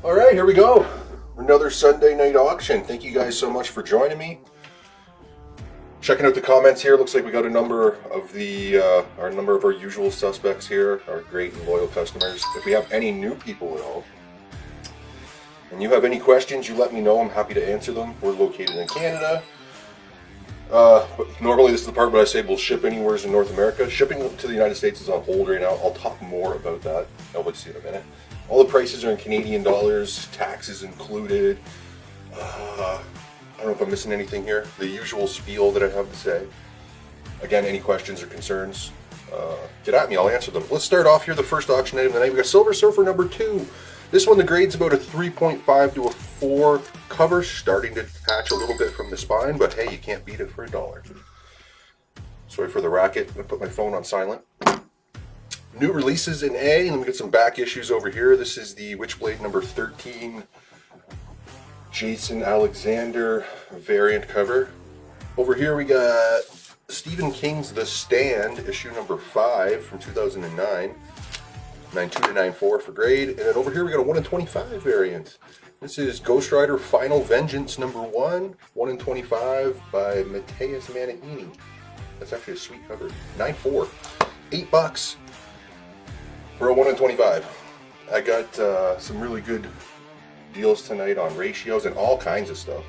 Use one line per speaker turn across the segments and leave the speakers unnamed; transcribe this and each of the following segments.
All right, here we go. Another Sunday night auction. Thank you guys so much for joining me. Checking out the comments here, looks like we got a number of our usual suspects here, our great and loyal customers. If we have any new people at all, and you have any questions, you let me know. I'm happy to answer them. We're located in Canada. But normally this is the part where I say we'll ship anywhere in North America. Shipping to the United States is on hold right now. I'll talk more about that. I'll see in a minute. All the prices are in Canadian dollars, taxes included. I don't know if I'm missing anything here. The usual spiel that I have to say. Again, any questions or concerns, get at me. I'll answer them. Let's start off here. The first auction item of the night. We got Silver Surfer number 2. This one, the grade's about a 3.5 to a 4. Cover starting to detach a little bit from the spine, but hey, you can't beat it for $1. Sorry for the racket. I'm gonna put my phone on silent. New releases in A, and then we get some back issues over here. This is the Witchblade number 13. Jason Alexander variant cover. Over here we got Stephen King's The Stand, issue number 5 from 2009. 9.2 to 9.4 for grade. And then over here we got a 1 in 25 variant. This is Ghost Rider Final Vengeance number 1, 1 in 25 by Matthias Manahini. That's actually a sweet cover. 9.4. $8 for a 1 in 25. I got some really good deals tonight on ratios and all kinds of stuff.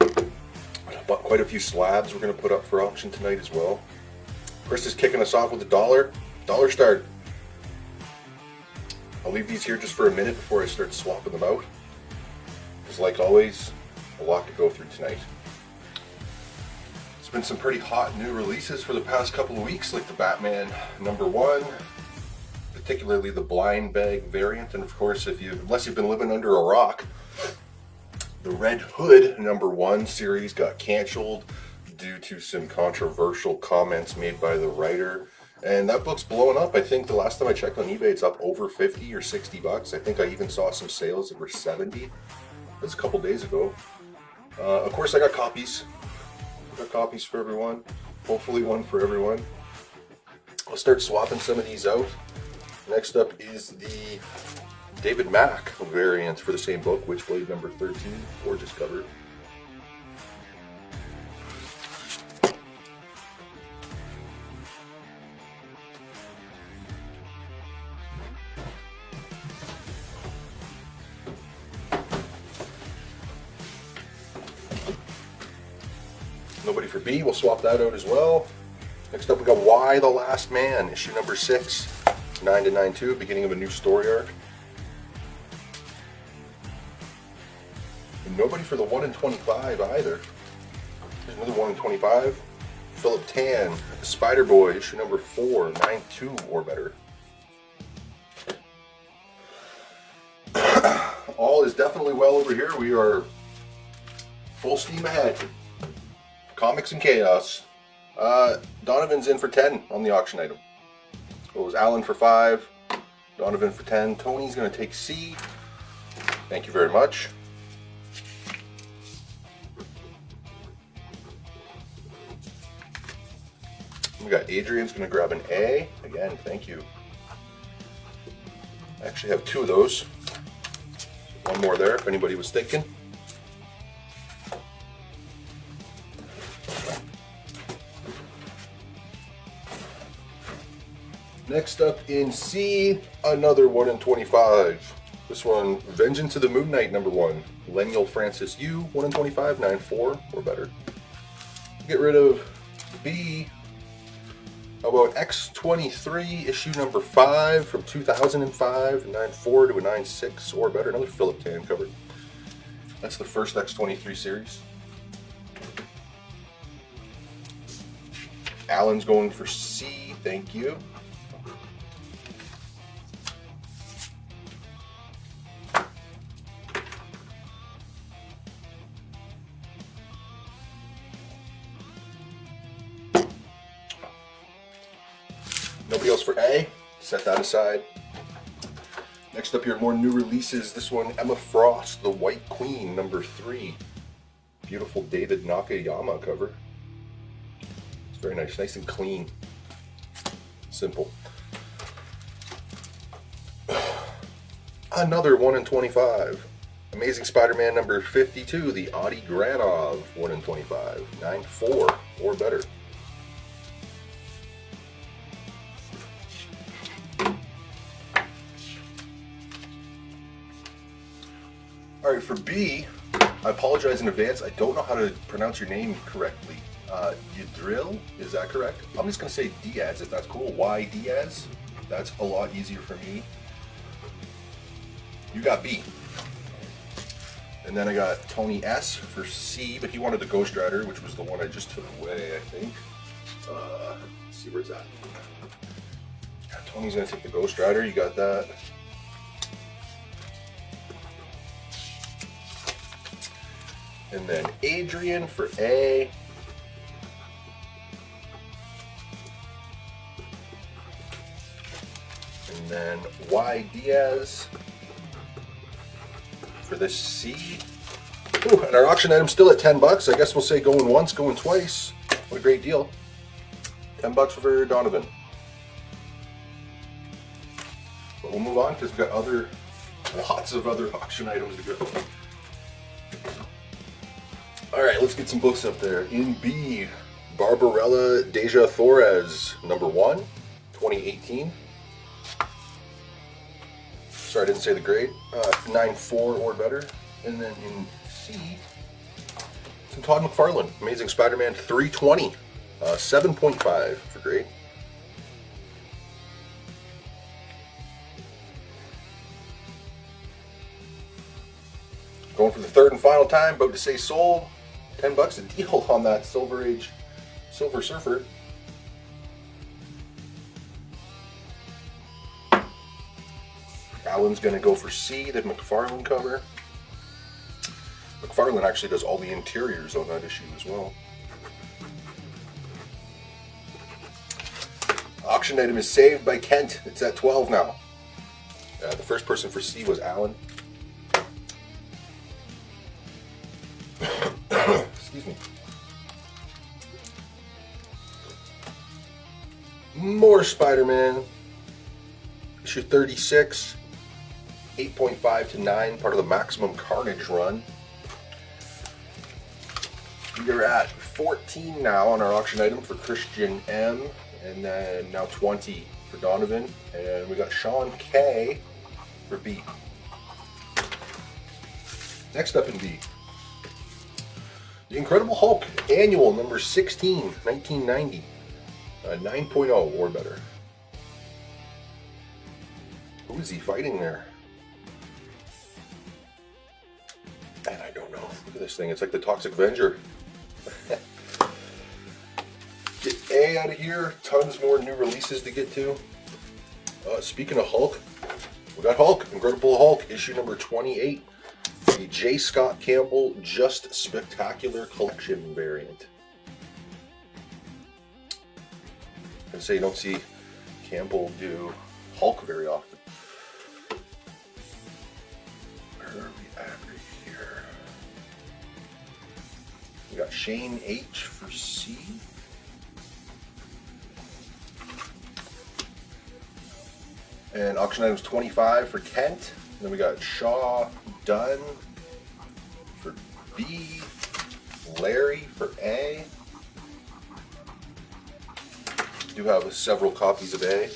I bought quite a few slabs we're going to put up for auction tonight as well. Chris is kicking us off with $1 start. I'll leave these here just for a minute before I start swapping them out. Because like always, a lot to go through tonight. It's been some pretty hot new releases for the past couple of weeks, like the Batman number 1, particularly the blind bag variant, and of course, unless you've been living under a rock, the Red Hood number 1 series got canceled due to some controversial comments made by the writer, and that book's blowing up. I think the last time I checked on eBay, it's up over 50 or 60 bucks. I think I even saw some sales that were 70. That's a couple days ago. Of course, I got copies. I got copies for everyone. Hopefully, one for everyone. I'll start swapping some of these out. Next up is the David Mack variant for the same book, Witchblade number 13. Gorgeous cover. Nobody for B, we'll swap that out as well. Next up we got Y the Last Man, issue number 6, 9 to 9.2, beginning of a new story arc. And nobody for the 1 in 25 either. There's another 1 in 25. Philip Tan, Spider Boy, issue number 4, 9.2 or better. All is definitely well over here. We are full steam ahead. Comics and Chaos. Donovan's in for 10 on the auction item. It was Alan for 5, Donovan for 10. Tony's going to take C. Thank you very much. We got Adrian's going to grab an A. Again, thank you. I actually have 2 of those. One more there if anybody was thinking. Next up in C, another 1 in 25. This one, Vengeance of the Moon Knight number 1. Lemuel Francis Yu, 1 in 25, 9.4 or better. Get rid of B. How about X-23, issue number 5 from 2005, 9.4 to a 9.6 or better. Another Philip Tan cover. That's the first X-23 series. Alan's going for C, thank you. Nobody else for A. Set that aside. Next up here, more new releases. This one, Emma Frost, The White Queen, number 3. Beautiful David Nakayama cover. It's very nice and clean. Simple. Another 1 in 25. Amazing Spider-Man number 52, the Adi Granov, 1 in 25. 9-4 or better. All right, for B, I apologize in advance. I don't know how to pronounce your name correctly. Yadril, is that correct? I'm just gonna say Diaz if that's cool. Y Diaz. That's a lot easier for me. You got B. And then I got Tony S for C, but he wanted the Ghost Rider, which was the one I just took away, I think. Let's see, where's that? Yeah, Tony's gonna take the Ghost Rider. You got that. And then Adrian for A. And then Y Diaz for this C. Ooh, and our auction item's still at 10 bucks. I guess we'll say going once, going twice. What a great deal. 10 bucks for Donovan. But we'll move on because we've got lots of other auction items to go. All right, let's get some books up there. In B, Barbarella Deja Torres, number 1, 2018. Sorry, I didn't say the grade. 9-4 or better. And then in C, some Todd McFarlane, Amazing Spider-Man 320, 7.5 for grade. Going for the third and final time, about to say sold. 10 bucks a deal on that Silver Age Silver Surfer. Alan's going to go for C, the McFarlane cover. McFarlane actually does all the interiors on that issue as well. Auction item is saved by Kent. It's at 12 now. The first person for C was Alan. Excuse me. More Spider-Man. Issue 36. 8.5 to 9, part of the Maximum Carnage run. We are at 14 now on our auction item for Christian M, and then now 20 for Donovan, and we got Sean K for B. Next up in B, The Incredible Hulk, annual number 16, 1990, 9.0 or better. Who is he fighting there? And I don't know. Look at this thing. It's like the Toxic Avenger. Get A out of here. Tons more new releases to get to. Speaking of Hulk, we got Hulk, Incredible Hulk, issue number 28. The J. Scott Campbell Just Spectacular Collection variant. And say you don't see Campbell do Hulk very often. Where are we at right here? We got Shane H for C. And auction items 25 for Kent. And then we got Shaw Dunn for B. Larry for A. We do have several copies of A.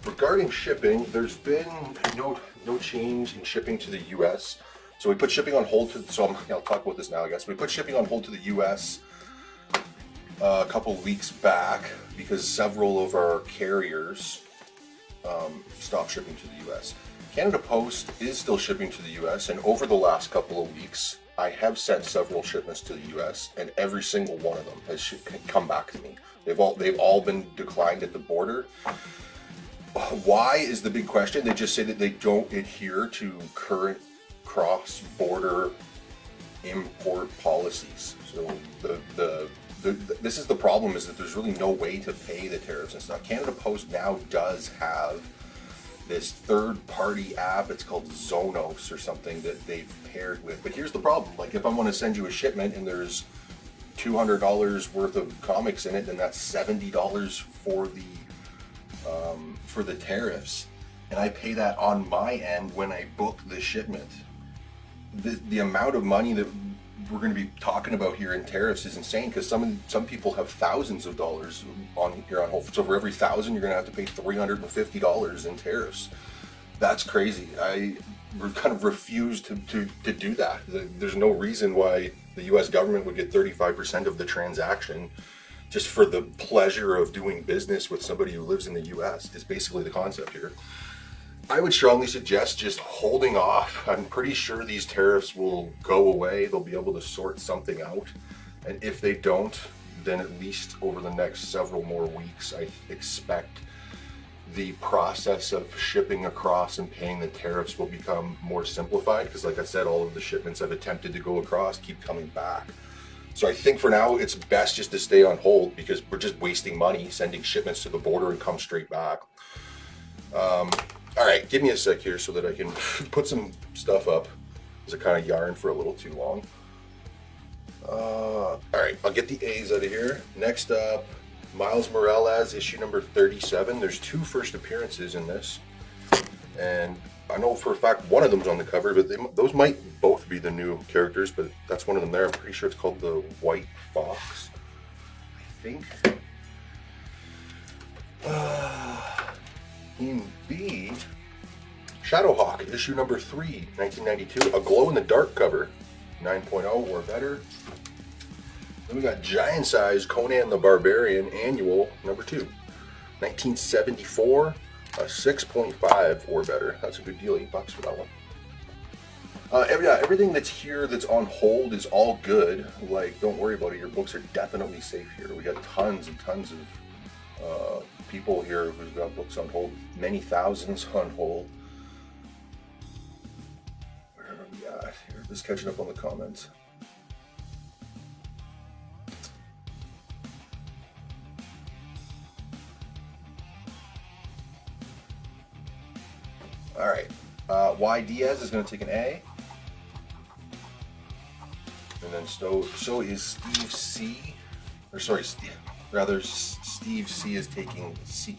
Regarding shipping, there's been no change in shipping to the U.S. So we put shipping on hold I'll talk about this now, I guess. We put shipping on hold to the U.S. A couple weeks back because several of our carriers stopped shipping to the U.S. Canada Post is still shipping to the U.S. and over the last couple of weeks, I have sent several shipments to the U.S. and every single one of them has come back to me. They've all been declined at the border. Why is the big question? They just say that they don't adhere to current cross-border import policies. So this is the problem, is that there's really no way to pay the tariffs and stuff. Canada Post now does have this third-party app. It's called Zonos or something that they've paired with. But here's the problem: like if I want to send you a shipment and there's $200 worth of comics in it, then that's $70 for the tariffs. and I pay that on my end when I book the shipment. The amount of money that we're going to be talking about here in tariffs is insane, because some people have thousands of dollars on here on hold. So for every 1,000, you're going to have to pay $350 in tariffs. That's crazy. I kind of refuse to do that. There's no reason why the U.S. government would get 35% of the transaction just for the pleasure of doing business with somebody who lives in the U.S. is basically the concept here. I would strongly suggest just holding off. I'm pretty sure these tariffs will go away. They'll be able to sort something out. And if they don't, then at least over the next several more weeks, I expect the process of shipping across and paying the tariffs will become more simplified. Because like I said, all of the shipments I've attempted to go across keep coming back. So I think for now, it's best just to stay on hold, because we're just wasting money sending shipments to the border and come straight back. All right, give me a sec here so that I can put some stuff up, because I kind of yarned for a little too long. All right, I'll get the A's out of here. Next up, Miles Morales, issue number 37. There's 2 first appearances in this, and I know for a fact one of them's on the cover, but those might both be the new characters, but that's one of them there. I'm pretty sure it's called the White Fox, I think. In B, Shadowhawk, issue number 3, 1992, a glow-in-the-dark cover, 9.0 or better. Then we got Giant Size Conan the Barbarian Annual number 2, 1974, a 6.5 or better. That's a good deal, $8 for that one. Everything that's here that's on hold is all good. Like, don't worry about it. Your books are definitely safe here. We got tons and tons of people here who've got books on hold, many thousands on hold. Where are we at here? Just catching up on the comments. All right, Y Diaz is going to take an A, and then so is Steve C. Or sorry, Steve C is taking C.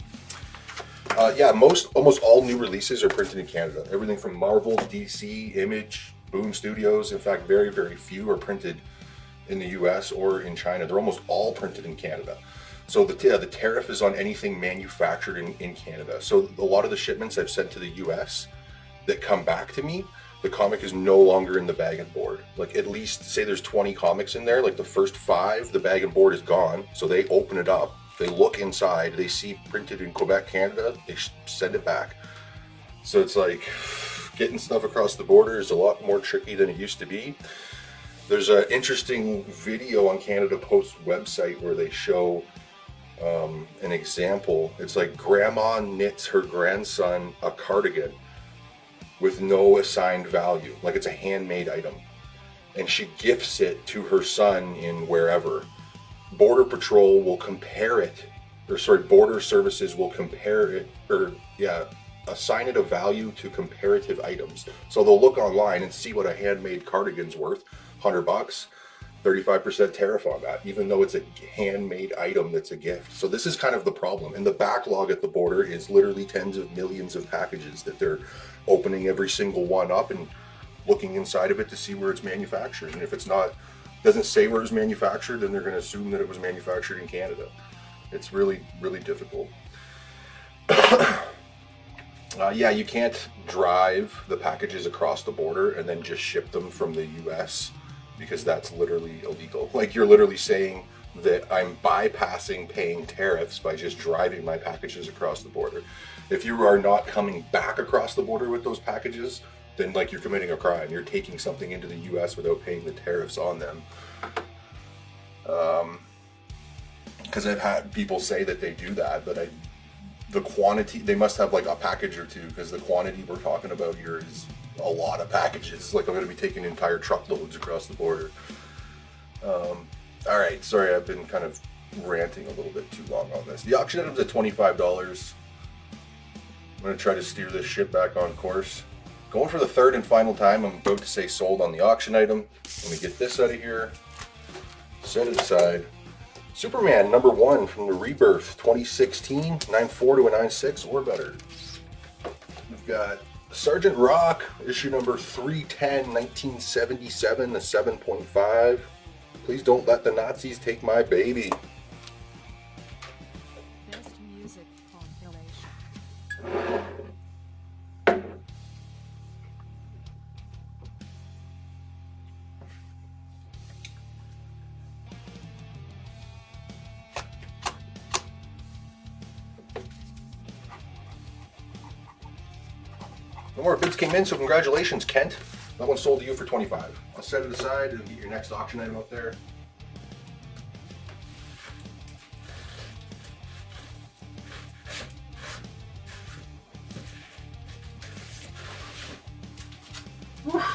Yeah, almost all new releases are printed in Canada. Everything from Marvel, DC, Image, Boom Studios. In fact, very, very few are printed in the US or in China. They're almost all printed in Canada. So the tariff is on anything manufactured in Canada. So a lot of the shipments I've sent to the US that come back to me, the comic is no longer in the bag and board. Like, at least, say there's 20 comics in there, like the first 5, the bag and board is gone. So they open it up, they look inside, they see printed in Quebec, Canada, they send it back. So it's like, getting stuff across the border is a lot more tricky than it used to be. There's an interesting video on Canada Post's website where they show an example. It's like grandma knits her grandson a cardigan with no assigned value, like it's a handmade item, and she gifts it to her son in wherever. Border Patrol will compare it, or sorry, Border Services will compare it, assign it a value to comparative items. So they'll look online and see what a handmade cardigan's worth, $100, 35% tariff on that, even though it's a handmade item that's a gift. So this is kind of the problem. And the backlog at the border is literally tens of millions of packages that they're opening every single one up and looking inside of it to see where it's manufactured. And if it's not, doesn't say where it was manufactured, then they're going to assume that it was manufactured in Canada. It's really, really difficult. Yeah, you can't drive the packages across the border and then just ship them from the US, because that's literally illegal. Like, you're literally saying that I'm bypassing paying tariffs by just driving my packages across the border. If you are not coming back across the border with those packages, then like you're committing a crime. You're taking something into the US without paying the tariffs on them. Because I've had people say that they do that, but the quantity, they must have like a package or two, because the quantity we're talking about here is a lot of packages. Like, I'm going to be taking entire truckloads across the border. All right, sorry, I've been kind of ranting a little bit too long on this. The auction item's at $25. I'm going to try to steer this ship back on course. Going for the third and final time, I'm about to say sold on the auction item. Let me get this out of here. Set it aside. Superman number 1 from the Rebirth 2016, 9.4 to a 9.6 or better. We've got Sergeant Rock, issue number 310, 1977, a 7.5. Please don't let the Nazis take my baby.
Best music compilation.
No more bids came in, so congratulations, Kent. That one sold to you for 25. I'll set it aside and get your next auction item up there. Let's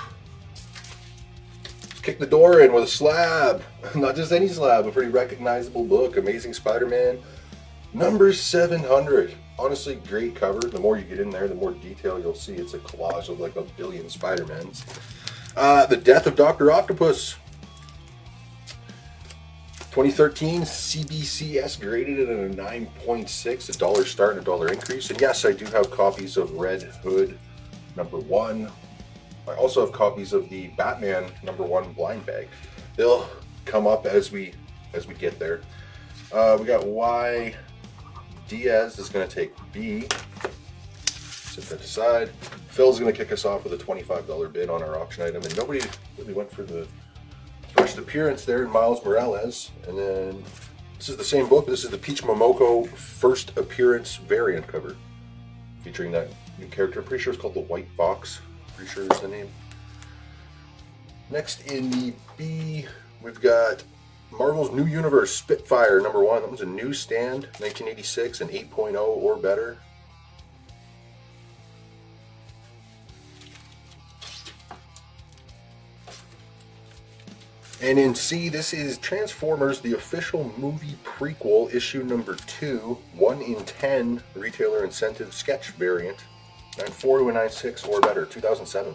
kick the door in with a slab. Not just any slab, a pretty recognizable book, Amazing Spider-Man, number 700. Honestly, great cover. The more you get in there, the more detail you'll see. It's a collage of like a billion Spider-Mans. The Death of Dr. Octopus. 2013 CBCS graded it at a 9.6, a dollar start and a dollar increase. And yes, I do have copies of Red Hood number 1. I also have copies of the Batman number 1 blind bag. They'll come up as we get there. We got Y. Diaz is going to take B. Set that aside. Phil's going to kick us off with a $25 bid on our auction item, and nobody really went for the first appearance there in Miles Morales. And then this is the same book. This is the Peach Momoko first appearance variant cover, featuring that new character. I'm pretty sure it's called the White Box. Pretty sure is the name. Next in the B, we've got Marvel's New Universe Spitfire number 1. That was a newsstand, 1986, an 8.0 or better. And in C, this is Transformers, the official movie prequel, issue number 2, 1 in 10 retailer incentive sketch variant, 9.4 to a 9.6 or better, 2007.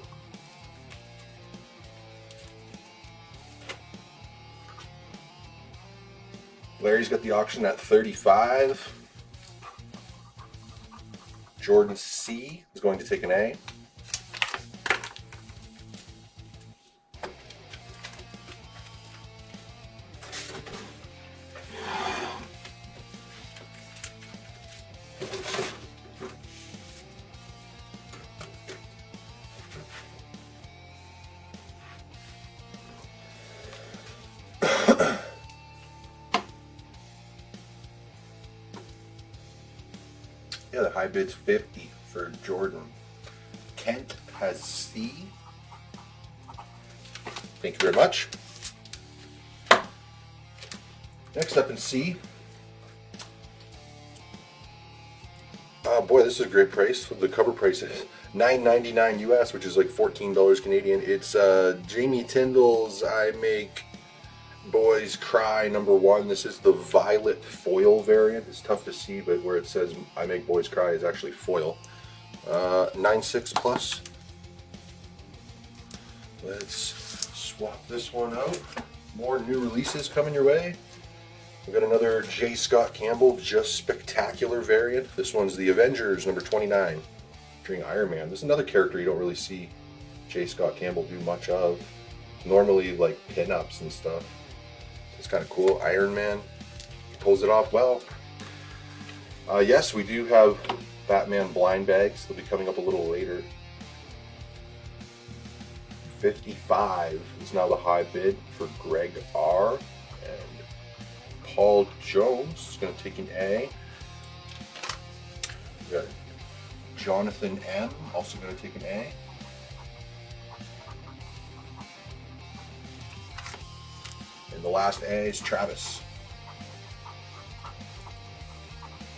Larry's got the auction at 35. Jordan C is going to take an A. Yeah, the high bid's 50 for Jordan. Kent has C. Thank you very much. Next up in C. Oh boy, this is a great price. The cover price is $9.99 US, which is like $14 Canadian. It's Jamie Tyndall's I Make Boys Cry number 1. This is the violet foil variant. It's tough to see, but where it says I Make Boys Cry is actually foil. 9.6 plus. Let's swap this one out. More new releases coming your way. We got another J. Scott Campbell Just Spectacular variant. This one's the Avengers number 29, featuring Iron Man. This is another character you don't really see J. Scott Campbell do much of. Normally like pinups and stuff. It's kind of cool. Iron Man, he pulls it off well. Yes, we do have Batman blind bags. They'll be coming up a little later. 55 is now the high bid for Greg R. And Paul Jones is going to take an A. We got Jonathan M. also going to take an A. And the last A is Travis.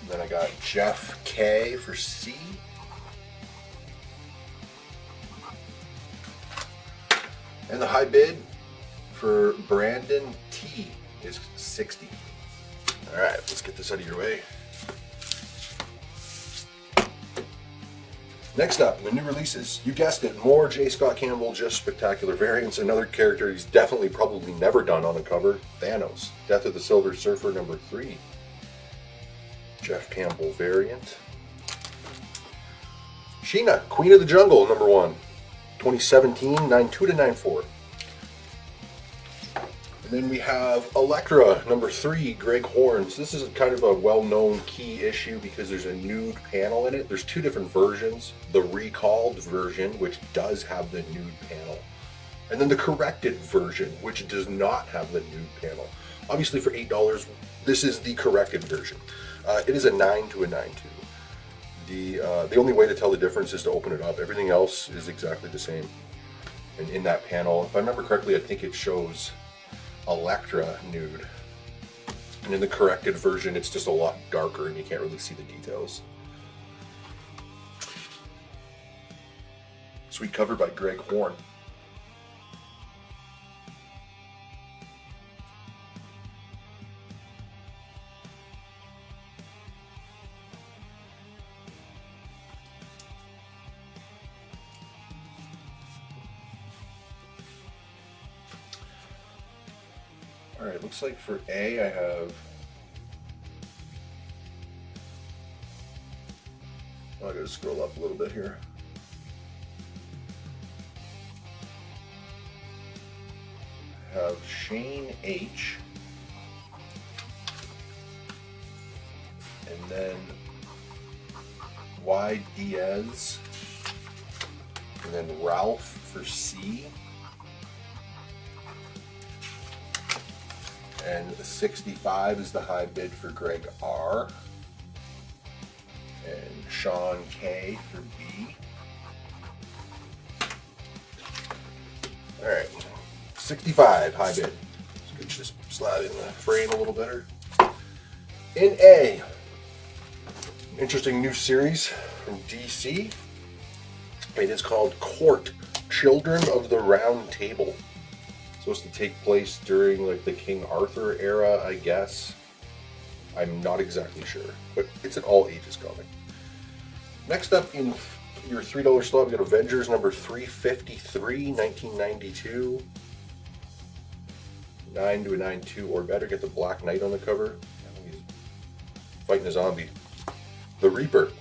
And then I got Jeff K for C. And the high bid for Brandon T is 60. All right, let's get this out of your way. Next up, the new releases. You guessed it, more J. Scott Campbell Just Spectacular variants. Another character he's definitely probably never done on a cover, Thanos. Death of the Silver Surfer number 3. Jeff Campbell variant. Sheena, Queen of the Jungle, number 1. 2017, 9.2 to 9.4. And then we have Elektra, number 3, Greg Horns. This is kind of a well-known key issue because there's a nude panel in it. There's 2 different versions. The recalled version, which does have the nude panel. And then the corrected version, which does not have the nude panel. Obviously for $8, this is the corrected version. It is a 9 to a 9.2. The only way to tell the difference is to open it up. Everything else is exactly the same. And in that panel, if I remember correctly, I think it shows Elektra nude. And in the corrected version, it's just a lot darker and you can't really see the details. Sweet cover by Greg Horn. Alright, looks like for A I have... I gotta scroll up a little bit here. I have Shane H. And then Y Diaz. And then Ralph for C. And 65 is the high bid for Greg R. And Sean K for B. Alright, 65 high bid. Let's just slide in the frame a little better. In A, interesting new series from DC. It is called Court, Children of the Round Table. Supposed to take place during like the King Arthur era, I guess. I'm not exactly sure, but it's an all ages comic. Next up in your $3 slot, we got Avengers number 353, 1992. 9 to a 9.2 or better. Get the Black Knight on the cover. He's fighting a zombie. The Reaper.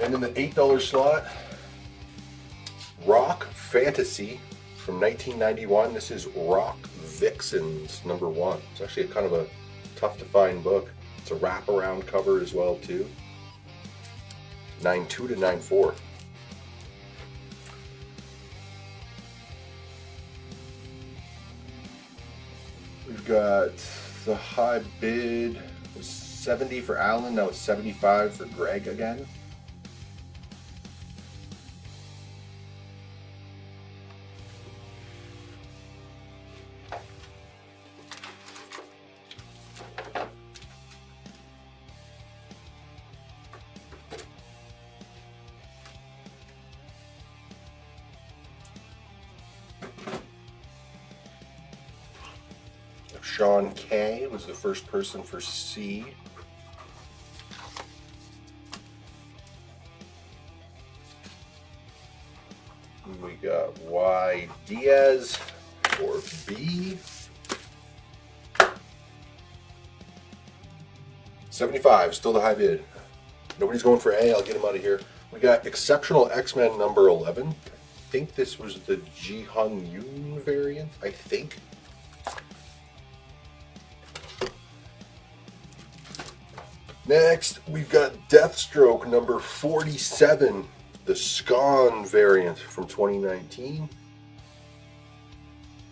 And in the $8 slot, Rock Fantasy. From 1991, this is Rock Vixens number 1. It's actually kind of a tough to find book. It's a wraparound cover as well too. 9.2 to 9.4. We've got the high bid was 70 for Alan. Now it's 75 for Greg again. Sean K was the first person for C. We got Y Diaz for B. 75, still the high bid. Nobody's going for A, I'll get him out of here. We got Exceptional X-Men number 11. I think this was the Ji Hung Yoon variant, I think. Next, we've got Deathstroke number 47, the Scon variant from 2019.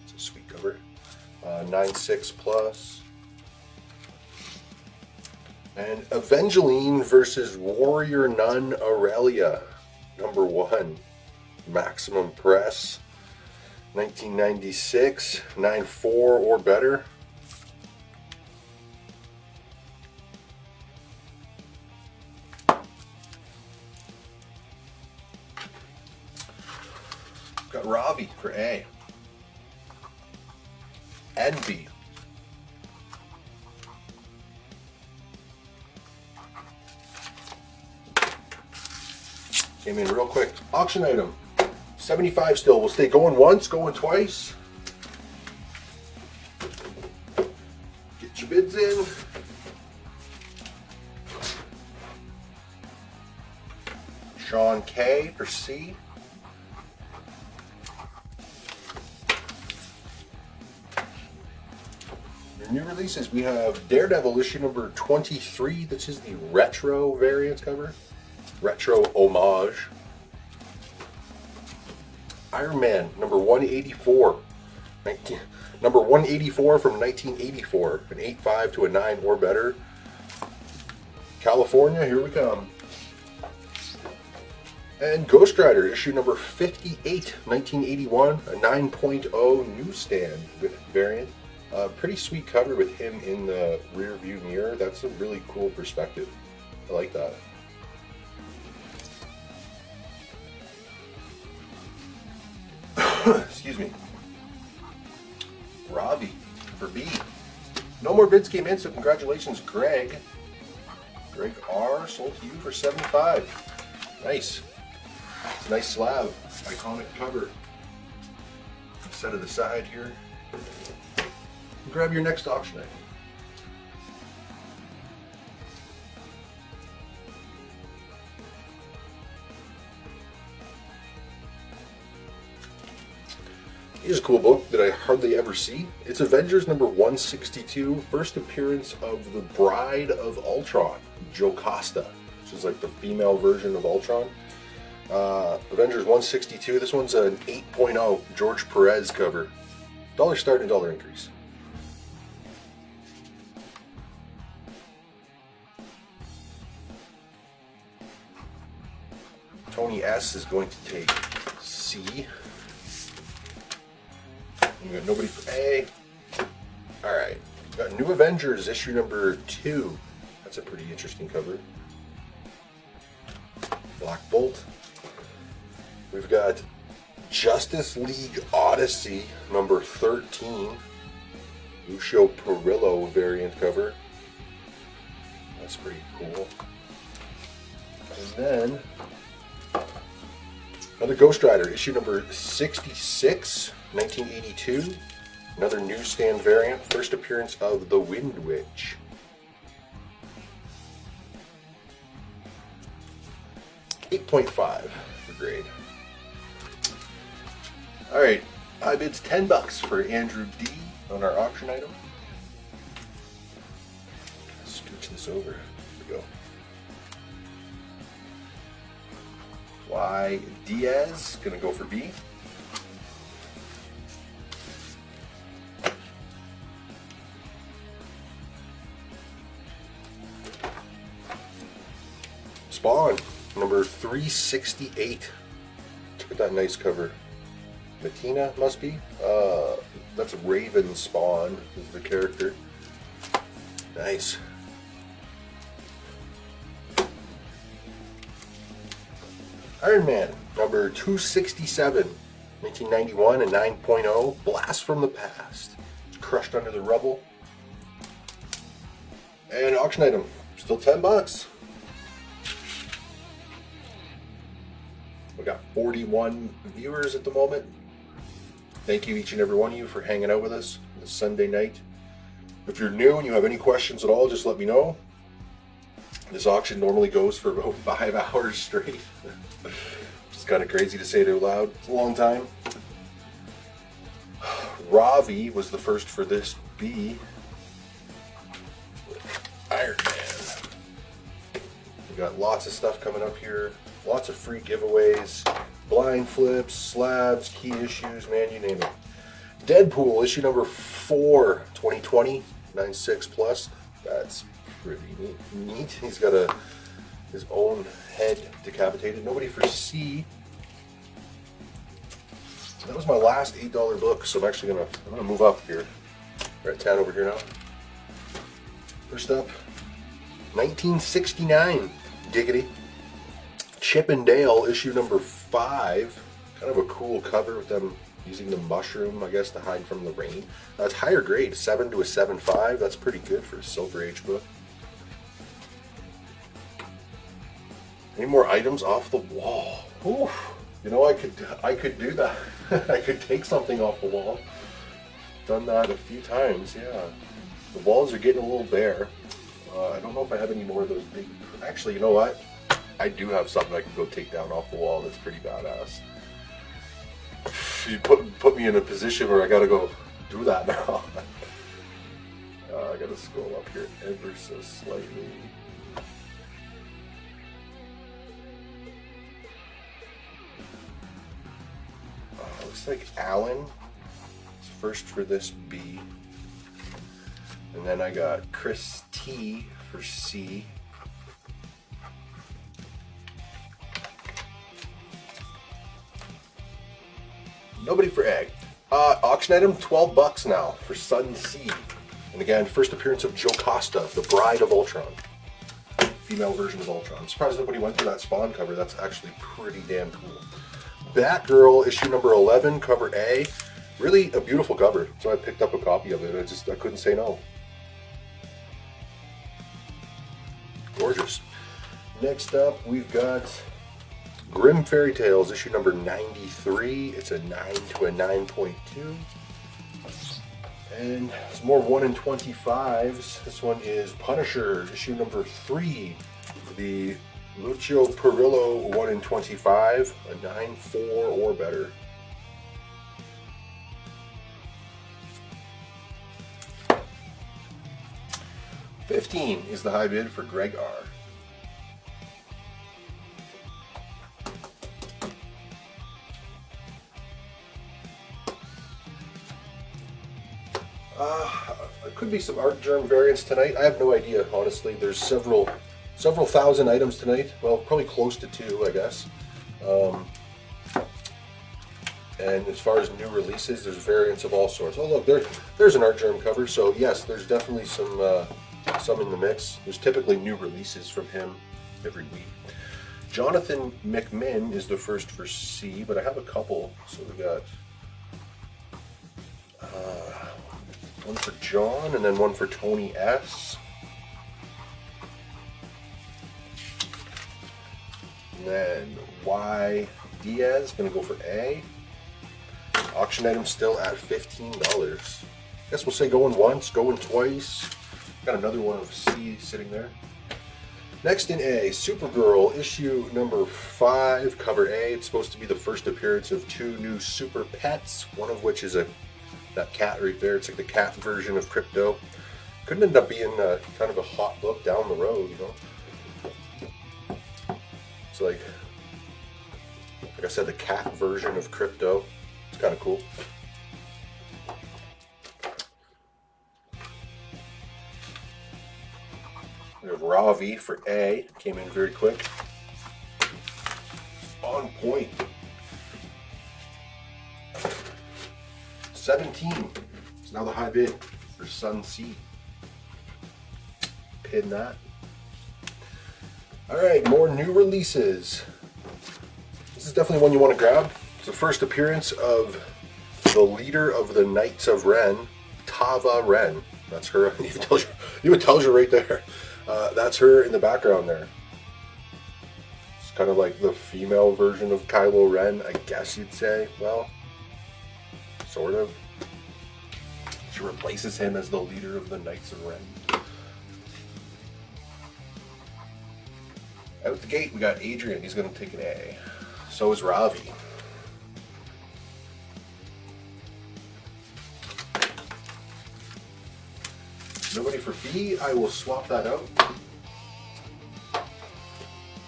It's a sweet cover. 9.6 plus. And Evangeline versus Warrior Nun Aurelia, number 1, Maximum Press, 1996, 9.4 or better. Got Ravi for A. And B. Came in real quick. Auction item. 75 still. We'll stay going once, going twice. Get your bids in. Sean K for C. Your new releases, we have Daredevil issue number 23. This is the retro variant cover. Retro homage. Iron Man number 184. Number 184 from 1984. An 8.5 to a 9 or better. California, here we come. And Ghost Rider, issue number 58, 1981, a 9.0 newsstand with variant. Pretty sweet cover with him in the rear view mirror. That's a really cool perspective. I like that. Excuse me. Ravi for B. No more bids came in, so congratulations, Greg. Greg R. sold to you for $75. Nice. It's a nice slab. Iconic cover. Set it aside here. Grab your next auction item. Here's a cool book that I hardly ever see. It's Avengers number 162, first appearance of the Bride of Ultron, Jocasta, which is like the female version of Ultron. Avengers 162, this one's an 8.0 George Perez cover. $1 start and $1 increase. Tony S is going to take C. You got nobody for A. Alright. Got New Avengers issue number 2. That's a pretty interesting cover. Black Bolt. We've got Justice League Odyssey number 13. Lucio Perillo variant cover. That's pretty cool. And then another Ghost Rider, issue number 66, 1982. Another newsstand variant, first appearance of the Wind Witch. $8.5 for grade. Alright, high bid's $10 for Andrew D on our auction item. Scooch this over. Here we go. Y Diaz, gonna go for B. Spawn, number 368. Look at that nice cover. Matina must be. That's Raven Spawn is the character. Nice. Iron Man, number 267, 1991, a 9.0, Blast from the Past. It's crushed under the rubble. And auction item, still $10. We got 41 viewers at the moment. Thank you each and every one of you for hanging out with us this Sunday night. If you're new and you have any questions at all, just let me know. This auction normally goes for about 5 hours straight. It's kind of crazy to say it out loud. It's a long time. Ravi was the first for this B. Iron Man. We got lots of stuff coming up here. Lots of free giveaways. Blind flips, slabs, key issues, man, you name it. Deadpool, issue number 4, 2020, 9.6 plus. That's pretty neat. He's got his own head decapitated. Nobody for C. That was my last $8 book, so I'm gonna move up here. We're at 10 over here now. First up, 1969, Giggity. Chip and Dale, issue number 5. Kind of a cool cover with them using the mushroom, I guess, to hide from the rain. It's higher grade, 7 to a 7.5. That's pretty good for a Silver Age book. Any more items off the wall? Oof. You know, I could do that. I could take something off the wall. Done that a few times, yeah. The walls are getting a little bare. I don't know if I have any more of those big. Actually, you know what? I do have something I can go take down off the wall that's pretty badass. You put me in a position where I gotta go do that now. I gotta scroll up here ever so slightly. Looks like Alan is first for this B. And then I got Chris T for C. Nobody for A. Auction item, $12 now for Sun C. And again, first appearance of Joe Costa, the Bride of Ultron. Female version of Ultron. I'm surprised nobody went for that Spawn cover. That's actually pretty damn cool. Batgirl, issue number 11, cover A. Really a beautiful cover, so I picked up a copy of it. I couldn't say no. Gorgeous. Next up, we've got Grimm Fairy Tales, issue number 93. It's a 9 to a 9.2. And some more 1 in 25s. This one is Punisher, issue number 3. The Lucio Perillo 1 in 25, a 9.4 or better. $15 is the high bid for Greg R. Could be some Art Germ variants tonight. I have no idea, honestly. There's several thousand items tonight. Well, probably close to 2, I guess. And as far as new releases, there's variants of all sorts. Oh, look, there's an Art Germ cover. So yes, there's definitely some in the mix. There's typically new releases from him every week. Jonathan McMinn is the first for C, but I have a couple. So we got one for John and then one for Tony S. And then Y Diaz gonna go for A. Auction item still at $15. Guess we'll say going once, going twice. Got another one of C sitting there. Next in A, Supergirl, issue number 5, cover A. It's supposed to be the first appearance of 2 new super pets, one of which is that cat right there. It's like the cat version of Crypto. Could end up being kind of a hot book down the road, you know. It's like I said, the cat version of Crypto. It's kind of cool. We have Ravi for A. Came in very quick. On point. 17 is now the high bid for Sun C. Pin that. Alright, more new releases. This is definitely one you want to grab. It's the first appearance of the leader of the Knights of Ren, Tava Ren. That's her. Even tells you right there. That's her in the background there. It's kind of like the female version of Kylo Ren, I guess you'd say. Well, sort of. She replaces him as the leader of the Knights of Ren. Out the gate, we got Adrian. He's going to take an A. So is Ravi. Nobody for B. I will swap that out.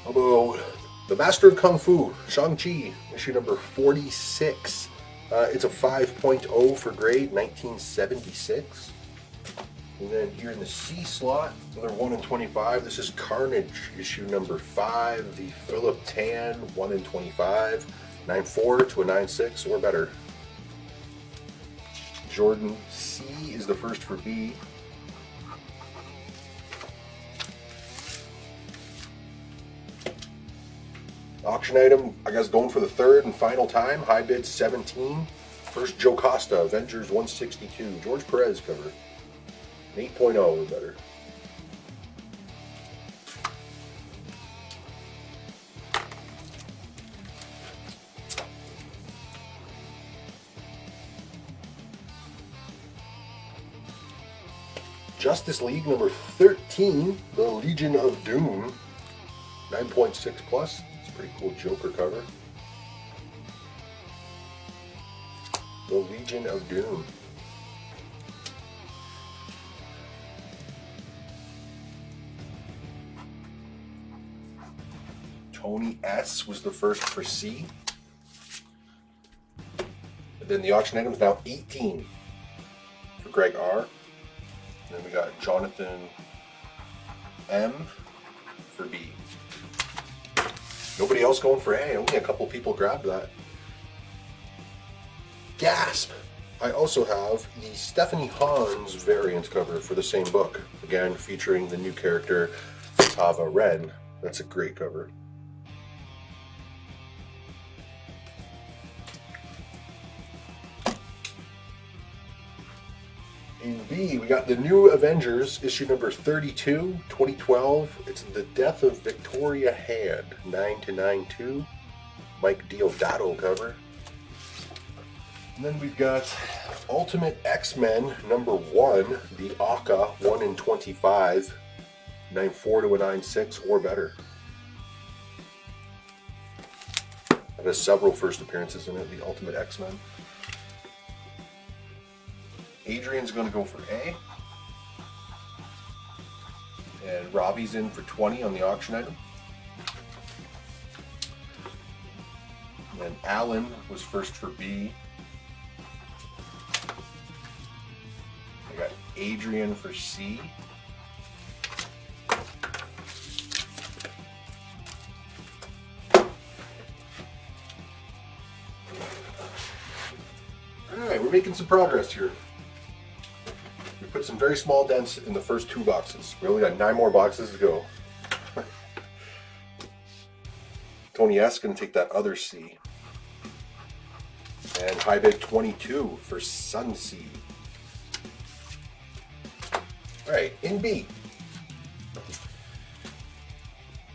Although, The Master of Kung Fu, Shang-Chi, issue number 46. It's a 5.0 for grade, 1976. And then here in the C slot, another 1 in 25. This is Carnage, issue number 5. The Philip Tan, 1 in 25. 9.4 to a 9.6 or better. Jordan C is the first for B. Auction item, I guess going for the third and final time. High bid 17. First Joe Costa, Avengers 162. George Perez cover. 8.0 or better. Justice League number 13, The Legion of Doom. 9.6 plus. It's a pretty cool Joker cover. The Legion of Doom. Tony S was the first for C. And then the auction item is now 18 for Greg R. And then we got Jonathan M for B. Nobody else going for A. Only a couple people grabbed that. Gasp! I also have the Stephanie Hans variant cover for the same book. Again, featuring the new character, Tava Ren. That's a great cover. In B, we got the New Avengers, issue number 32, 2012. It's The Death of Victoria Hand, 9-9-2. Mike Diodato cover. And then we've got Ultimate X-Men number 1, the Aka 1 in 25, 9.4 to a 9.6 or better. That has several first appearances in it, the Ultimate X-Men. Adrian's going to go for A. And Robbie's in for 20 on the auction item. And then Alan was first for B. I got Adrian for C. Alright, we're making some progress here. We put some very small dents in the first 2 boxes. We only got 9 more boxes to go. Tony S gonna take that other C. And high bid 22 for Sun C. Alright, in B.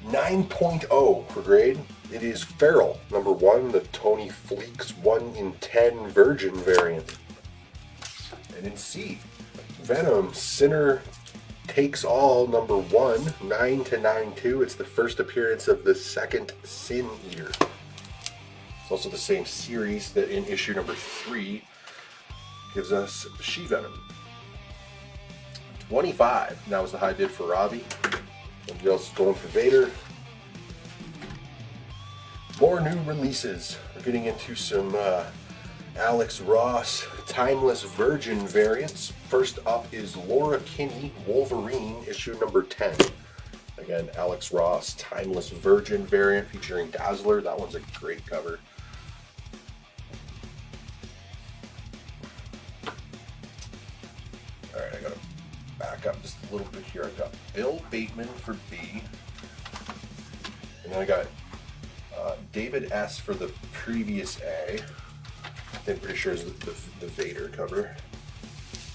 9.0 for grade. It is Feral, number 1, the Tony Fleeks 1 in 10 Virgin variant. And in C, Venom Sinner Takes All, number 1, 9-9-2. It's the first appearance of the second Sin Eater. It's also the same series that in issue number 3 gives us She-Venom. 25. That was the high bid for Ravi. Somebody else is going for Vader. More new releases. We're getting into some Alex Ross Timeless Virgin variants. First up is Laura Kinney Wolverine, issue number 10. Again, Alex Ross Timeless Virgin variant featuring Dazzler. That one's a great cover. Alright, I gotta back up just a little bit here. I got Bill Bateman for B. And then I got David S for the previous A. I'm pretty sure is the Vader cover.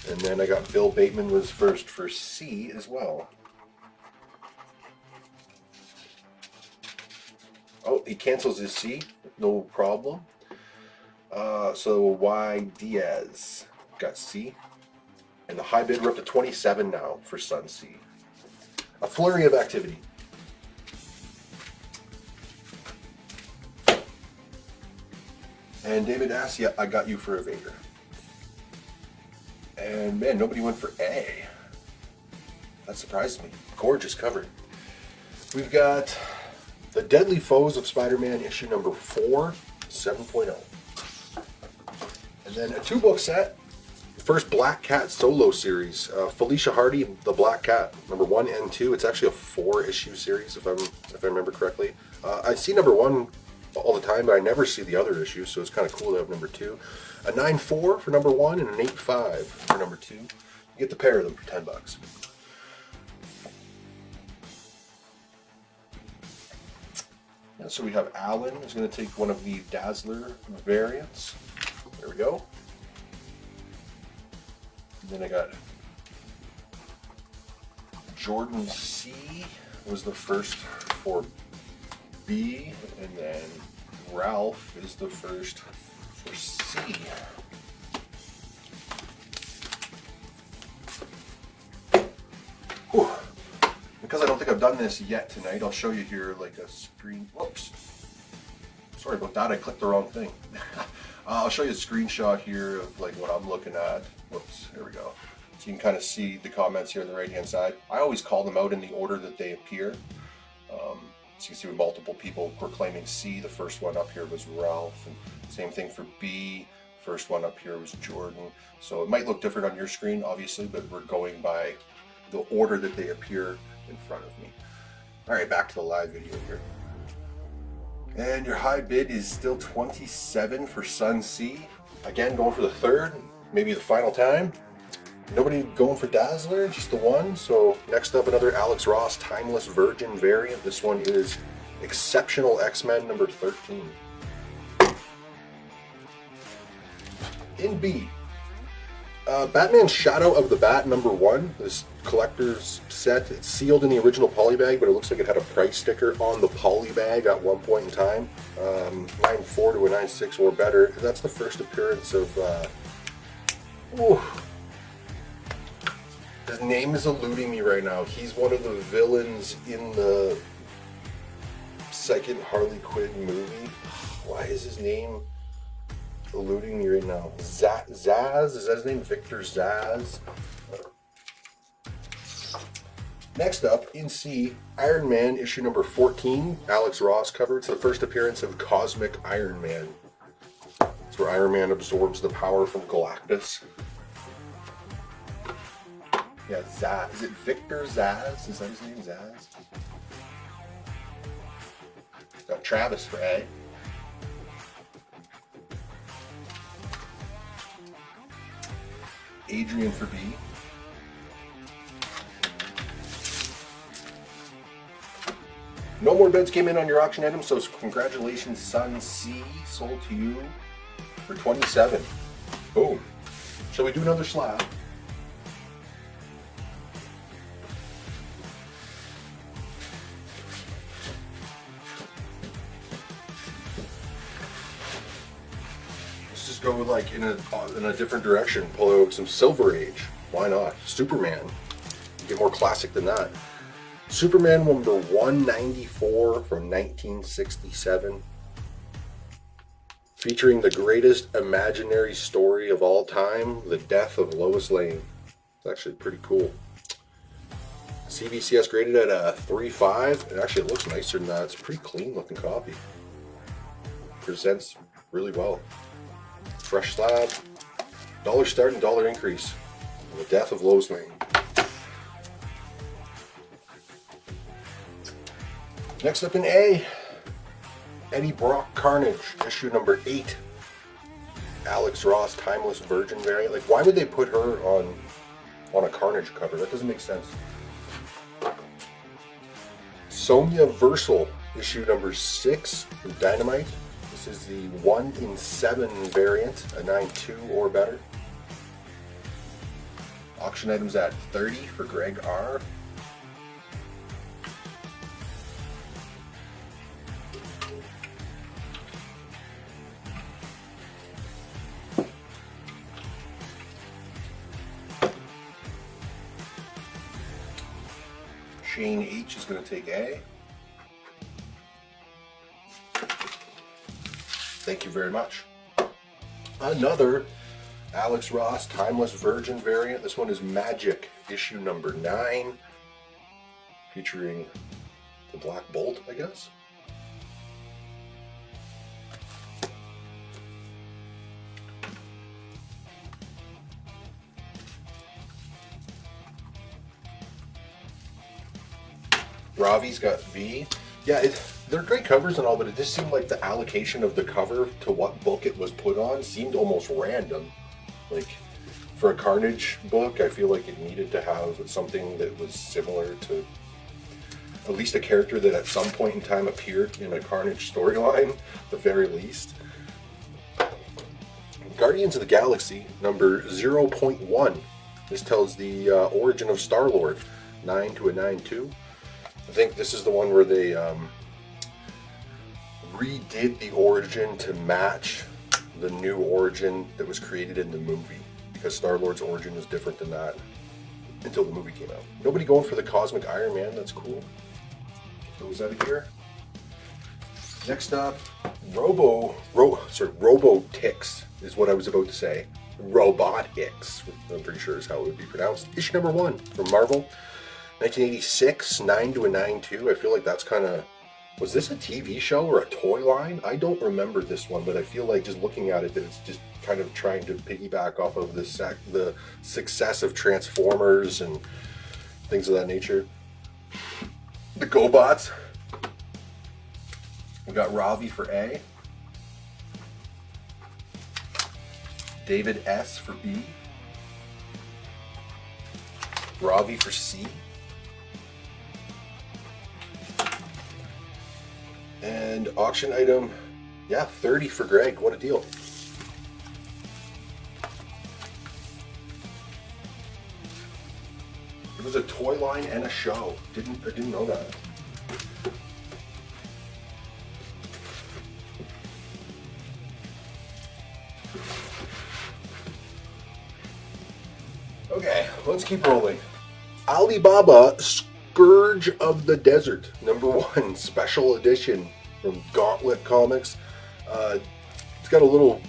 And then I got Bill Bateman was first for C as well. Oh, he cancels his C, no problem. So Y Diaz got C. And the high bid, we're up to 27 now for Sun C. A flurry of activity. And David asks, yeah, I got you for a Vader. And man, nobody went for A. That surprised me. Gorgeous cover. We've got The Deadly Foes of Spider-Man, issue number 4, 7.0. And then a 2-book set. First Black Cat solo series. Felicia Hardy, The Black Cat, number 1 and 2. It's actually a 4-issue series, if I remember correctly. I see number 1 all the time, but I never see the other issues, so it's kind of cool to have number 2. A 9.4 for number 1 and an 8.5 for number 2. You get the pair of them for $10. And so we have Alan who's going to take one of the Dazzler variants. There we go. And then I got Jordan C was the first for B, and then Ralph is the first for C. Whew. Because I don't think I've done this yet tonight, I'll show you here like a screen. Whoops. Sorry about that, I clicked the wrong thing. I'll show you a screenshot here of like what I'm looking at. Whoops, here we go. So you can kind of see the comments here on the right hand side. I always call them out in the order that they appear. So you can see with multiple people were claiming C. The first one up here was Ralph, and same thing for B. First one up here was Jordan. So it might look different on your screen, obviously, but we're going by the order that they appear in front of me. All right, back to the live video here. And your high bid is still 27 for Sun C. Again, going for the third, maybe the final time. Nobody going for Dazzler, just the one. So next up, another Alex Ross Timeless Virgin variant. This one is Exceptional X-Men number 13. In B, Batman Shadow of the Bat number 1. This collector's set. It's sealed in the original poly bag, but it looks like it had a price sticker on the poly bag at one point in time. 9.4 to a 9.6 or better. That's the first appearance of. His name is eluding me right now. He's one of the villains in the second Harley Quinn movie. Why is his name eluding me right now? Zaz? Is that his name? Victor Zaz? Next up, in C, Iron Man issue number 14, Alex Ross cover. It's the first appearance of Cosmic Iron Man. It's where Iron Man absorbs the power from Galactus. Yeah, Zaz. Is it Victor Zaz? Is that his name, Zaz? Got Travis for A. Adrian for B. No more bids came in on your auction item, so congratulations, Sun C. Sold to you for 27. Boom. Shall we do another slab? Let's just go like in a different direction. Pull out some Silver Age. Why not? Superman. Get more classic than that. Superman number 194 from 1967, featuring the greatest imaginary story of all time, the death of Lois Lane. It's actually pretty cool. CBCS graded at a 3.5, and actually it looks nicer than that. It's a pretty clean looking copy. Presents really well. Fresh slab, dollar start and dollar increase. The death of Lois Lane. Next up in A, Eddie Brock Carnage, issue number 8. Alex Ross Timeless Virgin variant. Like, why would they put her on a Carnage cover? That doesn't make sense. Sonya Versal, issue number 6 from Dynamite. This is the 1 in 7 variant, a 9.2 or better. Auction items at 30 for Greg R. Shane H is going to take A. Thank you very much. Another Alex Ross Timeless Virgin variant. This one is Magic, issue number 9, featuring the Black Bolt, I guess. Ravi's got V. Yeah, they're great covers and all, but it just seemed like the allocation of the cover to what book it was put on seemed almost random. Like, for a Carnage book, I feel like it needed to have something that was similar to at least a character that at some point in time appeared in a Carnage storyline, the very least. Guardians of the Galaxy, number 0.1. This tells the origin of Star-Lord, 9 to a 9.2. I think this is the one where they redid the origin to match the new origin that was created in the movie, because Star-Lord's origin is different than that. until the movie came out. Nobody going for the Cosmic Iron Man. That's cool. Get those out of here. Next up, Robotix is what I was about to say. Robotix, I'm pretty sure is how it would be pronounced. Issue number 1 from Marvel, 1986, 9 to a 9-2. I feel like that's kind of... Was this a TV show or a toy line? I don't remember this one, but I feel like just looking at it that it's just kind of trying to piggyback off of the success of Transformers and things of that nature. The GoBots. We got Ravi for A. David S for B. Ravi for C. And auction item, yeah, 30 for Greg. What a deal. It was a toy line and a show. I didn't know that. Okay, let's keep rolling. Alibaba Scourge of the Desert, number 1, special edition from Gauntlet Comics. It's got a little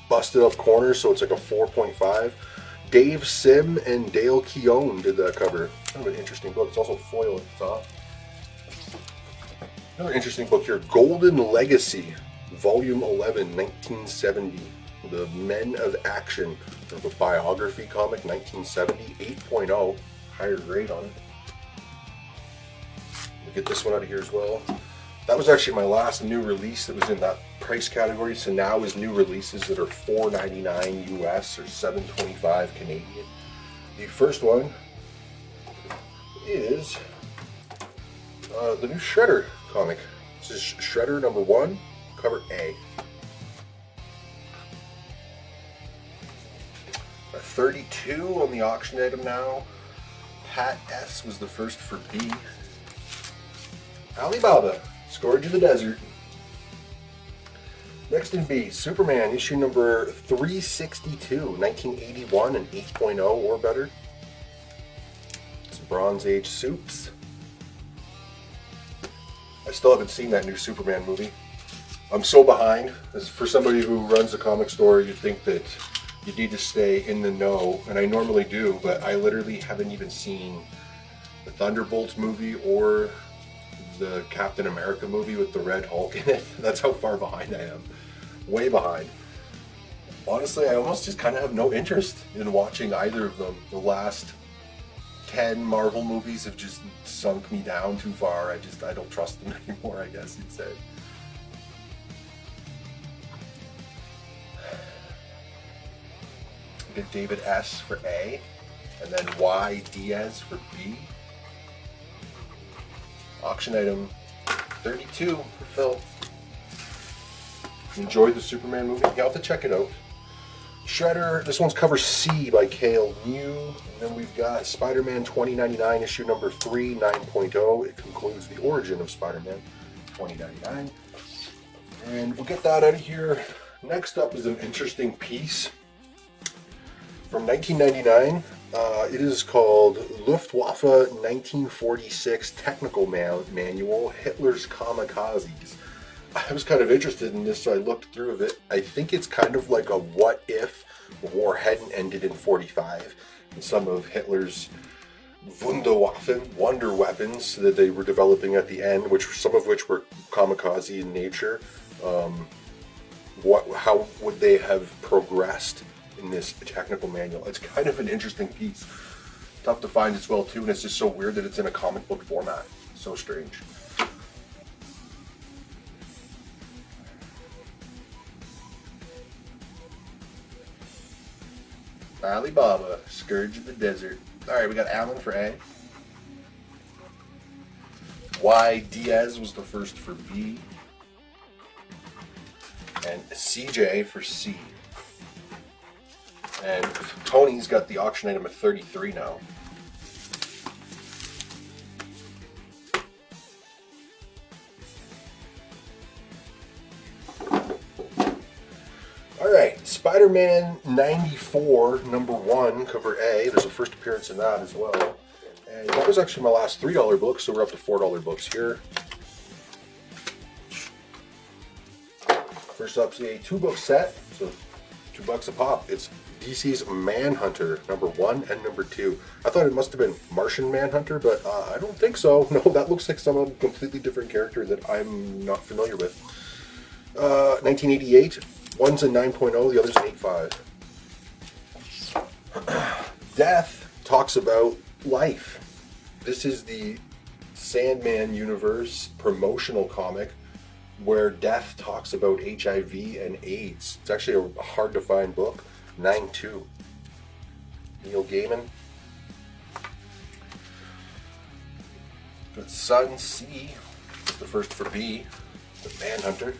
busted up corner, so it's like a 4.5. Dave Sim and Dale Keown did that cover. Kind of an interesting book. It's also foil at the top. Another interesting book here, Golden Legacy, Volume 11, 1970. The Men of Action, sort of a biography comic, 1970, 8.0, higher grade on it. We'll get this one out of here as well. That was actually my last new release that was in that price category, so now is new releases that are $4.99 US or $7.25 Canadian. The first one is the new Shredder comic. This is Shredder number 1, cover A. 32 on the auction item now. Pat S was the first for B. Alibaba, Scourge of the Desert. Next in B, Superman, issue number 362, 1981, and 8.0 or better. Some Bronze Age soups. I still haven't seen that new Superman movie. I'm so behind. As for somebody who runs a comic store, you'd think that you need to stay in the know, and I normally do, but I literally haven't even seen the Thunderbolts movie or the Captain America movie with the Red Hulk in it. That's how far behind I am. Way behind. Honestly, I almost just kind of have no interest in watching either of them. The last 10 Marvel movies have just sunk me down too far. I don't trust them anymore, I guess you'd say. Get David S for A, and then Y Diaz for B. Auction item 32 for Phil. Enjoyed the Superman movie? You'll have to check it out. Shredder, this one's cover C by Cale New. And then we've got Spider-Man 2099, issue number 3, 9.0. It concludes the origin of Spider-Man 2099. And we'll get that out of here. Next up is an interesting piece from 1999. It is called Luftwaffe 1946 Technical Manual, Hitler's Kamikazes. I was kind of interested in this, so I looked through it. I think it's kind of like a what if the war hadn't ended in 45 and some of Hitler's Wunderwaffen, wonder weapons that they were developing at the end, some of which were kamikaze in nature. How would they have progressed in this technical manual? It's kind of an interesting piece. Tough to find as well too, and it's just so weird that it's in a comic book format. So strange. Alibaba, Scourge of the Desert. Alright, we got Alan for A. Y Diaz was the first for B. And CJ for C. And Tony's got the auction item at 33 now. Alright, Spider-Man 94, number 1, cover A. There's a first appearance in that as well. And that was actually my last $3 book, so we're up to $4 books here. First up's a 2-book set, so $2 a pop. It's DC's Manhunter, number 1 and number 2. I thought it must have been Martian Manhunter, but I don't think so. No, that looks like some completely different character that I'm not familiar with. 1988. One's a 9.0, the other's an 8.5. Death talks about life. This is the Sandman universe promotional comic where Death talks about HIV and AIDS. It's actually a hard to find book. 9.2. Neil Gaiman. Got Sun C. The first for B. The Manhunter.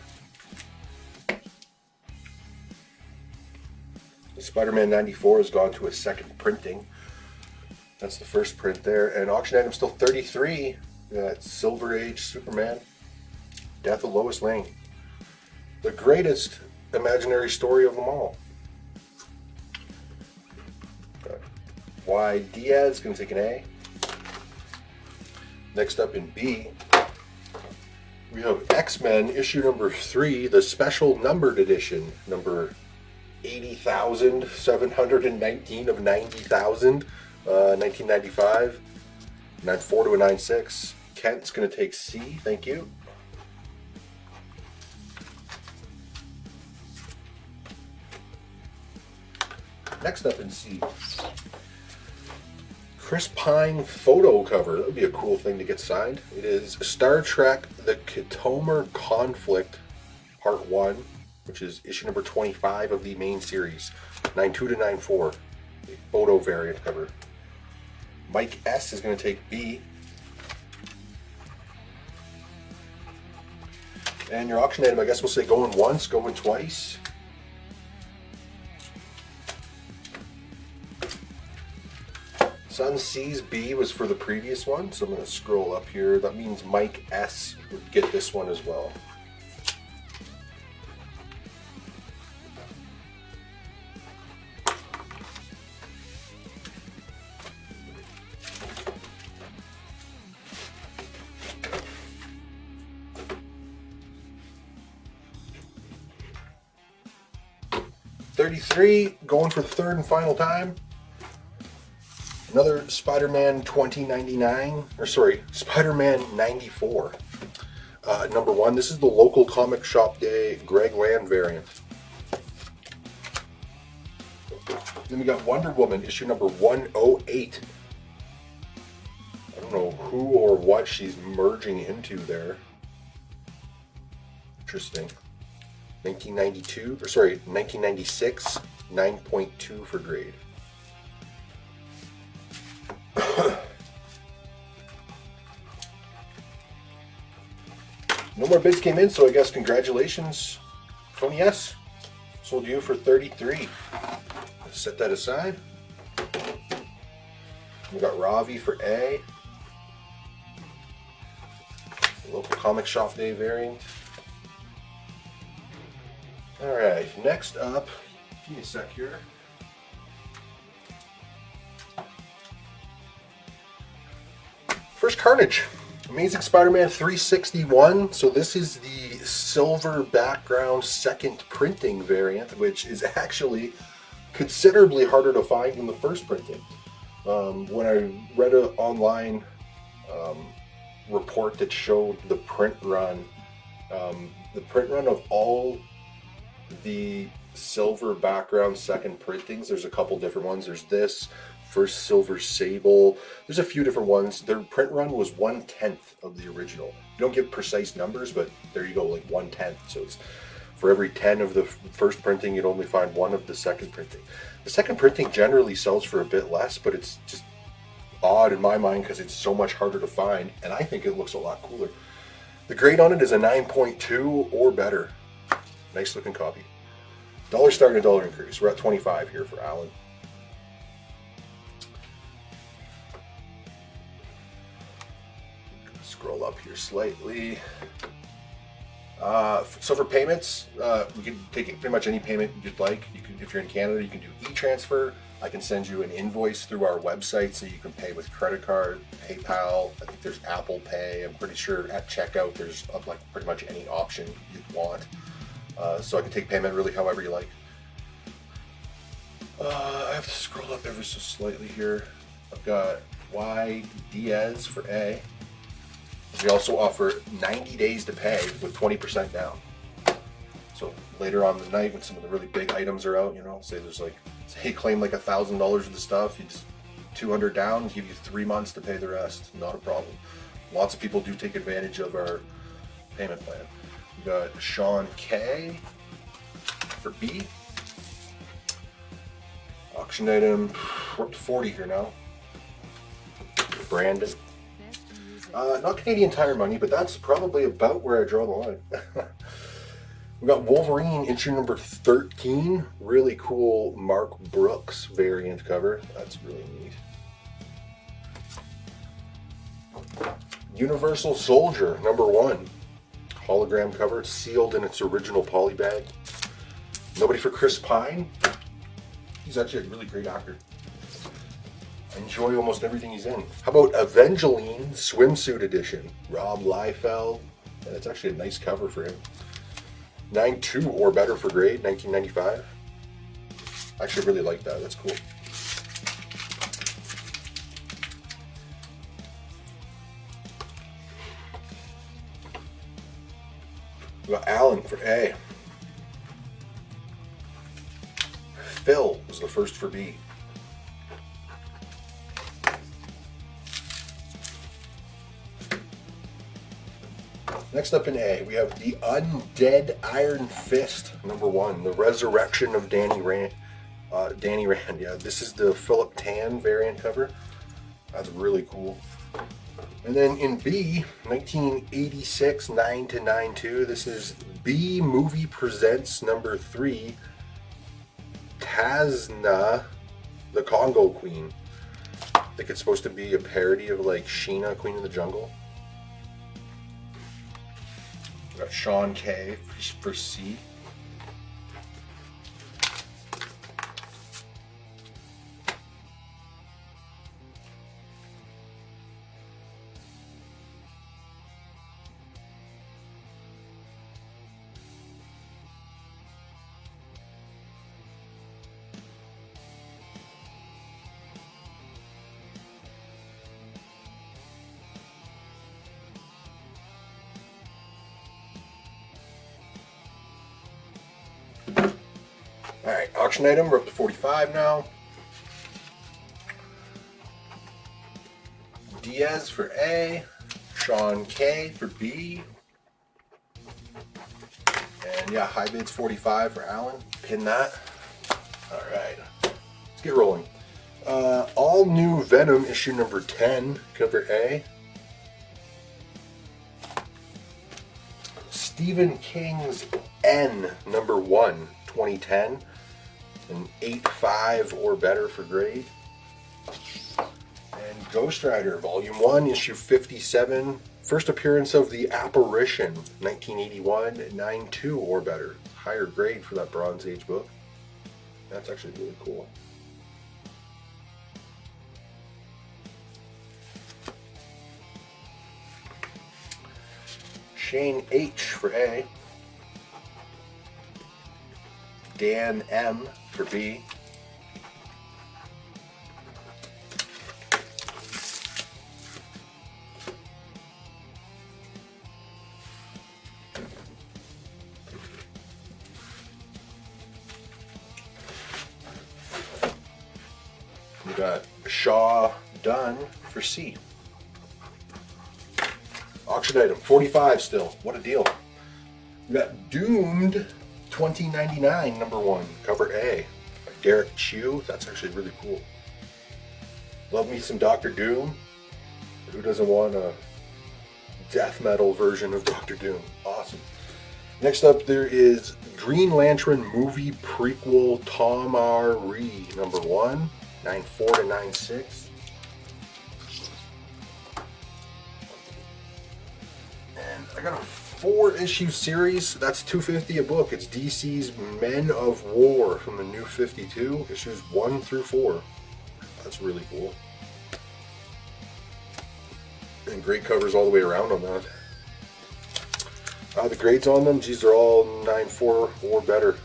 Spider-Man 94 has gone to a second printing. That's the first print there. And auction item still 33. That's Silver Age Superman. Death of Lois Lane. The greatest imaginary story of them all. Y. Diaz going to take an A. Next up in B, we have X-Men issue number 3, the special numbered edition, number 80,719 of 90,000, 1995, 9.4 to a 9.6. Kent's going to take C, thank you. Next up in C, Chris Pine photo cover. That would be a cool thing to get signed. It is Star Trek The Khitomer Conflict, Part 1, which is issue number 25 of the main series. 9.2 to 9.4. A photo variant cover. Mike S. is going to take B. And your auction item, I guess we'll say going once, going twice. Sun C's B was for the previous one, so I'm going to scroll up here. That means Mike S. would get this one as well. $33, going for the third and final time. Another Spider-Man 2099, or sorry, Spider-Man 94. Number 1, this is the local comic shop day Greg Land variant. Then we got Wonder Woman, issue number 108. I don't know who or what she's merging into there. Interesting. 1992, or sorry, 1996, 9.2 for grade. No more bids came in, so I guess congratulations, Tony S. Sold you for 33. Let's set that aside. We got Ravi for A. The local comic shop day variant. Alright, next up, give me a sec here. First Carnage. Amazing Spider-Man 361. So this is the silver background second printing variant, which is actually considerably harder to find than the first printing. When I read an online report that showed the print run of all the silver background second printings, there's a couple different ones. There's this, First Silver Sable. There's a few different ones. Their print run was 1/10 of the original. You don't give precise numbers, but there you go, like 1/10. So it's for every 10 of the first printing, you'd only find 1 of the second printing. The second printing generally sells for a bit less, but it's just odd in my mind because it's so much harder to find, and I think it looks a lot cooler. The grade on it is a 9.2 or better. Nice looking copy. $1 start and $1 increase. We're at 25 here for Alan. Scroll up here slightly. So for payments, we can take pretty much any payment you'd like. You can if you're in Canada, you can do e-transfer. I can send you an invoice through our website so you can pay with credit card, PayPal. I think there's Apple Pay. I'm pretty sure at checkout there's like pretty much any option you want. So I can take payment really however you like. I have to scroll up ever so slightly here. I've got Y Diaz for A. We also offer 90 days to pay with 20% down. So later on the night when some of the really big items are out, you know, say there's like, say you claim like $1,000 of the stuff, you just 200 down, give you 3 months to pay the rest. Not a problem. Lots of people do take advantage of our payment plan. We got Sean K for B. Auction item, we're up to 40 here now. Brandon.
Best music.
Not Canadian Tire money, but that's probably about where I draw the line. We got Wolverine issue number 13. Really cool Mark Brooks variant cover. That's really neat. Universal Soldier number 1. Hologram cover, sealed in its original poly bag. Nobody for Chris Pine. He's actually a really great actor. I enjoy almost everything he's in. How about Evangeline Swimsuit Edition? Rob Liefeld. And it's actually a nice cover for him. 9.2 or better for grade, 1995. I actually really like that. That's cool. We got Alan for A. Phil was the first for B. Next up in A, we have the Undead Iron Fist, number 1, the Resurrection of Danny Rand. Yeah, this is the Philip Tan variant cover. That's really cool. And then in B, 1986 9-9-2, this is B Movie Presents number 3, Tazna, the Congo Queen. I think it's supposed to be a parody of like Sheena, Queen of the Jungle. We got Sean K for C. Alright, auction item, we're up to 45 now. Diaz for A, Sean K for B. And yeah, high bid's 45 for Alan. Pin that. Alright, let's get rolling. All new Venom issue number 10, cover A. Stephen King's N number 1, 2010. An 8.5 or better for grade. And Ghost Rider Volume 1, issue 57. First appearance of the Apparition, 1981, 9.2 or better. Higher grade for that Bronze Age book. That's actually really cool. Shane H for A. Dan M for B. We got Shaw Dunn for C. Auction item, 45 still. What a deal. We got Doomed 2099, number 1, cover A. By Derek Chew. That's actually really cool. Love me some Doctor Doom. Who doesn't want a death metal version of Doctor Doom? Awesome. Next up, there is Green Lantern movie prequel Tom R. Ree, number 1, 94 to 96. And I got a 4-issue series. That's $2.50 a book. It's DC's Men of War from the New 52, issues 1 through 4. That's really cool. And great covers all the way around on that. The grades on them, geez, they're all 9.4 or better.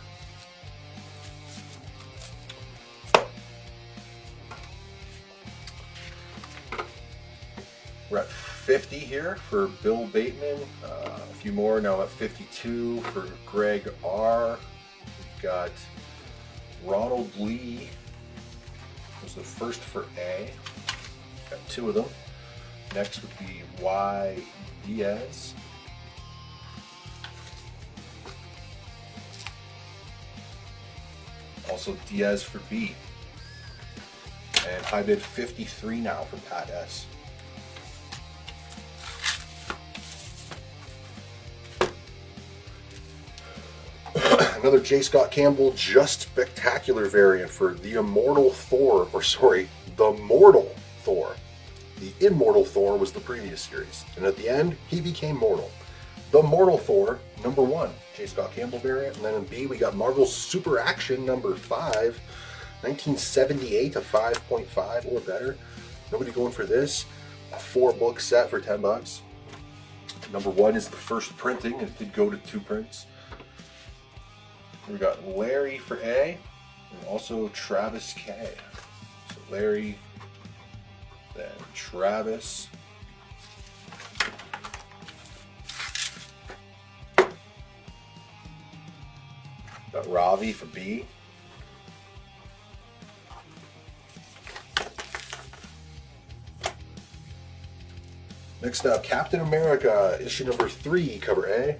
We're at 50 here for Bill Bateman. A few more now at 52 for Greg R. We've got Ronald Lee was the first for A. Got 2 of them. Next would be Y. Diaz. Also Diaz for B. And high bid 53 now for Pat S. Another J. Scott Campbell Just Spectacular variant for the Immortal Thor, or sorry, the Mortal Thor. The Immortal Thor was the previous series, and at the end, he became mortal. The Mortal Thor, number 1, J. Scott Campbell variant, and then in B we got Marvel's Super Action number 5, 1978 to 5.5 or better. Nobody going for this. A 4-book set for $10. Number 1 is the first printing, and it did go to 2 prints. We got Larry for A, and also Travis K. So Larry, then Travis. Got Ravi for B. Next up, Captain America, issue number 3, cover A.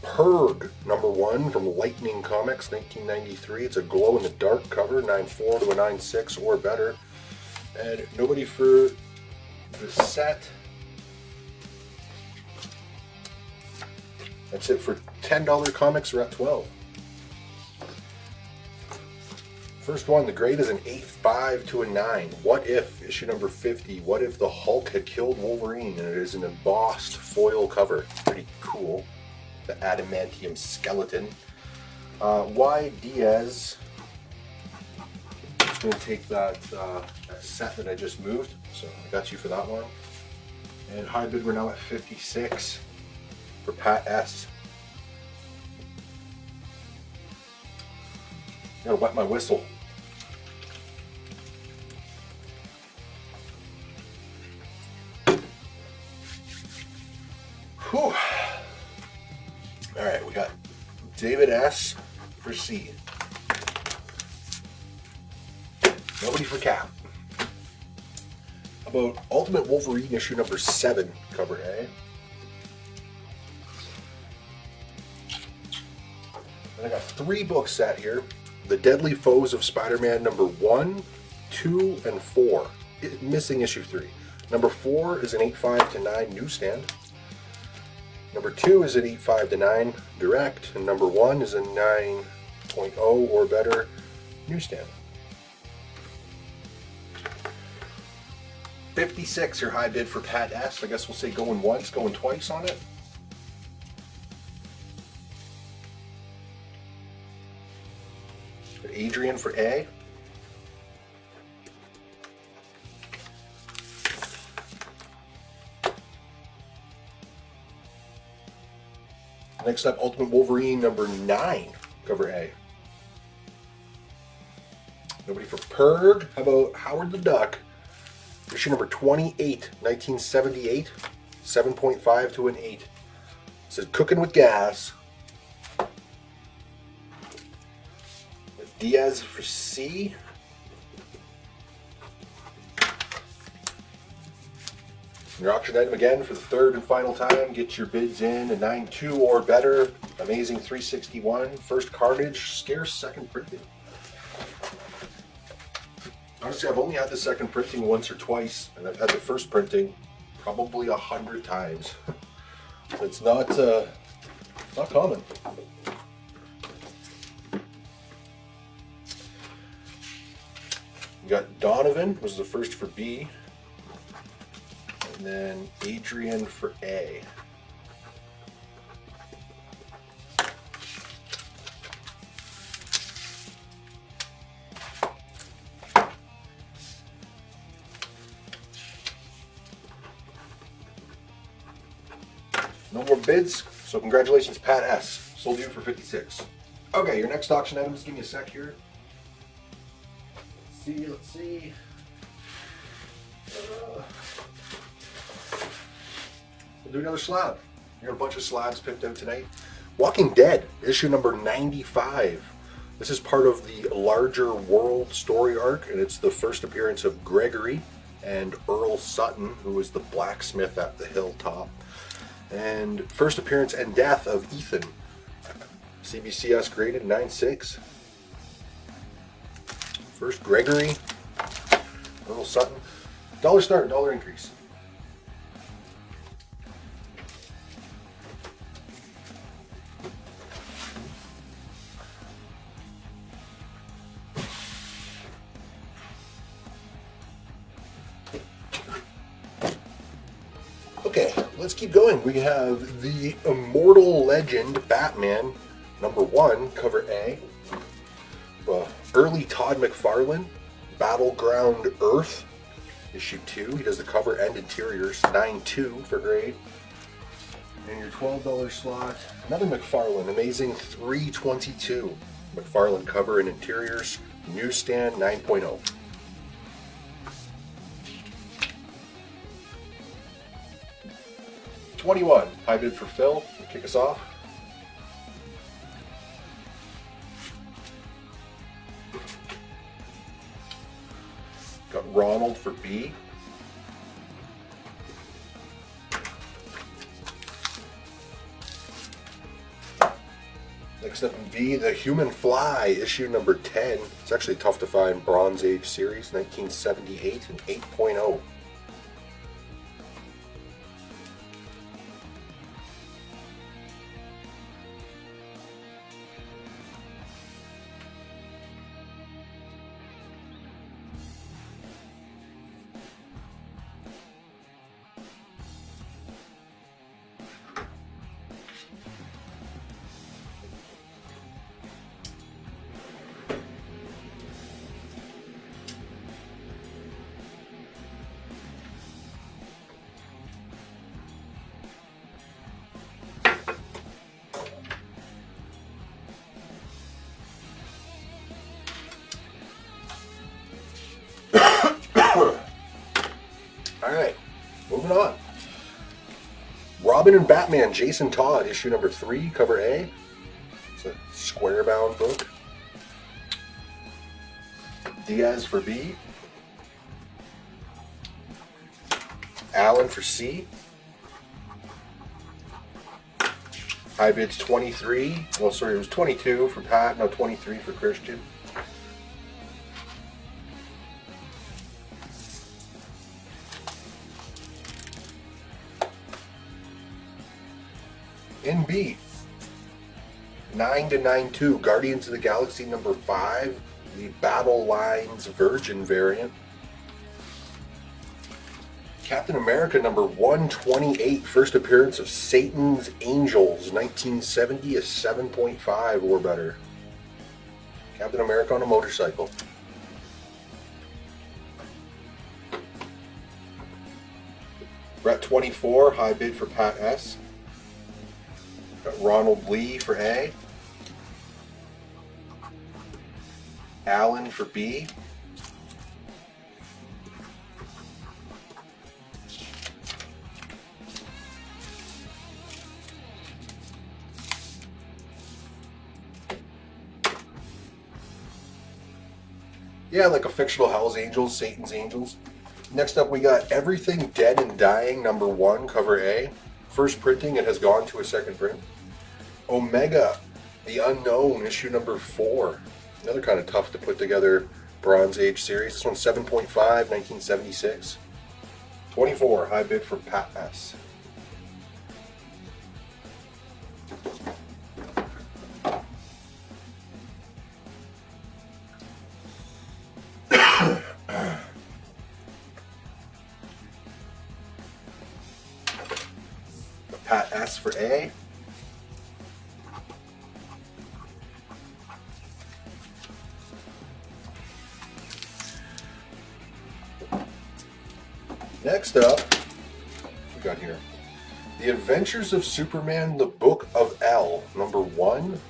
Purg, number 1 from Lightning Comics, 1993. It's a glow-in-the-dark cover, 9.4 to a 9.6 or better. And nobody for the set. That's it for $10 comics. We're at 12. First one, the grade is an 8.5 to a 9. What if, issue number 50, what if the Hulk had killed Wolverine? And it is an embossed foil cover. Pretty cool. The adamantium skeleton. Y. Diaz. I'm going to take that set that I just moved. So I got you for that one. And high bid, we're now at 56 for Pat S. Gotta wet my whistle. Whew. All right, we got David S. for C. Nobody for Cap. How about Ultimate Wolverine issue number 7, cover A. And I got 3 books set here. The Deadly Foes of Spider-Man number 1, 2, and 4. Missing issue 3. Number 4 is an 8.5 to 9 newsstand. Number 2 is an 8.5 to 9 direct, and number 1 is a 9.0 or better newsstand. 56 your high bid for Pat S. I guess we'll say going once, going twice on it. Adrian for A. Next up, Ultimate Wolverine number 9, cover A. Nobody for Purg. How about Howard the Duck? Issue number 28, 1978, 7.5 to an 8. It says Cooking with Gas. Diaz for C. Your auction item again for the 3rd and final time. Get your bids in a 9.2 or better. Amazing 361. First Carnage, scarce second printing. Honestly, I've only had the second printing once or twice, and I've had the first printing probably 100 times. It's not common. We got Donovan was the first for B. And then Adrian for A. No more bids, so congratulations, Pat S. Sold you for 56. Okay, your next auction item, just give me a sec here. Let's see. We'll do another slab. We got a bunch of slabs picked out tonight. Walking Dead, issue number 95. This is part of the larger world story arc, and it's the first appearance of Gregory and Earl Sutton, who was the blacksmith at the hilltop. And first appearance and death of Ethan. CBCS graded 9.6. First Gregory, Earl Sutton. Dollar start, dollar increase. Okay, let's keep going. We have the Immortal Legend Batman #1, cover A. Early Todd McFarlane, Battleground Earth, issue 2. He does the cover and interiors, 9.2 for grade. And your $12 slot, another McFarlane, Amazing 322. McFarlane cover and interiors, newsstand 9.0. $21, high bid for Phil, kick us off. Got Ronald for B. Next up in B, The Human Fly, issue number 10. It's actually tough to find Bronze Age series, 1978 and 8.0. Alright, moving on. Robin and Batman, Jason Todd, issue number 3, cover A. It's a square-bound book. Diaz for B. Allen for C. High bid's 23. Oh, sorry, it was 22 for Pat, no, 23 for Christian. In B, 9 to 9.2, Guardians of the Galaxy number 5, the Battle Lines Virgin variant. Captain America number 128, first appearance of Satan's Angels, 1970, a 7.5 or better. Captain America on a motorcycle. We're at 24, high bid for Pat S. Got Ronald Lee for A. Allen for B. Yeah, like a fictional Hell's Angels, Satan's Angels. Next up we got Everything Dead and Dying number 1, cover A. First printing, it has gone to a second print. Omega, The Unknown, issue number 4. Another kind of tough to put together Bronze Age series. This one's 7.5, 1976. 24, high bid for Pat S. Pat S for A. Next up, what we got here? The Adventures of Superman, The Book of El, number 1.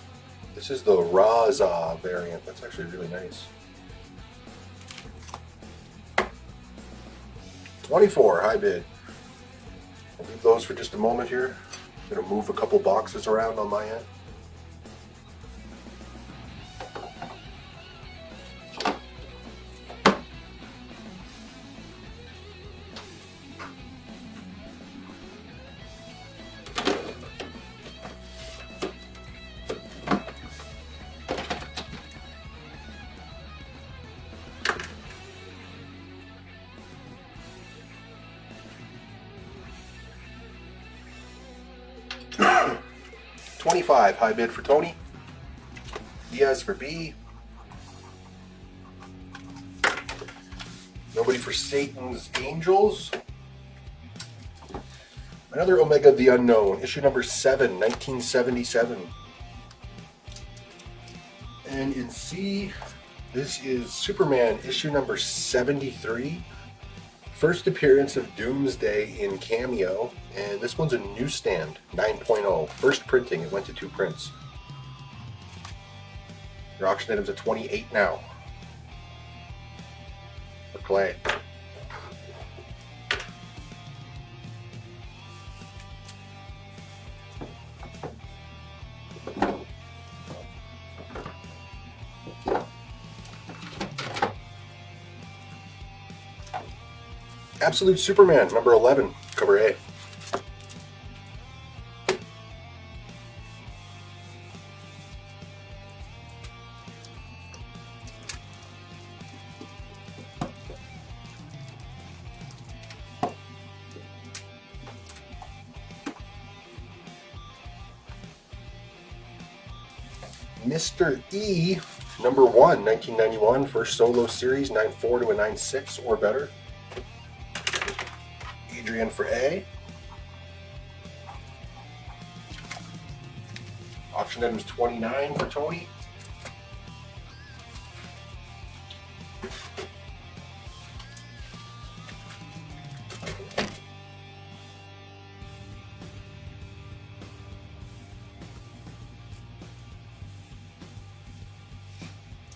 This is the Raza variant. That's actually really nice. 24, high bid. I'll leave those for just a moment here. I'm going to move a couple boxes around on my end. $25, high bid for Tony. Diaz for B. Nobody for Satan's Angels. Another Omega the Unknown, issue number 7, 1977. And in C, this is Superman, issue number 73. First appearance of Doomsday in Cameo, and this one's a newsstand, 9.0. First printing, it went to 2 prints. Your auction item's at 28 now. For Clay. Absolute Superman, number 11, cover A. Mr. E, number 1, 1991, first solo series, 9.4 to a 9.6 or better. Adrian for A. Auction items 29 for Tony.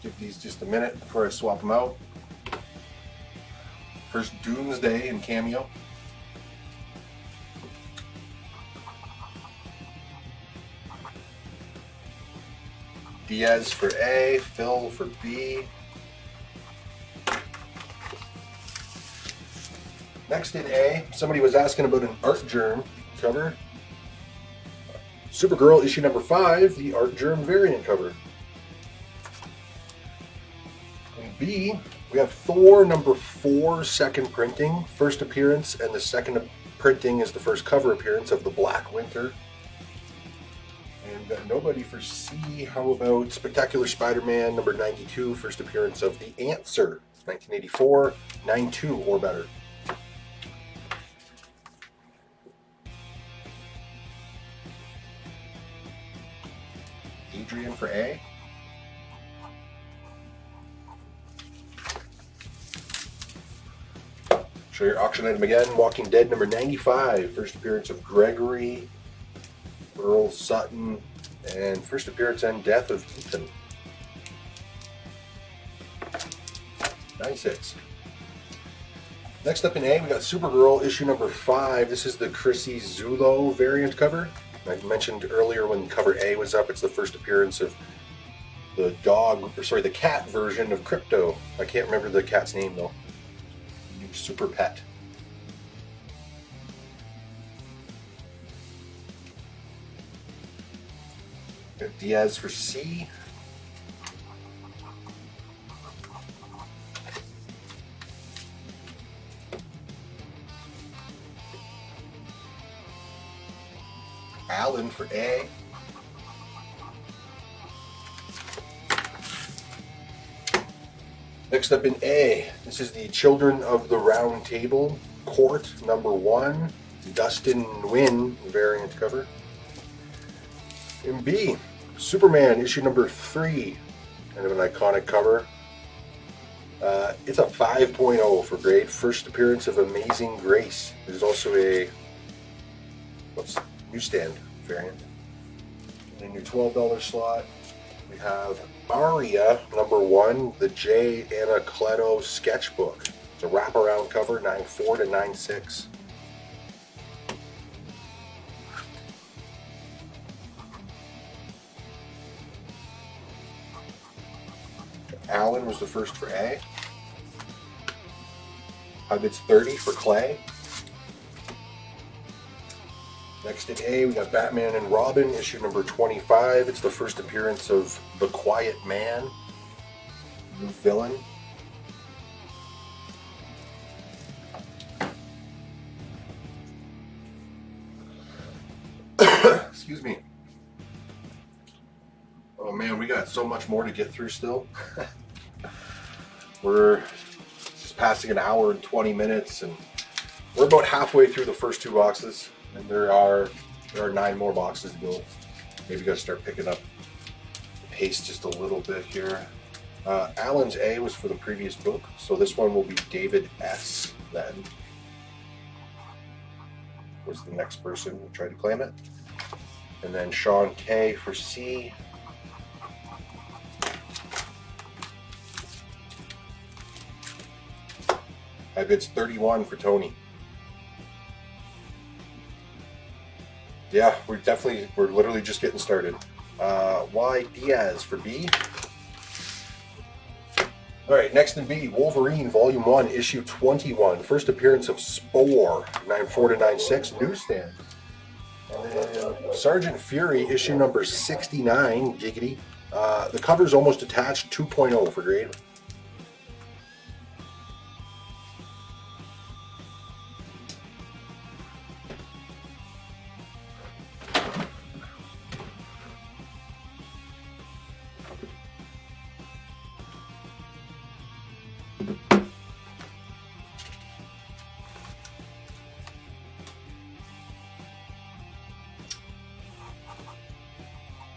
Give these just a minute before I swap them out. First Doomsday in Cameo. Diaz for A, Phil for B. Next in A, somebody was asking about an Art Germ cover. Supergirl issue number 5, the Art Germ variant cover. In B, we have Thor number 4, second printing. First appearance, and the second printing is the first cover appearance of the Black Winter. And nobody for C. How about Spectacular Spider-Man number 92, first appearance of The Answer, 1984, 9.2 or better. Adrian for A. Show your auction item again. Walking Dead number 95, first appearance of Gregory, Earl Sutton, and first appearance and death of Ethan. 96. Next up in A, we got Supergirl issue number 5. This is the Chrissy Zulo variant cover. I mentioned earlier when cover A was up, it's the first appearance of the the cat version of Crypto. I can't remember the cat's name though. New super pet. Got Diaz for C. Allen for A. Next up in A, this is the Children of the Round Table Court number 1, Dustin Nguyen variant cover. In B, Superman issue number 3, kind of an iconic cover. It's a 5.0 for grade. First appearance of Amazing Grace. There's also a what's newsstand variant. In your $12 slot, we have Aria #1, the J. Anacleto sketchbook. It's a wraparound cover, 9.4 to 9.6. Alan was the first for A. High bids 30 for Clay. Next in A, we got Batman and Robin, issue number 25. It's the first appearance of the Quiet Man, new villain. Excuse me. Oh man, we got so much more to get through still. We're just passing an hour and 20 minutes, and we're about halfway through the first 2 boxes. And there are 9 more boxes to go. Maybe gotta start picking up the pace just a little bit here. Alan's A was for the previous book, so this one will be David S. Then was the next person who tried to claim it, and then Sean K for C. I bids 31 for Tony. Yeah, we're literally just getting started. Y Diaz for B. All right, next in B, Wolverine Volume 1, Issue 21. First appearance of Spore, 9.4 to 9.6, newsstand. And then Sergeant Fury, issue number 69, giggity. The cover's almost attached, 2.0 for grade.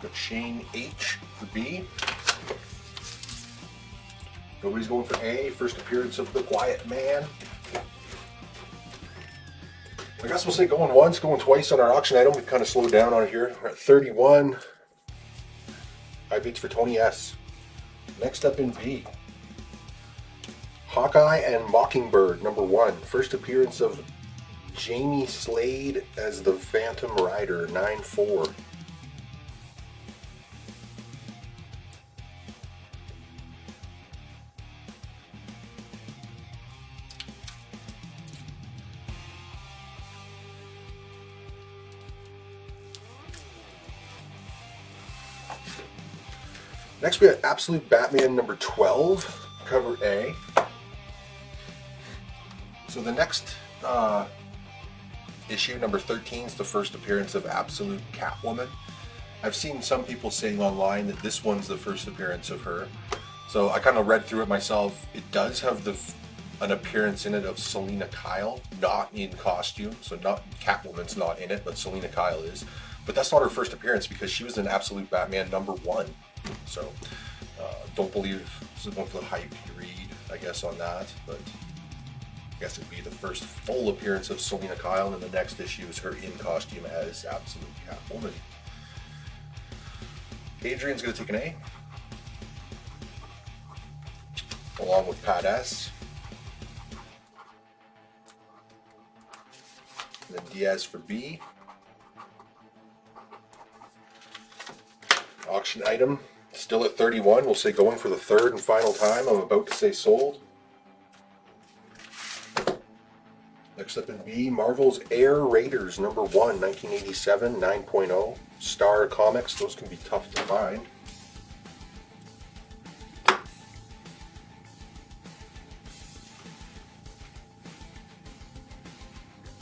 Got Shane H for B. Nobody's going for A. First appearance of the Quiet Man. I guess we'll say going once, going twice on our auction item. We've kind of slowed down on it here. We're at 31. High bids for Tony S. Next up in B, Hawkeye and Mockingbird #1. First appearance of Jamie Slade as the Phantom Rider, 9.4. Next we got Absolute Batman #12, cover A. So the next issue, number 13, is the first appearance of Absolute Catwoman. I've seen some people saying online that this one's the first appearance of her. So I kind of read through it myself. It does have an appearance in it of Selina Kyle, not in costume. So not Catwoman's not in it, but Selina Kyle is. But that's not her first appearance because she was in Absolute Batman #1. So don't believe someone for the hype you read, I guess, on that. But I guess it'd be the first full appearance of Selina Kyle, and the next issue is her in costume as Absolute Catwoman. Adrian's going to take an A, along with Pat S. And then Diaz for B. Auction item, still at 31. We'll say going for the third and final time. I'm about to say sold. Next up in B, Marvel's Air Raiders #1, 1987, 9.0. Star Comics, those can be tough to find.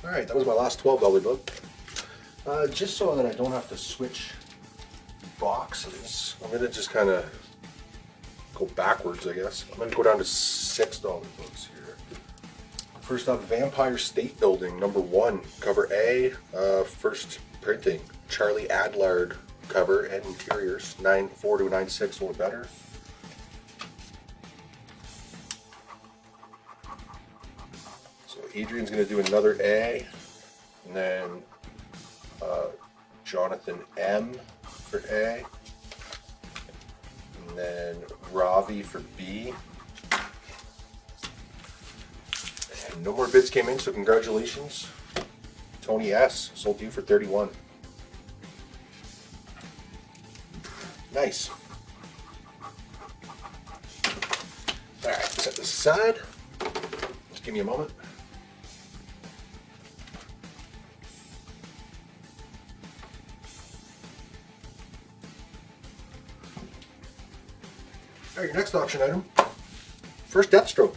Alright, that was my last $12 book. Just so that I don't have to switch boxes, I'm going to just kind of go backwards, I guess. I'm going to go down to $6 books here. First up, Vampire State Building #1, cover A, first printing. Charlie Adlard cover and interiors, 9.4 to 9.6 or better. So Adrian's going to do another A, and then Jonathan M for A. And then Ravi for B. And no more bids came in, so congratulations. Tony S. Sold you for 31. Nice. Alright, set this aside. Just give me a moment. Alright, your next auction item. First Deathstroke.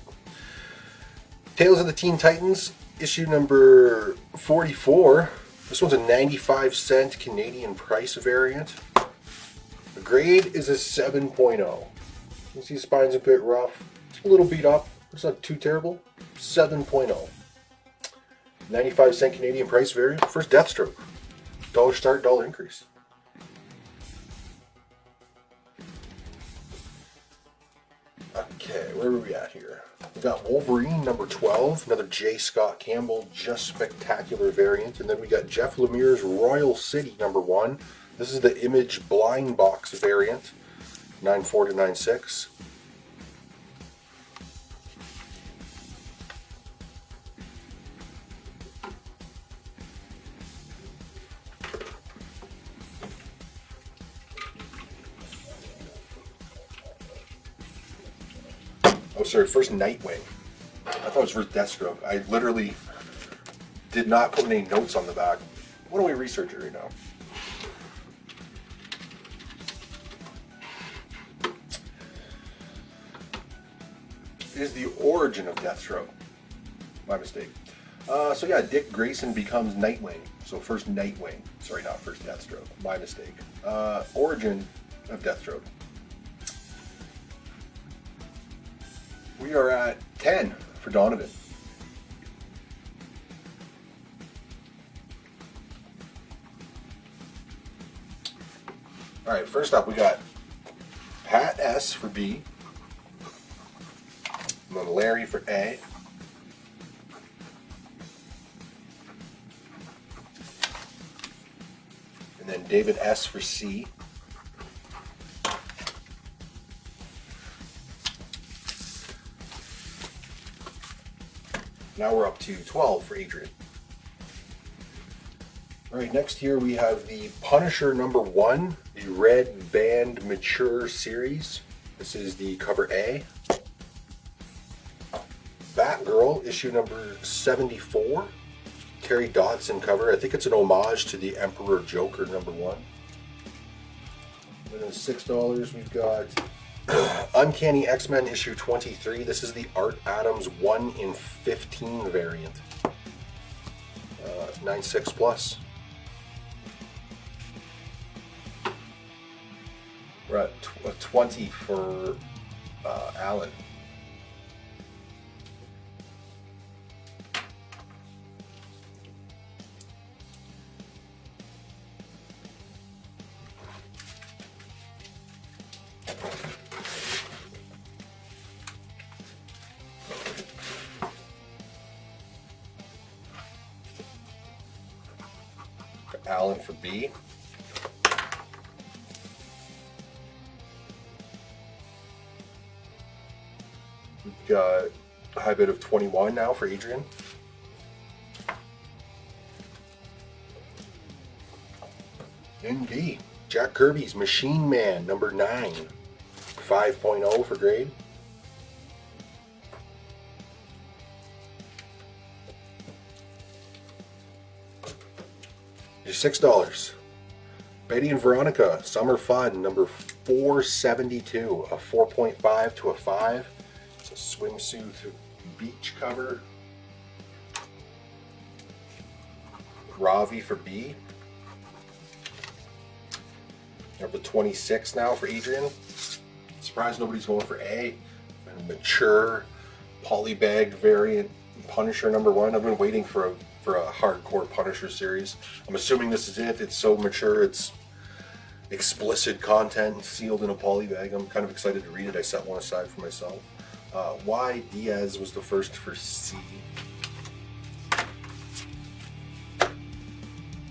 Tales of the Teen Titans, issue number 44. This one's a 95-cent Canadian price variant. The grade is a 7.0. You can see the spine's a bit rough. It's a little beat up. It's not too terrible. 7.0. 95-cent Canadian price variant. First Deathstroke. Dollar start, dollar increase. Okay, where are we at here? We got Wolverine number 12, another J. Scott Campbell, just spectacular variant. And then we got Jeff Lemire's Royal City number 1. This is the Image blind box variant, 9.4 to 9.6. Oh, sorry, first Nightwing. I thought it was first Deathstroke. I literally did not put any notes on the back. What do we research it right now? It is the origin of Deathstroke. My mistake. So yeah, Dick Grayson becomes Nightwing. So first Nightwing. Sorry, not first Deathstroke. My mistake. Origin of Deathstroke. We are at 10 for Donovan. All right, first up we got Pat S for B, and then Larry for A, and then David S for C. Now we're up to 12 for Adrian. All right, next here we have the Punisher number 1, the Red Band Mature series. This is the cover A. Batgirl, issue number 74. Terry Dodson cover. I think it's an homage to the Emperor Joker number 1. And then $6 we've got Uncanny X-Men issue 23. This is the Art Adams 1 in 15 variant. 9.6 plus. We're at 20 for Alan. Alan for B. We've got a high bid of 21 now for Adrian. In D, Jack Kirby's Machine Man number 9. 5.0 for grade. $6. Betty and Veronica Summer Fun number 472, a 4.5 to a 5. It's a swimsuit beach cover. Ravi for B. Up to 26 now for Adrian. Surprised nobody's going for A. A mature polybagged variant Punisher number 1. I've been waiting for a hardcore Punisher series. I'm assuming this is it. It's so mature, it's explicit content sealed in a poly bag. I'm kind of excited to read it. I set one aside for myself. Y Diaz was the first for C.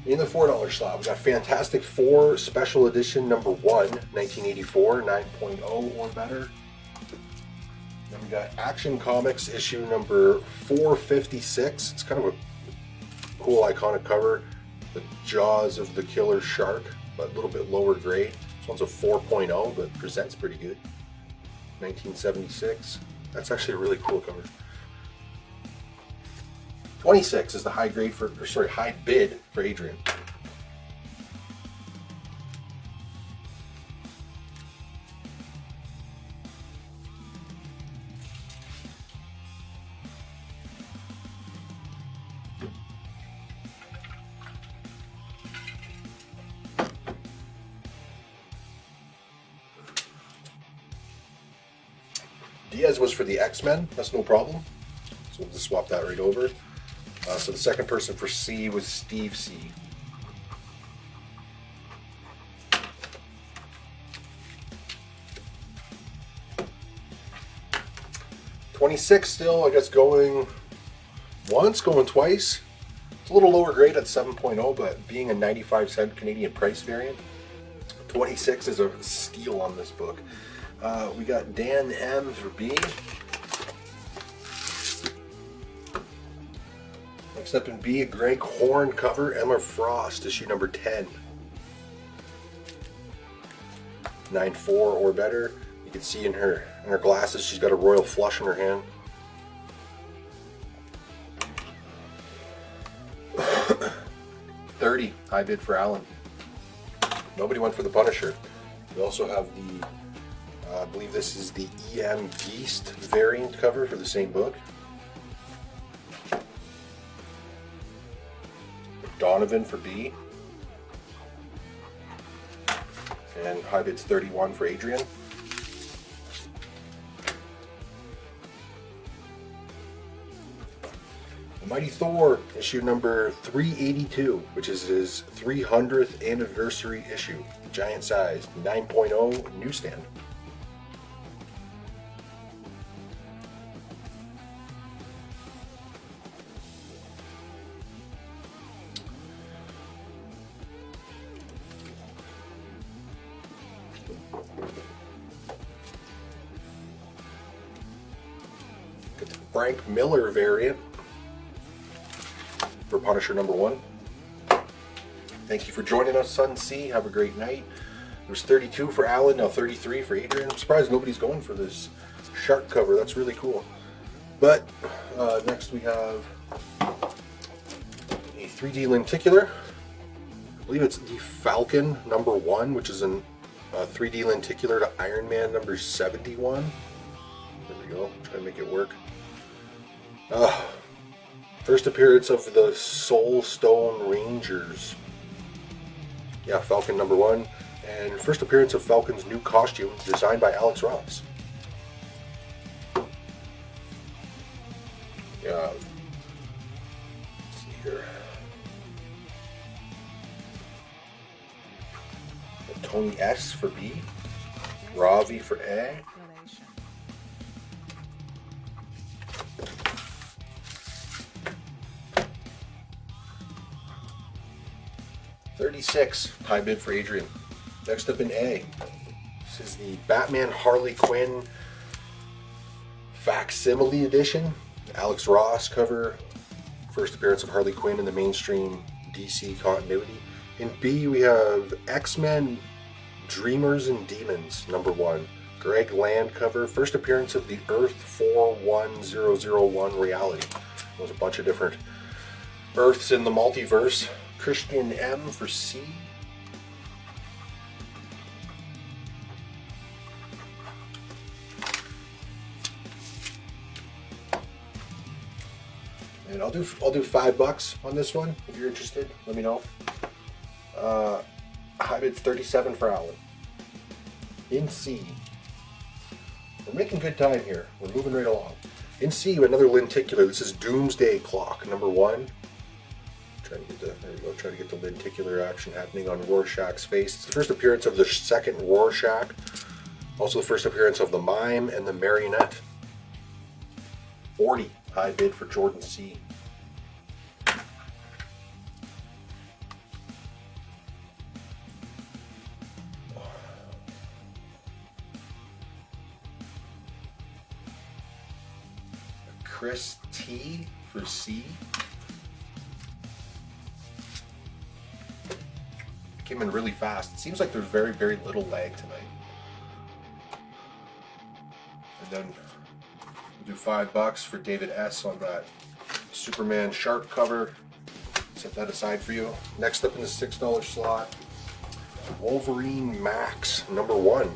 In the $4 slot, we got Fantastic Four Special Edition number 1, 1984, 9.0 or better. Then we got Action Comics issue number 456. It's kind of a cool iconic cover. The jaws of the killer shark, but a little bit lower grade. This one's a 4.0, but presents pretty good. 1976. That's actually a really cool cover. 26 is the high bid for Adrian. Diaz was for the X-Men, that's no problem. So we'll just swap that right over. So the second person for C was Steve C. $26 still, I guess, going once, going twice. It's a little lower grade at 7.0, but being a 95-cent Canadian price variant, 26 is a steal on this book. We got Dan M for B. Next up in B, a Greg Horn cover, Emma Frost, issue number 10. 9.4 or better. You can see in her glasses, she's got a royal flush in her hand. $30, high bid for Alan. Nobody went for the Punisher. We also have the, I believe this is the EM Beast variant cover for the same book. Donovan for B. And high bid's 31 for Adrian. The Mighty Thor, issue number 382, which is his 300th anniversary issue. Giant size, 9.0 newsstand. Get the Frank Miller variant for Punisher number 1. Thank you for joining us, Sun C. Have a great night. There's 32 for Alan, now 33 for Adrian. I'm surprised nobody's going for this shark cover. That's really cool. But next we have a 3D lenticular. I believe it's the Falcon number 1, which is a 3D lenticular to Iron Man number 71. There we go. Try to make it work. First appearance of the Soul Stone Rangers. Yeah, Falcon number 1. And first appearance of Falcon's new costume, designed by Alex Ross. Yeah. Let's see here. Tony S for B. Ravi for A.
Relation.
$36, high bid for Adrian. Next up in A, this is the Batman Harley Quinn Facsimile Edition. Alex Ross cover, first appearance of Harley Quinn in the mainstream DC continuity. In B, we have X-Men Dreamers and Demons, number 1. Greg Land cover, first appearance of the Earth 41001 reality. There's a bunch of different Earths in the multiverse. Christian M for C. And I'll do $5 on this one. If you're interested, let me know. High bid's 37 for Alan. In C, we're making good time here. We're moving right along. In C, another lenticular. This is Doomsday Clock, number 1. There we go. Try to get the lenticular action happening on Rorschach's face. It's the first appearance of the second Rorschach. Also the first appearance of the Mime and the Marionette. 40, high bid for Jordan C. Chris T for C. Came in really fast. It seems like there's very, very little lag tonight. And then we'll do $5 for David S on that Superman sharp cover. Set that aside for you. Next up in the $6 slot, Wolverine Max #1.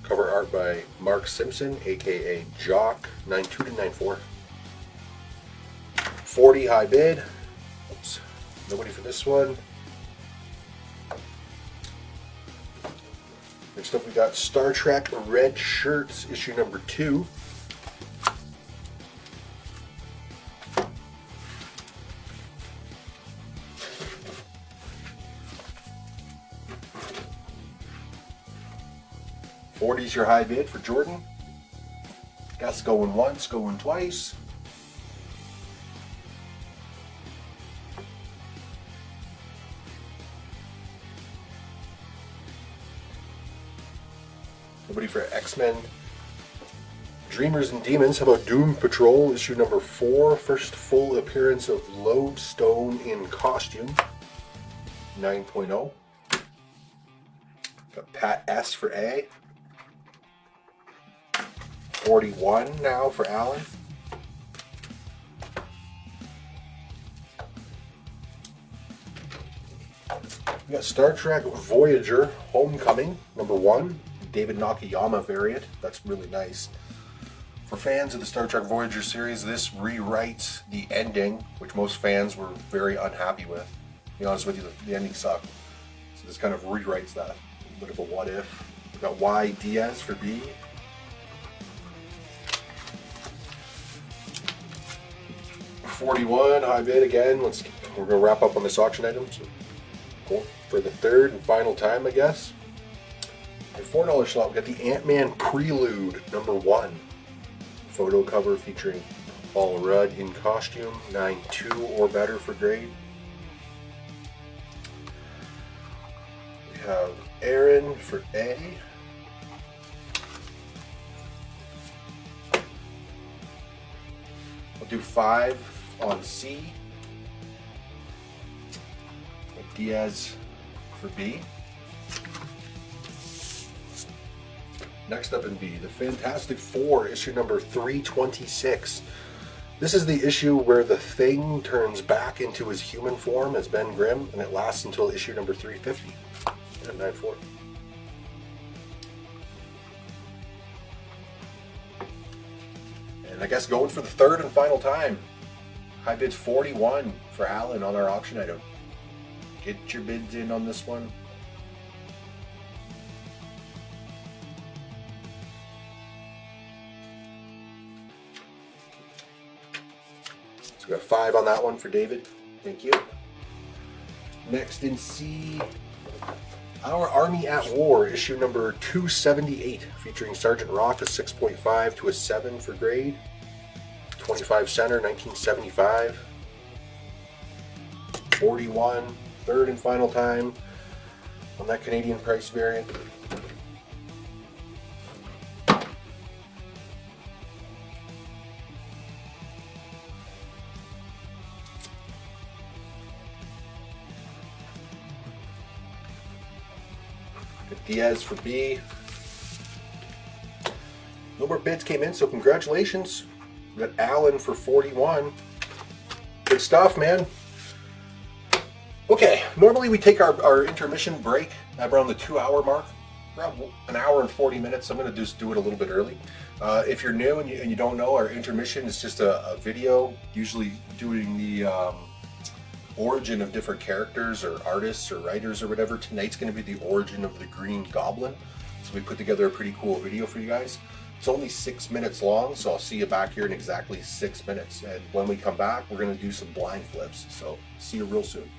Cover art by Mark Simpson, aka Jock, 92 to 94. 40 high bid. Oops, nobody for this one. Next up we got Star Trek Red Shirts, issue #2. $40's your high bid for Jordan. Guess going once, going twice. Nobody for X-Men. Dreamers and Demons. How about Doom Patrol, issue #4. First full appearance of Lodestone in costume. 9.0. Got Pat S for A. 41 now for Alan. We got Star Trek Voyager Homecoming #1. David Nakayama variant. That's really nice. For fans of the Star Trek Voyager series, this rewrites the ending, which most fans were very unhappy with. To be honest with you, the ending sucked. So this kind of rewrites that. A bit of a what if. We got Y Diaz for B. $41 high bid again. We're gonna wrap up on this auction item. So cool. For the third and final time, I guess. Our $4 slot, we got the Ant-Man Prelude #1. Photo cover featuring Paul Rudd in costume, 9.2 or better for grade. We have Aaron for A. We'll do 5 on C. Diaz for B. Next up in B, the Fantastic Four, issue #326. This is the issue where the Thing turns back into his human form as Ben Grimm, and it lasts until issue #350 at 9.4. And I guess going for the third and final time, high bid's 41 for Alan on our auction item. Get your bids in on this one. So we got 5 on that one for David. Thank you. Next in C, Our Army at War, issue #278, featuring Sergeant Rock, a 6.5 to a 7 for grade. 25 center, 1975. 41, third and final time on that Canadian price variant. Diaz for B. No more bids came in, so congratulations. We got Alan for 41. Good stuff, man. Okay, normally we take our intermission break at around the 2-hour mark, around an hour and 40 minutes. I'm going to just do it a little bit early. If you're new and you don't know, our intermission is just a video, usually doing the origin of different characters or artists or writers or whatever. Tonight's going to be the origin of the Green Goblin. So we put together a pretty cool video for you guys. It's only 6 minutes long, so I'll see you back here in exactly 6 minutes. And when we come back, we're going to do some blind flips. So see you real soon.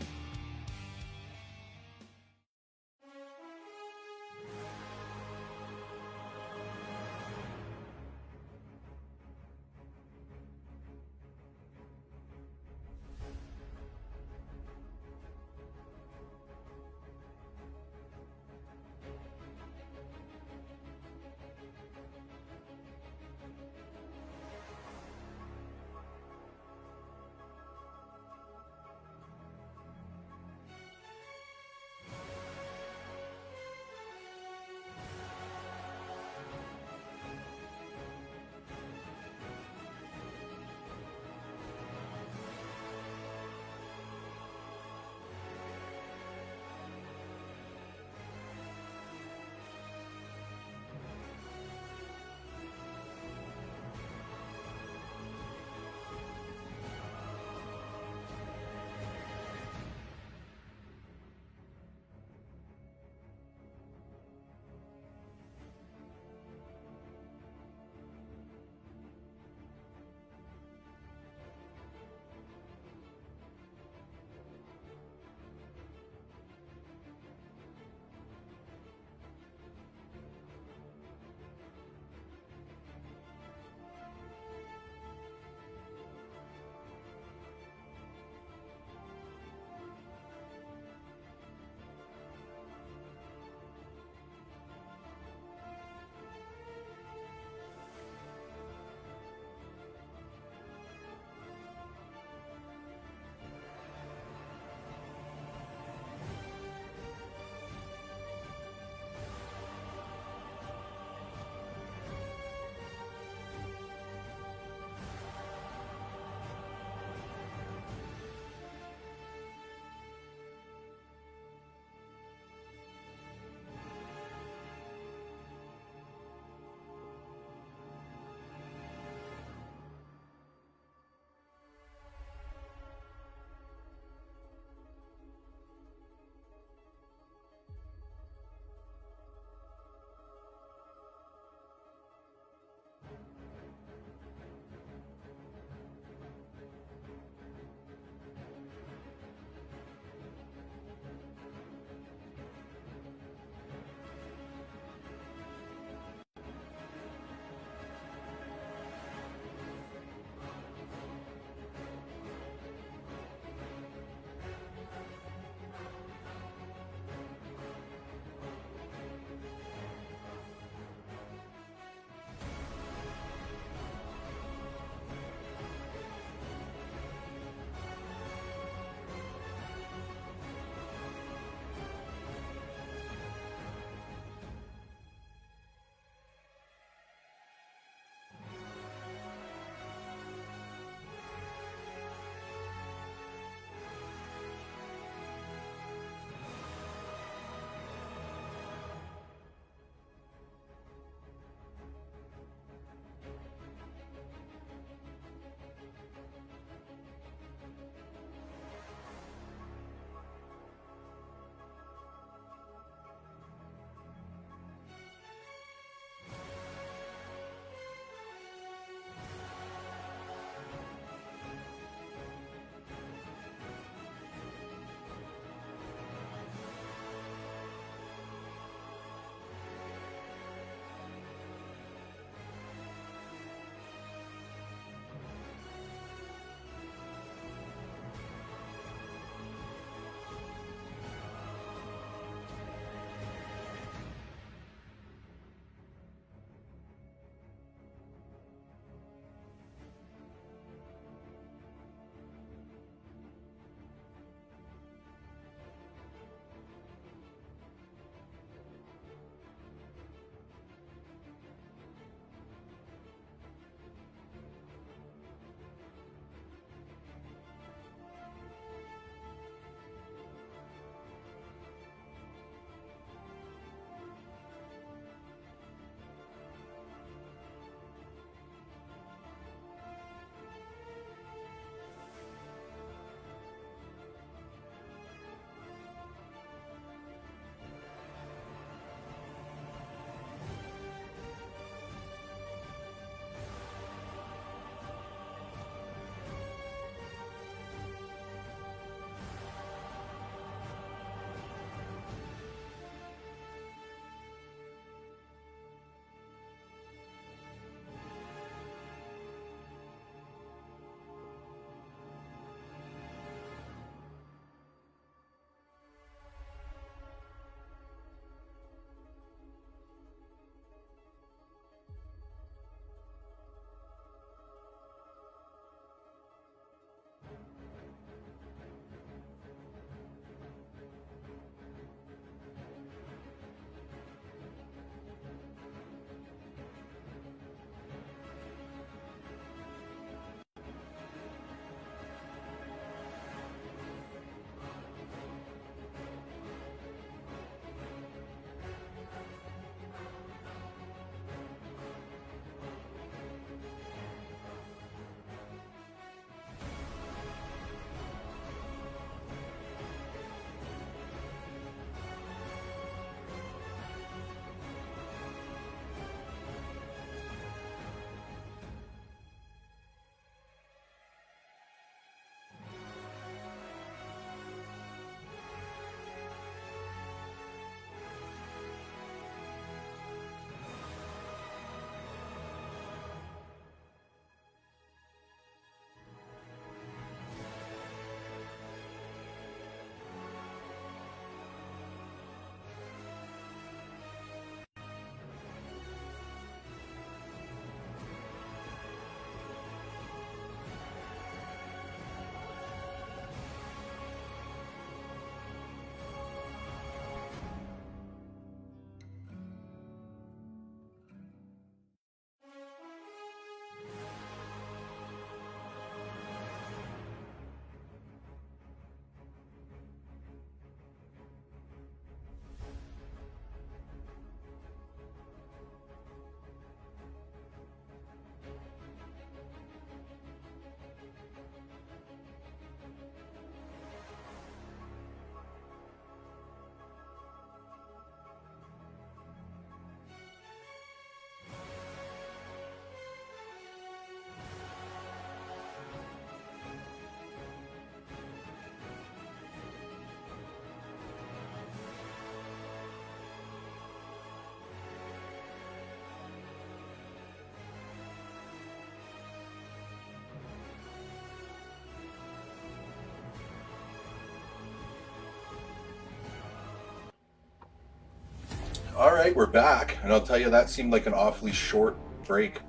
All right, we're back, and I'll tell you that seemed like an awfully short break.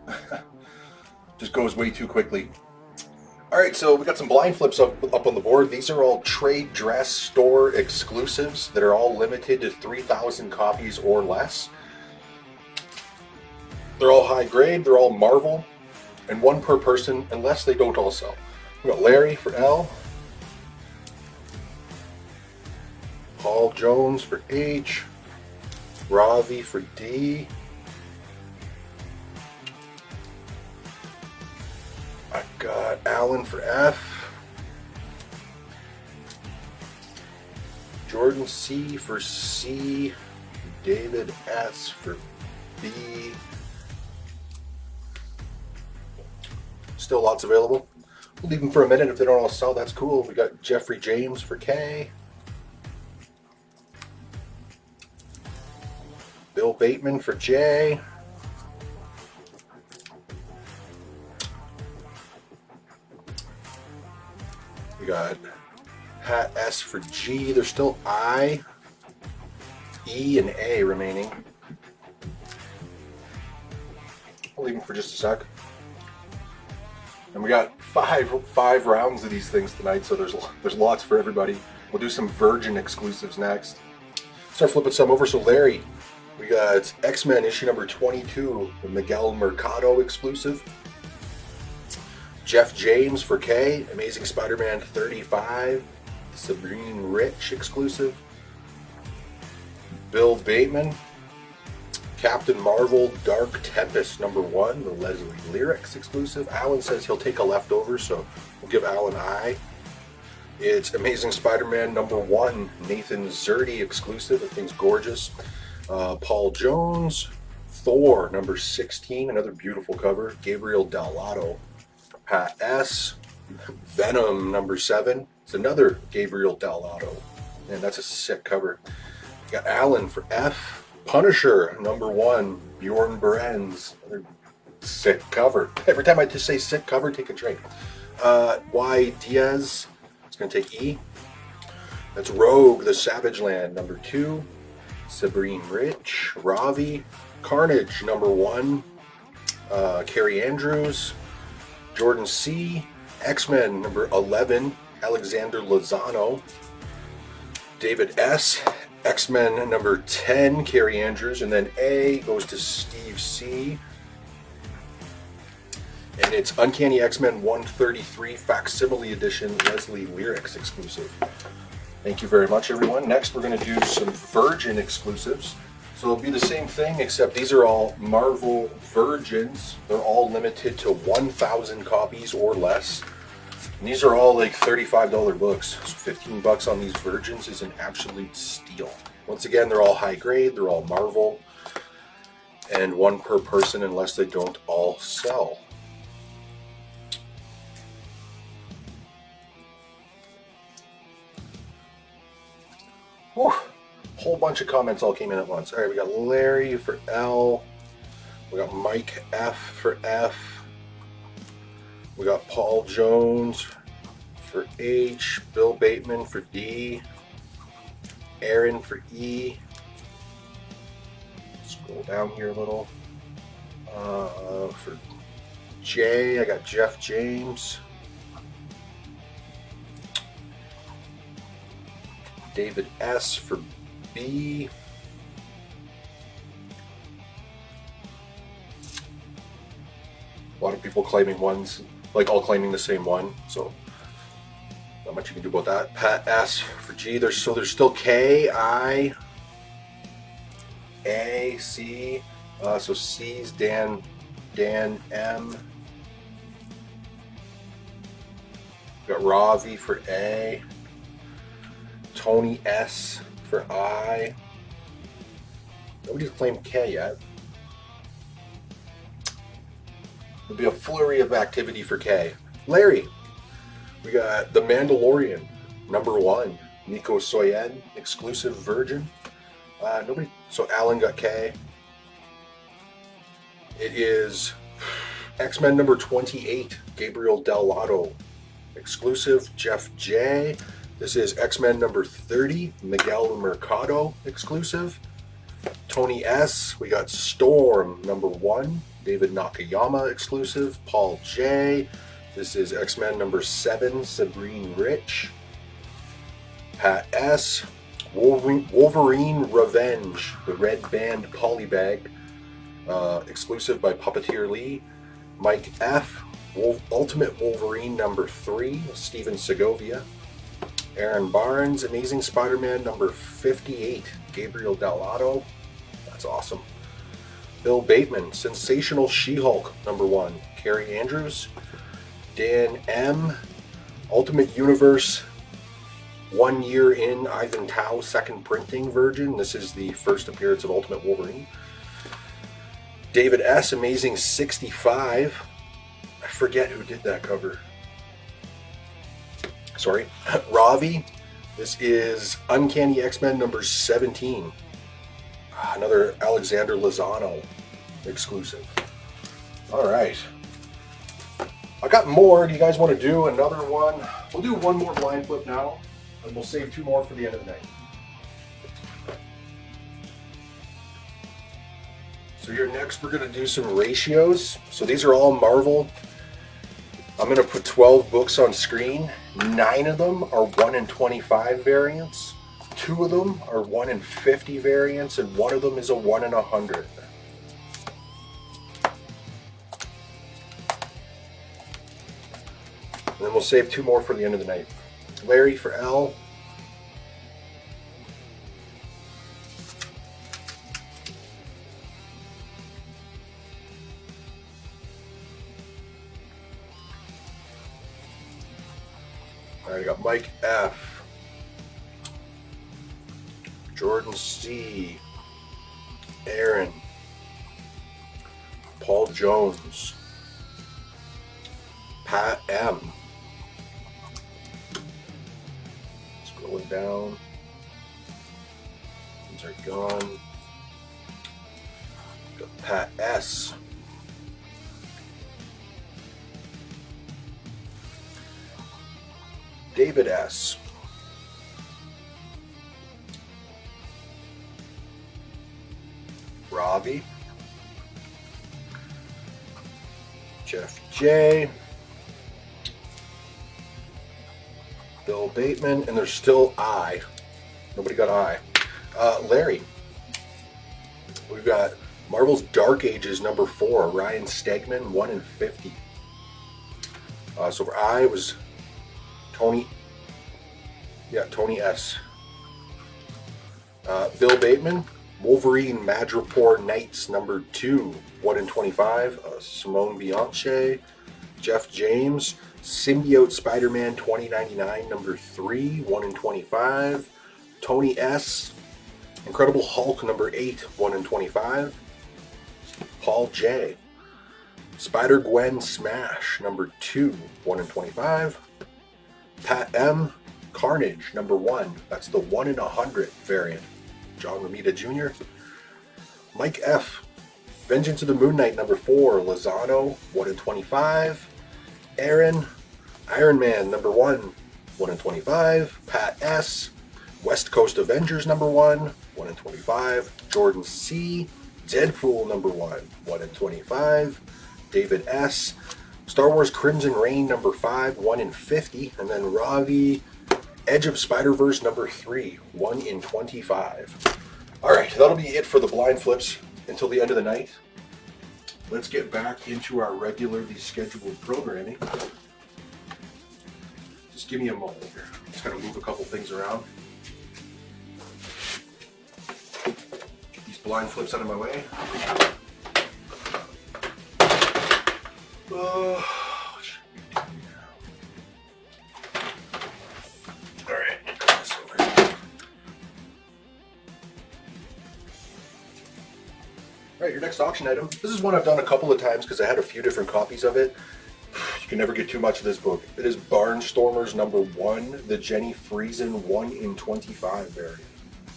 Just goes way too quickly. All right, so we got some blind flips up on the board. These are all trade dress store exclusives that are all limited to 3,000 copies or less. They're all high grade, they're all Marvel, and one per person unless they don't all sell. We got Larry for L, Paul Jones for H, Ravi for D, I got Alan for F, Jordan C for C, David S for B. Still lots available. We'll leave them for a minute. If they don't all sell, that's cool. We got Jeffrey James for K, Bill Bateman for J, we got Pat S for G. There's still I, E, and A remaining. I'll leave them for just a sec. And we got five rounds of these things tonight, so there's lots for everybody. We'll do some Virgin exclusives next. Start flipping some over. So Larry, we got X-Men issue number 22, the Miguel Mercado exclusive. Jeff James for K, Amazing Spider-Man 35, Sabrine Rich exclusive. Bill Bateman, Captain Marvel Dark Tempest number 1, the Leslie Lyrics exclusive. Alan says he'll take a leftover, so we'll give Alan I. It's Amazing Spider-Man number 1, Nathan Zerdy exclusive. The thing's gorgeous. Paul Jones, Thor number 16, another beautiful cover. Gabriel Dell'Otto. Pat S. Venom number 7. It's another Gabriel Dell'Otto. Man, that's a sick cover. We got Alan for F. Punisher number 1, Bjorn Berens. Another sick cover. Every time I just say sick cover, take a drink. Y. Diaz. It's going to take E. That's Rogue, the Savage Land number 2. Sabrine Rich. Ravi. Carnage number 1. Carrie Andrews. Jordan C. X-Men number 11. Alexander Lozano. David S. X-Men number 10, Carrie Andrews, and then A goes to Steve C. And it's Uncanny X-Men 133 Facsimile Edition, Leslie Lyrics exclusive. Thank you very much, everyone. Next, we're going to do some Virgin exclusives. So it'll be the same thing, except these are all Marvel Virgins. They're all limited to 1,000 copies or less. And these are all like $35 books. So 15 bucks on these Virgins is an absolute steal. Once again, they're all high grade, they're all Marvel, and one per person unless they don't all sell. Whew. Whole bunch of comments all came in at once. All right, we got Larry for L. We got Mike F for F. We got Paul Jones for H, Bill Bateman for D, Aaron for E. Scroll down here a little. For J, I got Jeff James. David S for B. A lot of people claiming ones, like all claiming the same one, so not much you can do about that. Pat S for G. There's still K, I, A, C. So C's Dan M. Got Ravi for A. Tony S for I. Nobody's claimed K yet. There'll be a flurry of activity for K. Larry, we got The Mandalorian, number 1. Nico Soyen, exclusive Virgin. Nobody. So Alan got K. It is X-Men number 28, Gabriel Dell'Otto, exclusive Jeff J. This is X-Men number 30, Miguel Mercado, exclusive. Tony S. We got Storm number 1, David Nakayama exclusive. Paul J. This is X-Men number 7, Sabrine Rich. Pat S. Wolverine Revenge, the Red Band Polybag, exclusive by Puppeteer Lee. Mike F. Ultimate Wolverine number 3, Steven Segovia. Aaron Barnes, Amazing Spider-Man number 58, Gabriel Dell'Otto. That's awesome. Bill Bateman, Sensational She-Hulk number 1, Carrie Andrews. Dan M. Ultimate Universe 1 year in, Ivan Tao second printing version. This is the first appearance of Ultimate Wolverine. David S. Amazing 65. I forget who did that cover. Sorry. Ravi. This is Uncanny X-Men number 17. Another Alexander Lozano exclusive. All right. I got more. Do you guys want to do another one? We'll do one more blind flip now, and we'll save 2 more for the end of the night. So here next we're going to do some ratios. So these are all Marvel. I'm going to put 12 books on screen. 9 of them are 1 in 25 variants. 2 of them are 1 in 50 variants, and 1 of them is a 1 in 100. And then we'll save 2 more for the end of the night. Larry for L. All right, I got Mike F. Jordan C. Aaron. Paul Jones. Pat M. Scrolling down. These are gone. Got Pat S. David S. Ravi. Jeff J. Bill Bateman, and there's still I. Nobody got I. Larry. We've got Marvel's Dark Ages number 4, Ryan Stegman, 1 in 50. So for I was Tony S. Bill Bateman, Wolverine Madripoor Knights number 2, 1 in 25. Simone Bianchi. Jeff James, Symbiote Spider-Man 2099 number 3, 1 in 25. Tony S. Incredible Hulk number 8, 1 in 25. Paul J. Spider-Gwen Smash number 2, 1 in 25. Pat M. Carnage number 1, that's the 1 in 100 variant. John Romita Jr. Mike F. Vengeance of the Moon Knight number 4, Lozano, 1 in 25. Aaron, Iron Man number 1, 1 in 25. Pat S. West Coast Avengers number 1, 1 in 25. Jordan C. Deadpool number 1, 1 in 25. David S. Star Wars Crimson Reign number 5, 1 in 50. And then Ravi, Edge of Spider-Verse number 3, 1 in 25. Alright, that'll be it for the blind flips until the end of the night. Let's get back into our regularly scheduled programming. Just give me a moment here. Just gotta move a couple things around. Get these blind flips out of my way. What should we do now? Alright, this over. Alright, your next auction item. This is one I've done a couple of times because I had a few different copies of it. You can never get too much of this book. It is Barnstormers number 1, the Jenny Friesen 1 in 25 variant.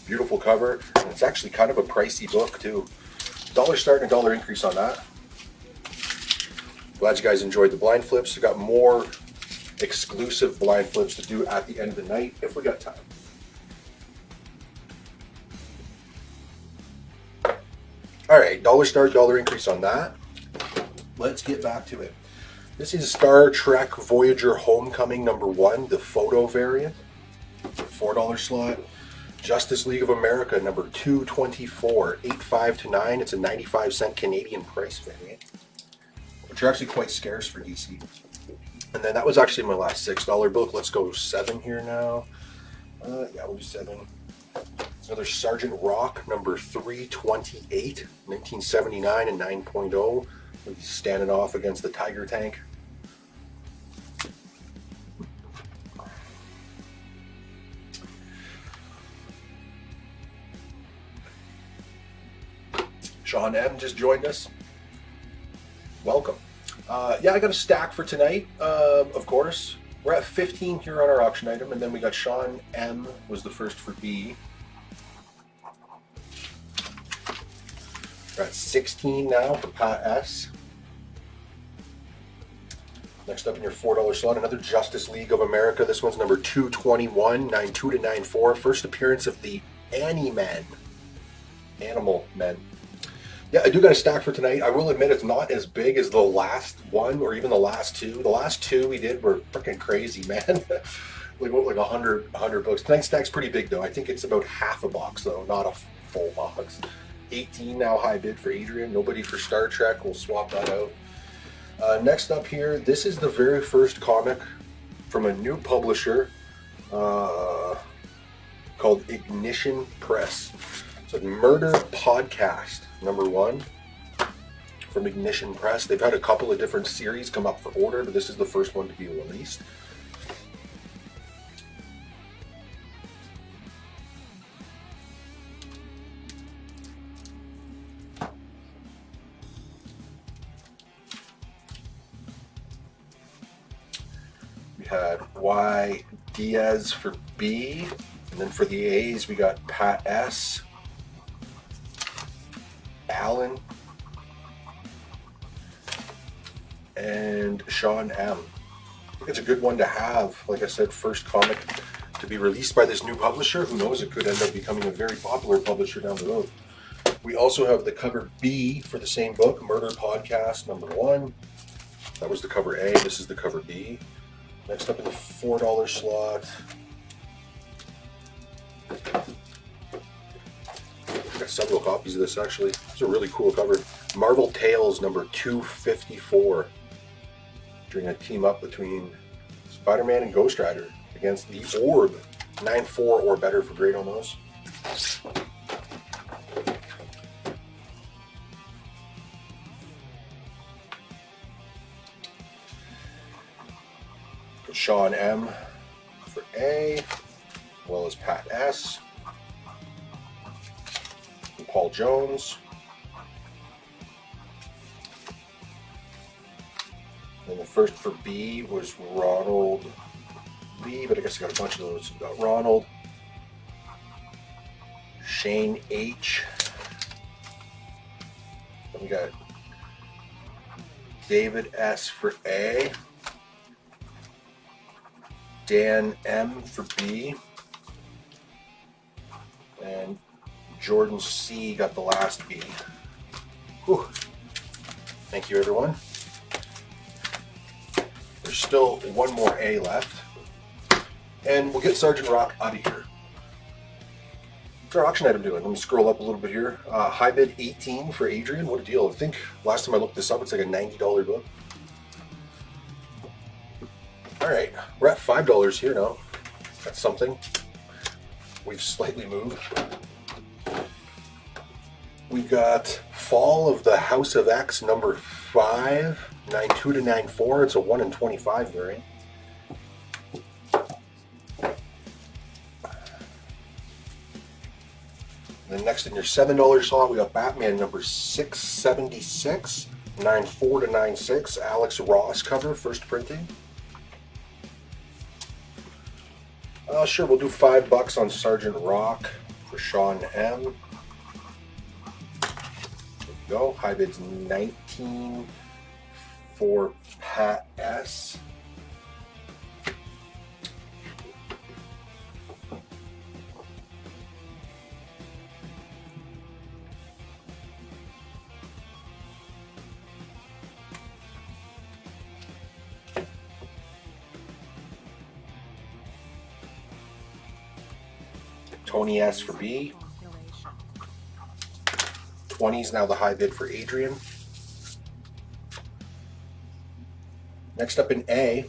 Beautiful cover, and it's actually kind of a pricey book too. $1 start and $1 increase on that. Glad you guys enjoyed the blind flips. We got more exclusive blind flips to do at the end of the night if we got time. All right, dollar start, dollar increase on that. Let's get back to it. This is Star Trek Voyager Homecoming #1, the photo variant, $4 slot. Justice League of America number 224, 85 to 9. It's a 95-cent Canadian price variant, which are actually quite scarce for DC. And then that was actually my last $6 book. Let's go 7 here now. Yeah, we'll do 7. Another Sergeant Rock number 328, 1979 and 9.0. He's standing off against the Tiger tank. Sean M. just joined us. Welcome. Yeah, I got a stack for tonight, of course. We're at 15 here on our auction item, and then we got Sean M. was the first for B. We're at 16 now for Pat S. Next up in your $4 slot, another Justice League of America. This one's number 221, 92 to 94. First appearance of the Animal Men. Yeah, I do got a stack for tonight. I will admit it's not as big as the last one or even the last two. The last two we did were freaking crazy, man. like 100 books. Tonight's stack's pretty big though. I think it's about half a box though, not a full box. 18 now high bid for Adrian. Nobody for Star Trek. We'll swap that out. Next up here, this is the very first comic from a new publisher called Ignition Press. It's a Murder Podcast #1 from Ignition Press. They've had a couple of different series come up for order, but this is the first one to be released. We had Y. Diaz for B, and then for the A's we got Pat S. Allen, and Sean M. I think it's a good one to have. Like I said, first comic to be released by this new publisher. Who knows, it could end up becoming a very popular publisher down the road. We also have the cover B for the same book, Murder Podcast #1. That was the cover A. This is the cover B. Next up in the $4 slot, got several copies of this actually. It's a really cool cover. Marvel Tales #254. During a team up between Spider-Man and Ghost Rider against the Orb. 9.4 or better for grade on those. Sean M for A, as well as Pat S. Paul Jones. And the first for B was Ronald Lee, but I guess I got a bunch of those. We got Ronald, Shane H. Then we got David S for A, Dan M for B, and Jordan C got the last B. Whew. Thank you, everyone. There's still one more A left. And we'll get Sergeant Rock out of here. What's our auction item doing? Let me scroll up a little bit here. High bid 18 for Adrian. What a deal. I think last time I looked this up, it's like a $90 book. All right, we're at $5 here now. That's something. We've slightly moved. We've got Fall of the House of X #5, 92 to 94. It's a 1 in 25 variant. Then next in your $7 slot, we got Batman #676, 94 to 96. Alex Ross cover, first printing. Sure, we'll do $5 on Sergeant Rock for Sean M. Go. High bid's 19 for Pat S. Tony S for B.
Population.
20's now the high bid for Adrian. Next up in A,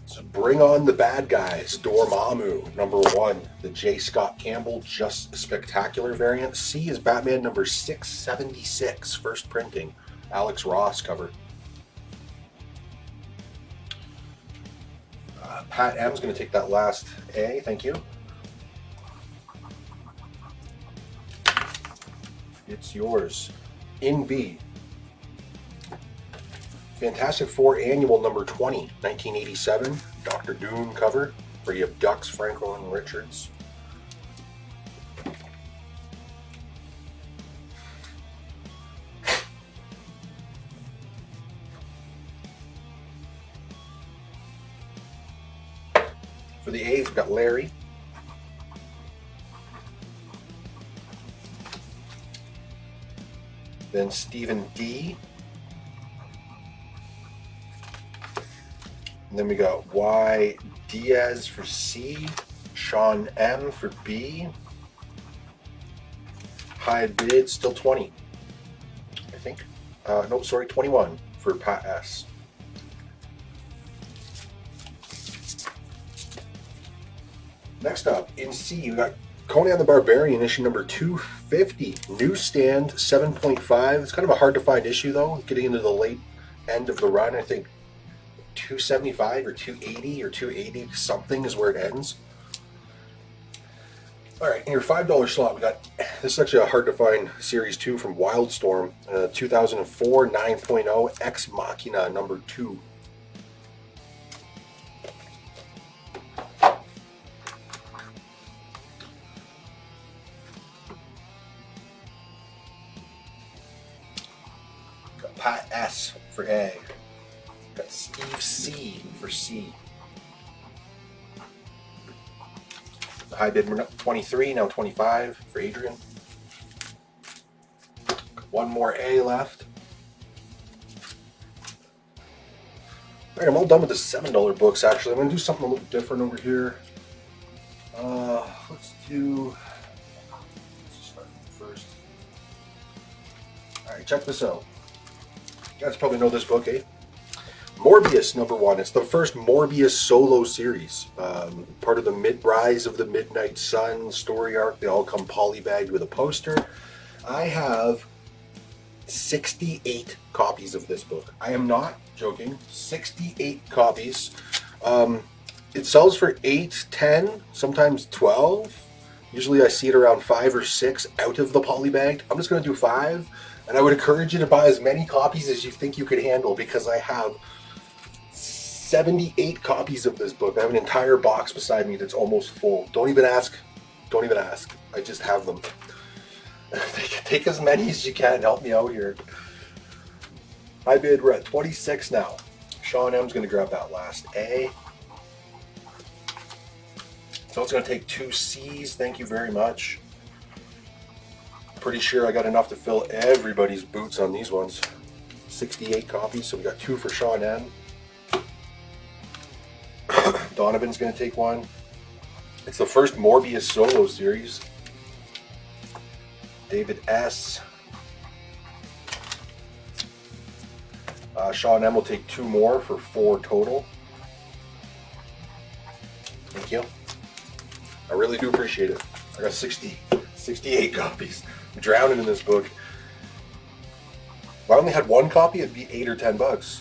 so Bring On the Bad Guys, Dormammu, number 1. The J. Scott Campbell Just Spectacular variant. C is Batman number 676, first printing. Alex Ross cover. Pat M's going to take that last A, thank you. It's yours. In B, Fantastic Four Annual number 20, 1987, Dr. Doom cover, where you have Ducks, Franco, and Richards. For the A's, we've got Larry. Then Stephen D. And then we got Y. Diaz for C. Sean M for B. High bid, still 20, I think. No, sorry, 21 for Pat S. Next up, in C, we got Conan the Barbarian, issue number 250, newsstand 7.5. It's kind of a hard to find issue though, getting into the late end of the run. I think 275 or 280 or 280 something is where it ends. All right, in your $5 slot, we got, this is actually a hard to find series 2 from Wildstorm, 2004 9.0 Ex Machina number 2. Pat S for A. Got Steve C for C. The high bid 23, now 25 for Adrian. One more A left. All right, I'm all done with the $7 books actually. I'm going to do something a little different over here. Let's start first. All right, check this out. You guys probably know this book, eh? Morbius number 1. It's the first Morbius solo series. Part of the Rise of the Midnight Sun story arc. They all come polybagged with a poster. I have 68 copies of this book. I am not joking. 68 copies. It sells for 8, 10, sometimes 12. Usually I see it around 5 or 6 out of the polybagged. I'm just going to do 5. And I would encourage you to buy as many copies as you think you could handle, because I have 78 copies of this book. I have an entire box beside me that's almost full. Don't even ask. Don't even ask. I just have them. Take as many as you can. Help me out here. High bid, we're at 26 now. Sean M's going to grab that last A. So it's going to take 2 C's. Thank you very much. Pretty sure I got enough to fill everybody's boots on these ones. 68 copies, so we got 2 for Sean M. Donovan's going to take 1. It's the first Morbius solo series. David S. Sean M will take 2 more for 4 total. Thank you. I really do appreciate it. I got 68 copies. I'm drowning in this book. If I only had 1 copy, it'd be $8 or $10.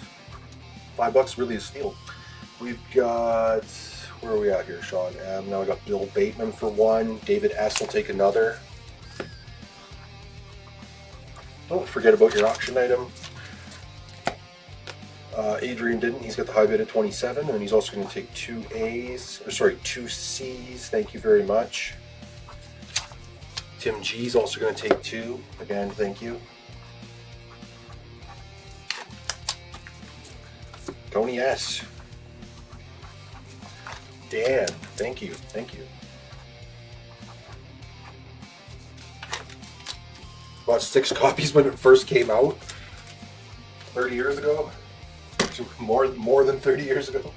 $5 really a steal. We've got, where are we at here, Sean? Now I got Bill Bateman for 1. David S will take another. Don't forget about your auction item. Adrian didn't. He's got the high bid at 27, and he's also going to take 2 A's, or sorry, 2 C's. Thank you very much. Tim G's also going to take 2. Again, thank you. Tony S. Dan, thank you. Thank you. Bought 6 copies when it first came out 30 years ago. More than 30 years ago.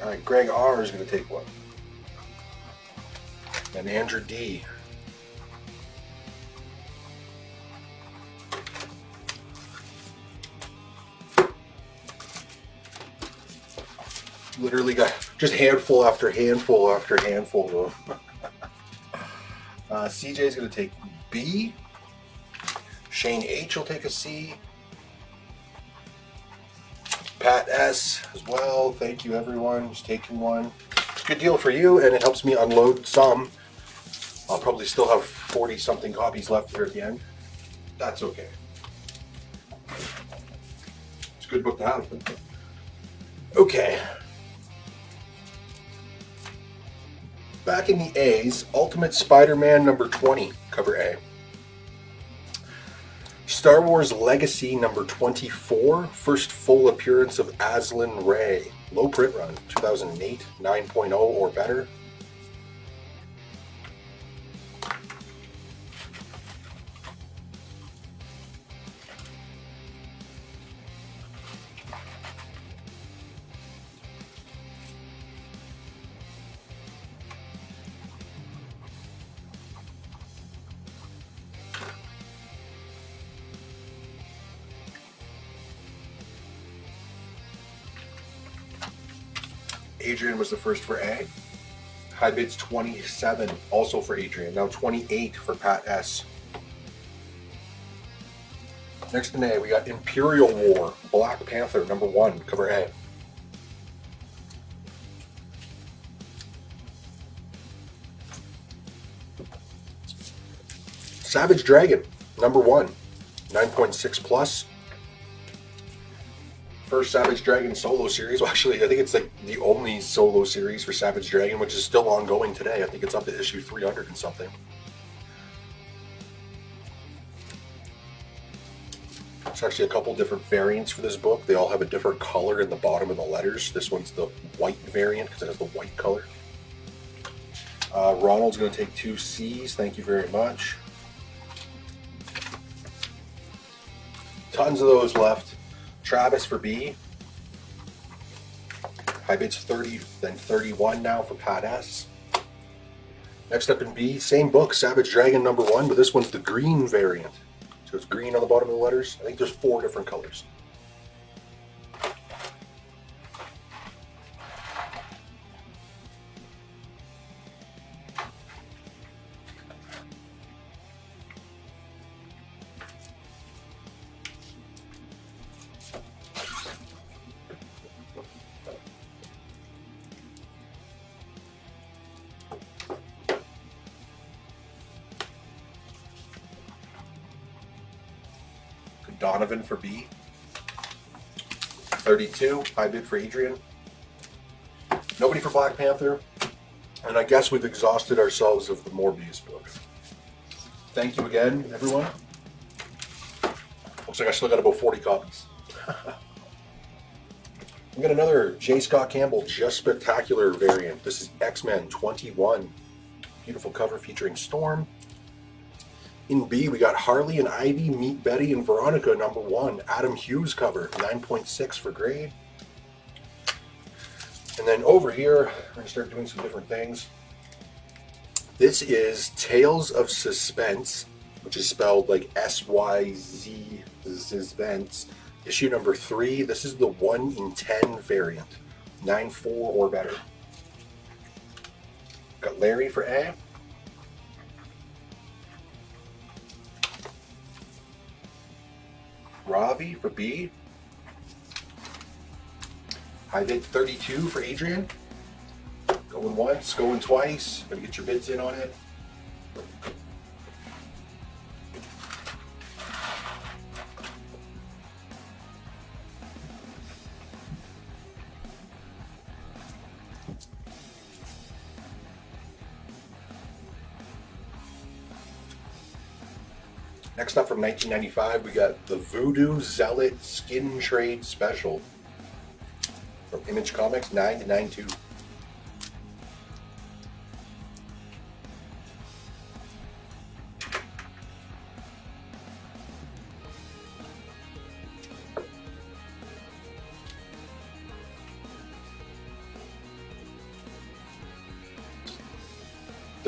Alright, Greg R is going to take one. And Andrew D. Literally got just handful after handful after handful of them. CJ is going to take B. Shane H will take a C. Pat S as well. Thank you, everyone who's taking one. It's a good deal for you, and it helps me unload some. I'll probably still have 40 something copies left here at the end. That's okay. It's a good book to have. Okay. Back in the A's, Ultimate Spider-Man number 20, cover A. Star Wars Legacy number 24, first full appearance of Aslan Ray. Low print run, 2008, 9.0 or better. Adrian was the first for A. High bids 27, also for Adrian. Now 28 for Pat S. Next in A, we got Imperial War, Black Panther, number 1, cover A. Savage Dragon, number 1, 9.6 plus. First Savage Dragon solo series. Well, actually, I think it's like the only solo series for Savage Dragon, which is still ongoing today. I think it's up to issue 300 and something. There's actually a couple different variants for this book. They all have a different color in the bottom of the letters. This one's the white variant because it has the white color. Ronald's going to take 2 C's. Thank you very much. Tons of those left. Travis for B. High bids 30, then 31 now for Pat S. Next up in B, same book, Savage Dragon number 1, but this one's the green variant. So it's green on the bottom of the letters. I think there's 4 different colors. Donovan for B. 32, high bid for Adrian. Nobody for Black Panther. And I guess we've exhausted ourselves of the Morbius book. Thank you again, everyone. Looks like I still got about 40 copies. We got another J. Scott Campbell Just Spectacular variant. This is X-Men 21. Beautiful cover featuring Storm. In B, we got Harley and Ivy Meet Betty and Veronica number 1. Adam Hughes cover, 9.6 for grade. And then over here, we're going to start doing some different things. This is Tales of Suspense, which is spelled like S-Y-Z, Suspense. Issue number 3. This is the 1 in 10 variant. 9.4 or better. Got Larry for A. Ravi for B. High bid 32 for Adrian. Going once, going twice. Gotta get your bids in on it. Next up from 1995, we got the Voodoo Zealot Skin Trade Special from Image Comics, 9-92.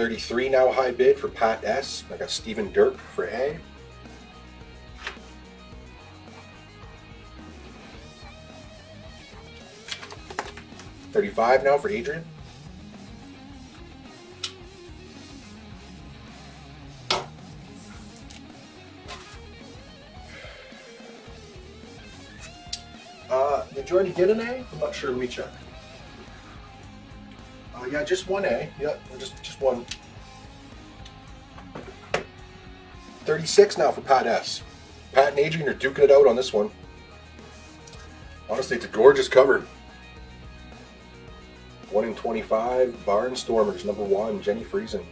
33 now high bid for Pat S. I got Stephen Dirk for A. $35 now for Adrian. Did you already get an A? I'm not sure. Let me check. Yeah, just one A. Yeah, just one. 36 now for Pat S. Pat and Adrian are duking it out on this one. Honestly, it's a gorgeous cover. 1 in 25, Barnstormers, number 1, Jenny Friesen.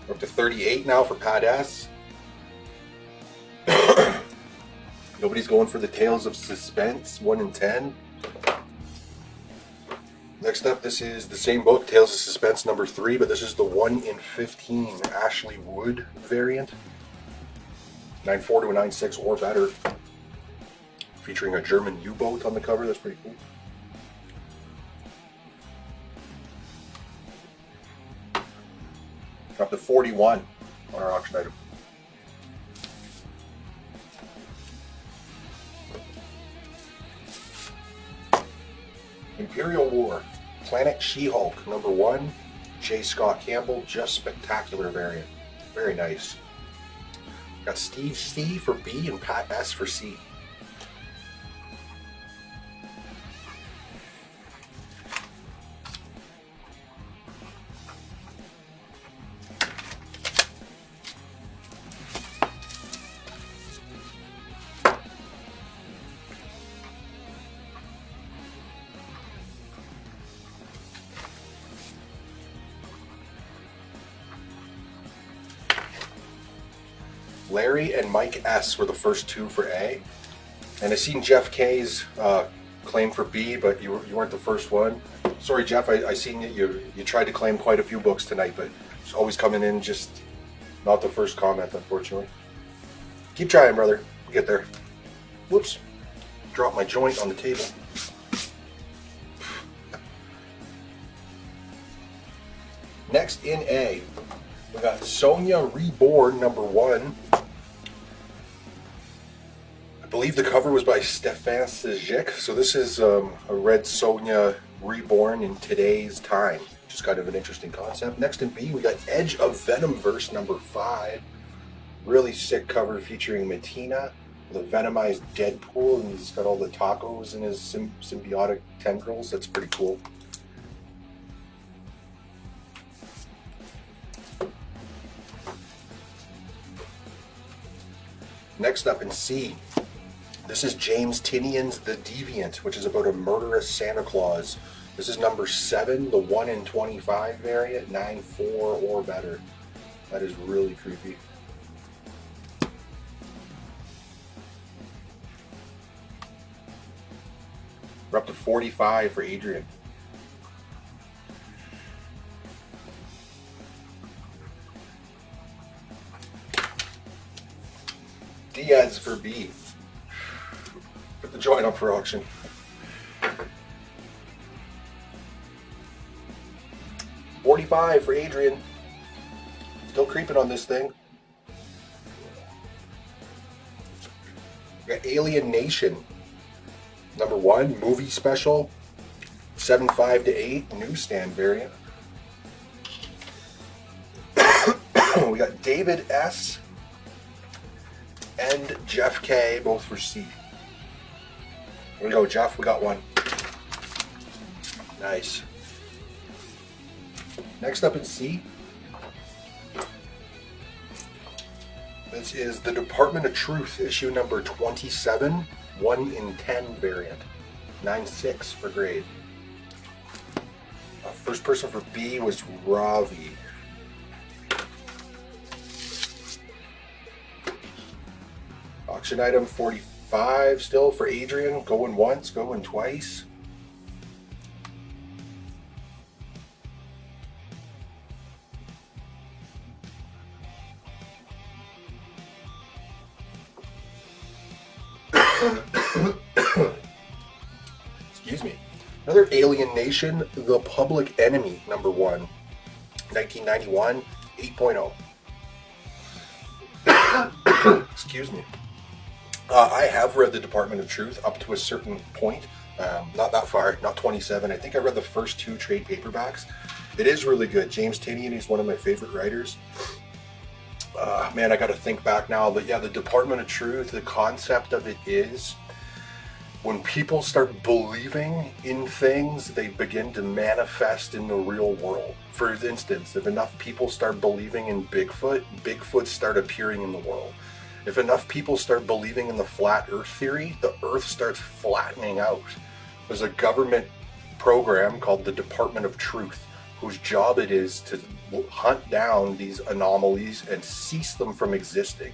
We're up to 38 now for Pat S. Nobody's going for the Tales of Suspense, 1 in 10. Next up, this is the same book, Tales of Suspense number 3, but this is the 1 in 15 Ashley Wood variant. 9.4 to a 9.6 or better. Featuring a German U-boat on the cover, that's pretty cool. Up to 41 on our auction item. Imperial War, Planet She-Hulk, number 1, J. Scott Campbell, just spectacular variant. Very nice. Got Steve C for B and Pat S for C. Larry and Mike S were the first 2 for A. And I seen Jeff K's claim for B, but you weren't the first one. Sorry, Jeff, I seen you tried to claim quite a few books tonight, but it's always coming in just not the first comment, unfortunately. Keep trying, brother. We'll get there. Whoops. Dropped my joint on the table. Next in A, we got Sonia Reborn, number 1. I believe the cover was by Stefan Sejic, so this is a Red Sonia Reborn in today's time, which is kind of an interesting concept. Next in B, we got Edge of Venomverse, number 5. Really sick cover featuring Matina, the venomized Deadpool, and he's got all the tacos in his symbiotic tendrils. That's pretty cool. Next up in C, this is James Tinian's The Deviant, which is about a murderous Santa Claus. This is number 7, the 1 in 25 variant, 9.4 or better. That is really creepy. We're up to 45 for Adrian. Diaz for B. Put the joint up for auction. $45 for Adrian. Still creeping on this thing. We got Alien Nation. Number 1, movie special. 7.5 to 8, newsstand variant. We got David S. and Jeff K, both for C. Here we go, Jeff, we got one. Nice. Next up in C, this is the Department of Truth, issue number 27, 1 in 10 variant. 9.6 for grade. First person for B was Ravi. Auction item 45 still for Adrian. Going once, going twice. Another Alien Nation, The Public Enemy, number 1. 1991, 8.0. Excuse me. I have read The Department of Truth up to a certain point. Not that far, not 27. I think I read the first 2 trade paperbacks. It is really good. James Tynion is one of my favorite writers. Man, I got to think back now. But yeah, The Department of Truth, the concept of it is when people start believing in things, they begin to manifest in the real world. For instance, if enough people start believing in Bigfoot, Bigfoot start appearing in the world. If enough people start believing in the flat earth theory, the earth starts flattening out. There's a government program called the Department of Truth, whose job it is to hunt down these anomalies and cease them from existing.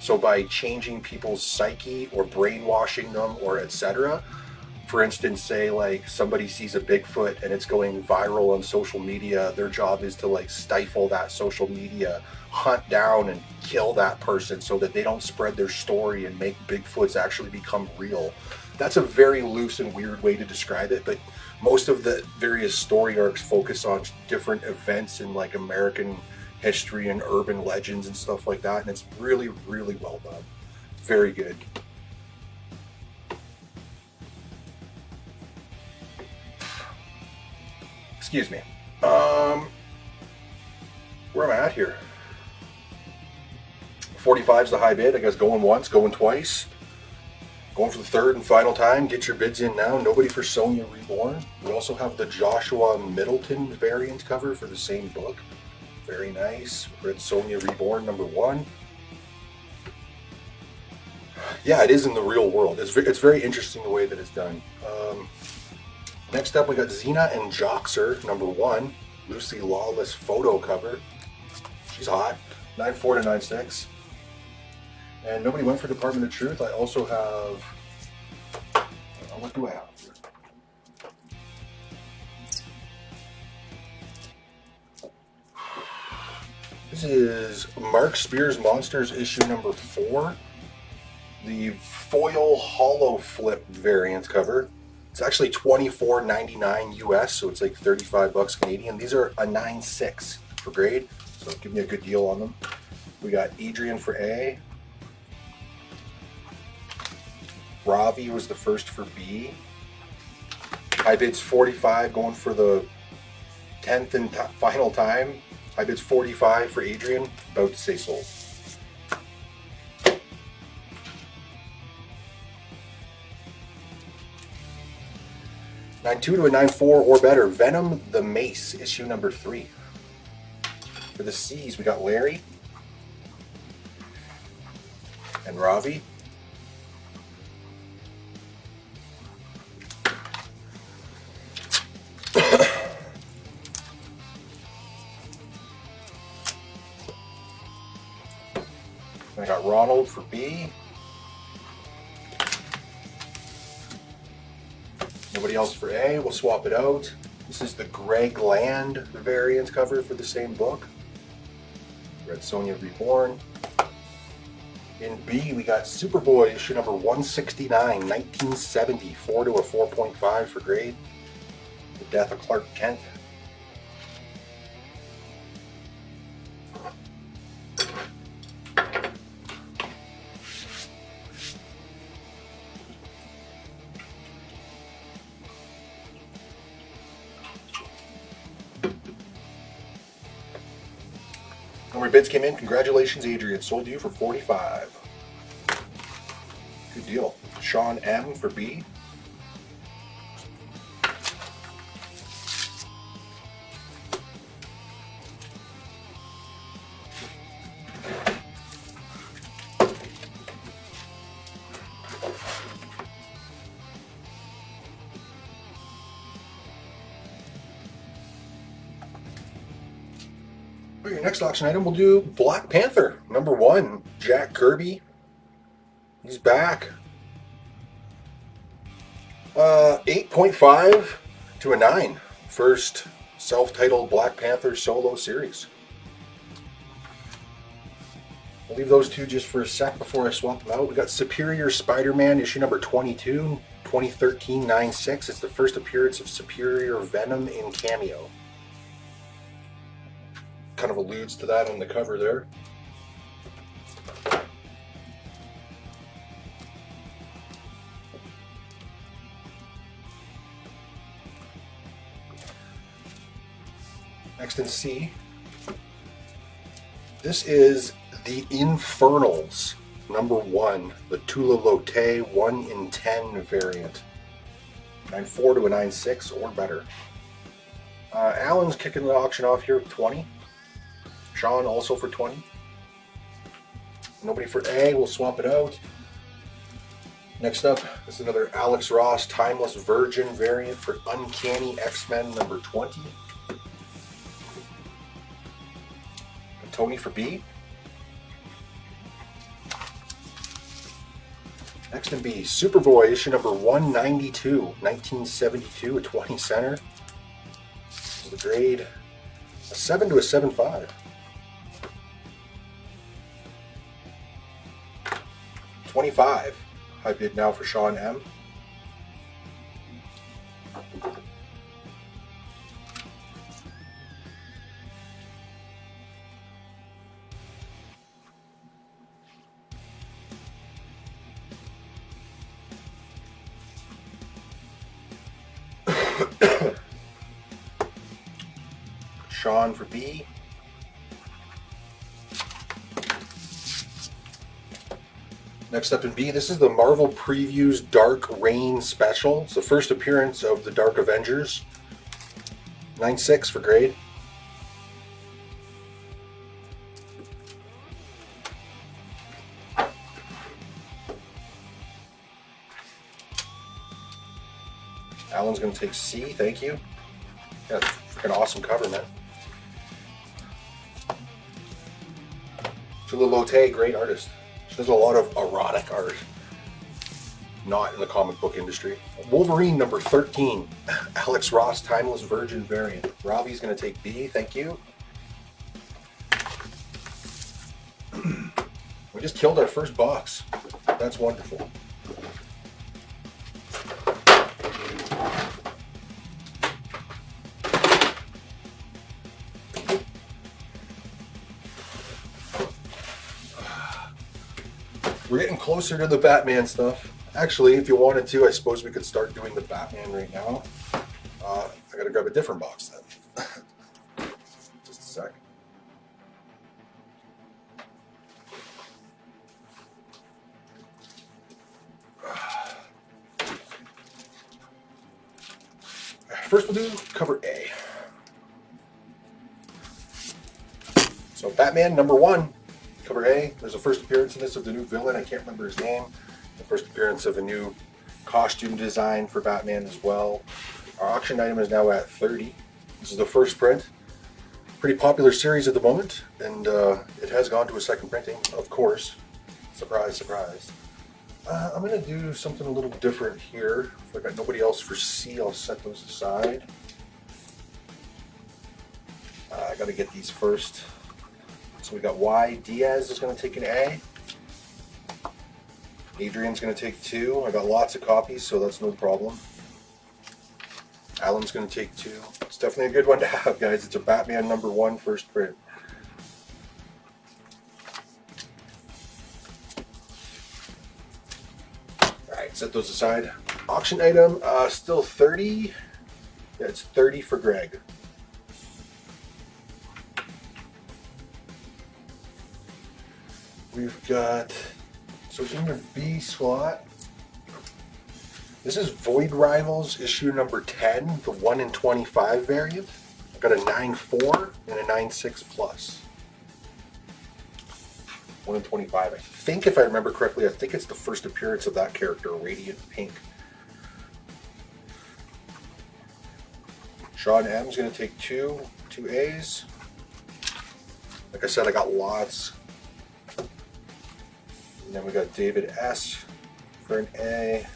So by changing people's psyche or brainwashing them or etc. For instance, say like somebody sees a Bigfoot and it's going viral on social media, their job is to like stifle that social media, hunt down and kill that person so that they don't spread their story and make Bigfoots actually become real. That's a very loose and weird way to describe it, but most of the various story arcs focus on different events in like American history and urban legends and stuff like that, and it's really, really well done. Very good. Excuse me. Where am I at here? 45's the high bid. I guess going once, going twice. Going for the third and final time. Get your bids in now. Nobody for Sonia Reborn. We also have the Joshua Middleton variant cover for the same book. Very nice. Red Sonia Reborn, number 1. Yeah, it is in the real world. It's very interesting the way that it's done. Next up, we got Xena and Joxer, number 1. Lucy Lawless photo cover. She's hot. 9.4 to 9.6. And nobody went for Department of Truth. I also have... what do I have here? This is Mark Spears Monsters issue number 4. The foil hollow flip variant cover. It's actually $24.99 US, so it's like 35 bucks Canadian. These are a 9.6 for grade, so give me a good deal on them. We got Adrian for A. Ravi was the first for B. High bid's 45, going for the 10th and final time. High bid's 45 for Adrian, about to say sold. $9.2 to a $9.4 or better. Venom the Mace, issue number 3. For the C's, we got Larry and Ravi. I got Ronald for B. Nobody else for A. We'll swap it out. This is the Greg Land variant cover for the same book. Red Sonia Reborn. In B, we got Superboy issue number 169, 1970, 4 to a 4.5 for grade. The Death of Clark Kent. Number bids came in. Congratulations, Adrian. Sold you for 45. Good deal. Sean M for B. For your next auction item, we'll do Black Panther, number 1, Jack Kirby. He's back. 8.5 to a 9. First self-titled Black Panther solo series. I'll leave those two just for a sec before I swap them out. We got Superior Spider-Man, issue number 22, 2013 9/6. It's the first appearance of Superior Venom in Cameo. Kind of alludes to that on the cover there. Next in C, this is the Infernals #1, the Tula Lotte 1 in 10 variant. 9.4 to a 9.6 or better. Alan's kicking the auction off here with 20. Sean also for 20. Nobody for A, we'll swap it out. Next up is another Alex Ross Timeless Virgin variant for Uncanny X-Men #20. Tony for B. Next in B, Superboy issue number 192, 1972, a 20 center. This is the grade a 7 to a 7.5. 25. High bid now for Sean M. Sean for B. Next up in B, this is the Marvel Previews Dark Reign Special. It's the first appearance of the Dark Avengers. 9.6 for grade. Alan's going to take C, thank you. Yeah, freaking awesome cover, man. Tula Lotte, great artist. She does a lot of erotic art. Not in the comic book industry. Wolverine #13. Alex Ross Timeless Virgin variant. Robbie's going to take B, thank you. We just killed our first box. That's wonderful. We're getting closer to the Batman stuff. Actually, if you wanted to, I suppose we could start doing the Batman right now. I gotta grab a different box then. Just a sec. First we'll do cover A. So Batman #1. Cover A, there's a first appearance in this of the new villain. I can't remember his name. The first appearance of a new costume design for Batman as well. Our auction item is now at 30. This is the first print. Pretty popular series at the moment, and it has gone to a second printing, of course. Surprise, surprise. I'm going to do something a little different here. If I got nobody else for C, I'll set those aside. I got to get these first. So we got Y. Diaz is going to take an A. Adrian's going to take 2. I got lots of copies, so that's no problem. Alan's going to take 2. It's definitely a good one to have, guys. It's a Batman #1 first print. Alright, set those aside. Auction item, still 30. Yeah, it's 30 for Greg. We've got, so in your B slot, this is Void Rivals issue number 10, the 1 in 25 variant. I've got a 9.4 and a 9.6 plus. 1 in 25. I think, if I remember correctly, I think it's the first appearance of that character, Radiant Pink. Sean M is going to take 2 A's. Like I said, I got lots. And then we got David S for an A.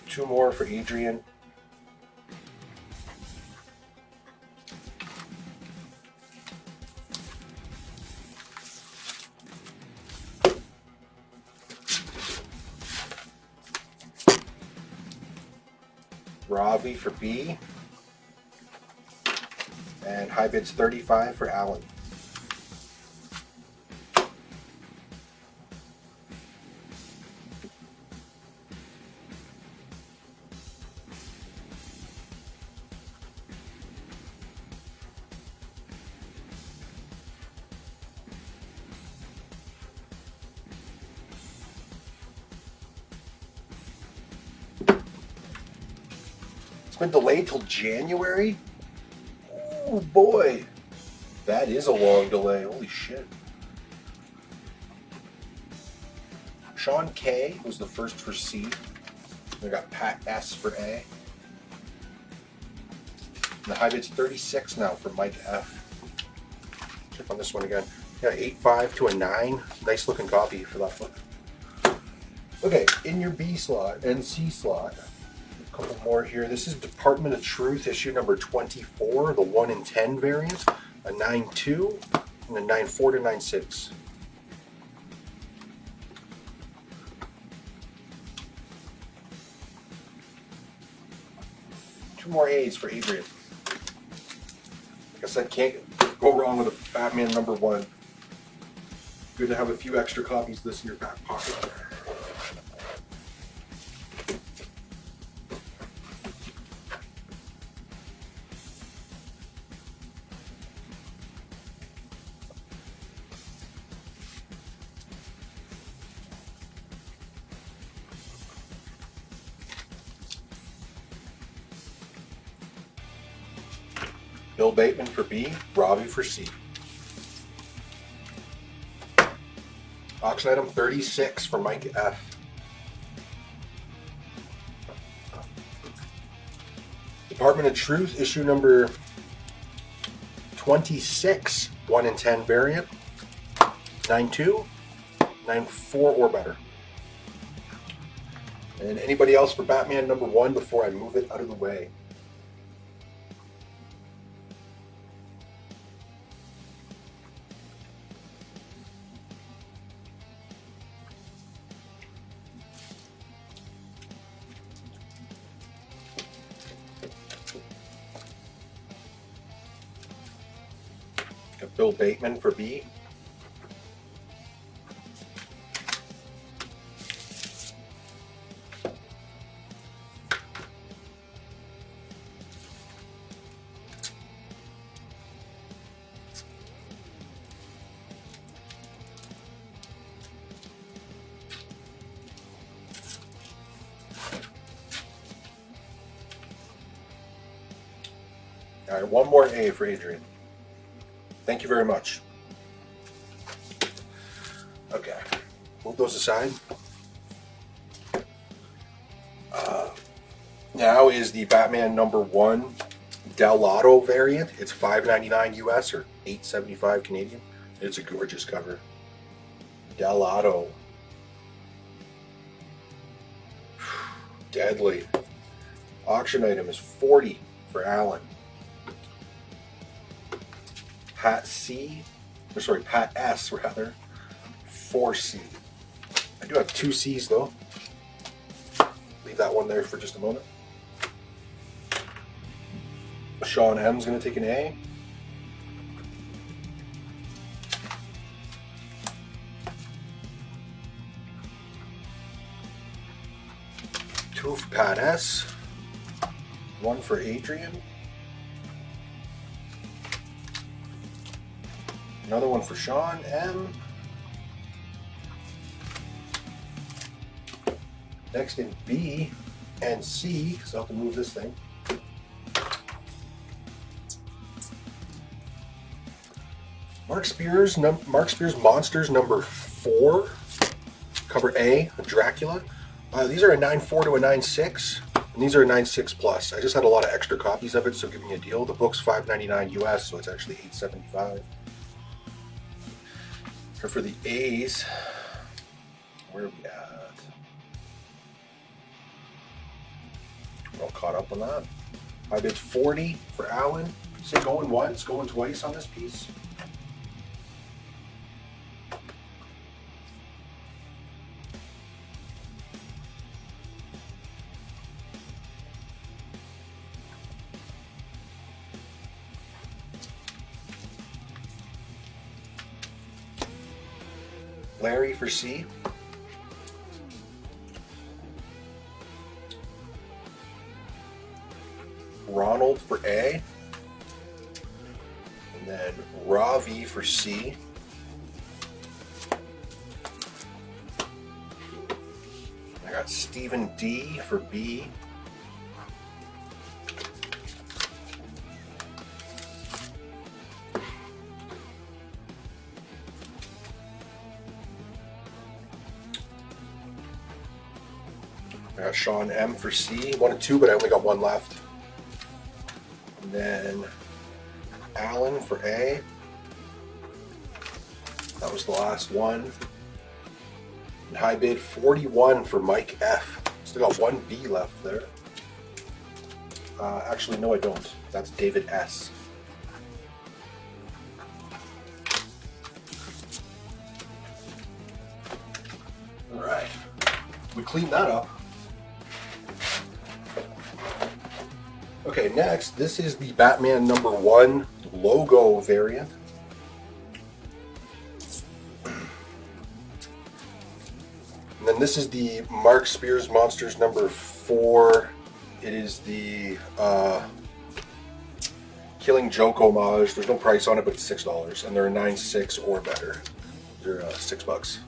2 more for Adrian. Ravi for B. And high bids 35 for Alan. It's been delayed till January? Oh boy, that is a long delay. Holy shit. Sean K was the first for C. We got Pat S for A. And the high bid's 36 now for Mike F. Check on this one again. Yeah, 8.5 to a 9. Nice looking copy for that one. Okay, in your B slot and C slot. A couple more here. This is Department of Truth issue number 24, the 1 in 10 variant. A 9.2 and a 9.4 to 9.6. Two more A's for Adrian. Like I said, can't go wrong with a Batman number 1. Good to have a few extra copies of this in your back pocket. Bill Bateman for B, Robbie for C. Auction item 36 for Mike F. Department of Truth issue number 26, 1 in 10 variant. 9.2, 9.4 or better. And anybody else for Batman number 1 before I move it out of the way? Got Bill Bateman for B. All right, one more A for Adrian. Thank you very much. Okay, move those aside. Now is the Batman number 1 Del Lotto variant. It's $5.99 US or $8.75 Canadian. It's a gorgeous cover. Del Lotto. Deadly. Auction item is 40 for Alan. Pat S rather, 4C. I do have 2 C's though. Leave that one there for just a moment. Sean M's gonna take an A. Two for Pat S. 1 for Adrian. Another one for Sean M. Next in B and C, because I'll have to move this thing. Mark Spears Monsters number 4, cover A, Dracula. These are a 9.4 to a 9.6, and these are a 9.6 plus. I just had a lot of extra copies of it, so give me a deal. The book's $5.99 US, so it's actually $8.75. For the A's, where are we at? We're all caught up on that. I bid 40 for Alan. Say going once, going twice on this piece. Larry for C. Ronald for A. And then Ravi for C. I got Stephen D for B. I got Sean M for C. 1 and 2, but I only got one left. And then Alan for A. That was the last one. And high bid 41 for Mike F. Still got one B left there. Actually, no, I don't. That's David S. All right. We cleaned that up. Okay, next, this is the Batman #1 logo variant. And then this is the Mark Spears Monsters #4. It is the Killing Joke homage. There's no price on it, but it's $6, and they're a 9.6 or better. They're $6.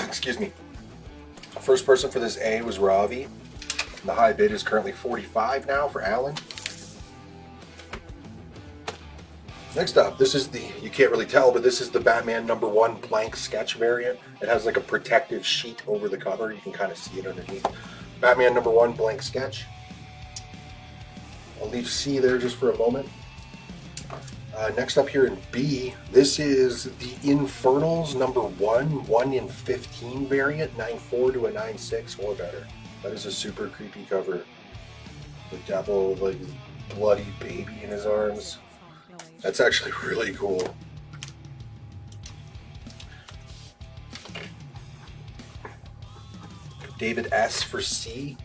Excuse me. First person for this A was Ravi. The high bid is currently 45 now for Alan. Next up, this is the, you can't really tell, but this is the Batman #1 blank sketch variant. It has like a protective sheet over the cover. You can kind of see it underneath. Batman #1 blank sketch. I'll leave C there just for a moment. Next up here in B, this is the Infernals #1 1 in 15 variant, 9.4 to a 9.6 or better. That is a super creepy cover. The devil with like his bloody baby in his arms. That's actually really cool. David S for C.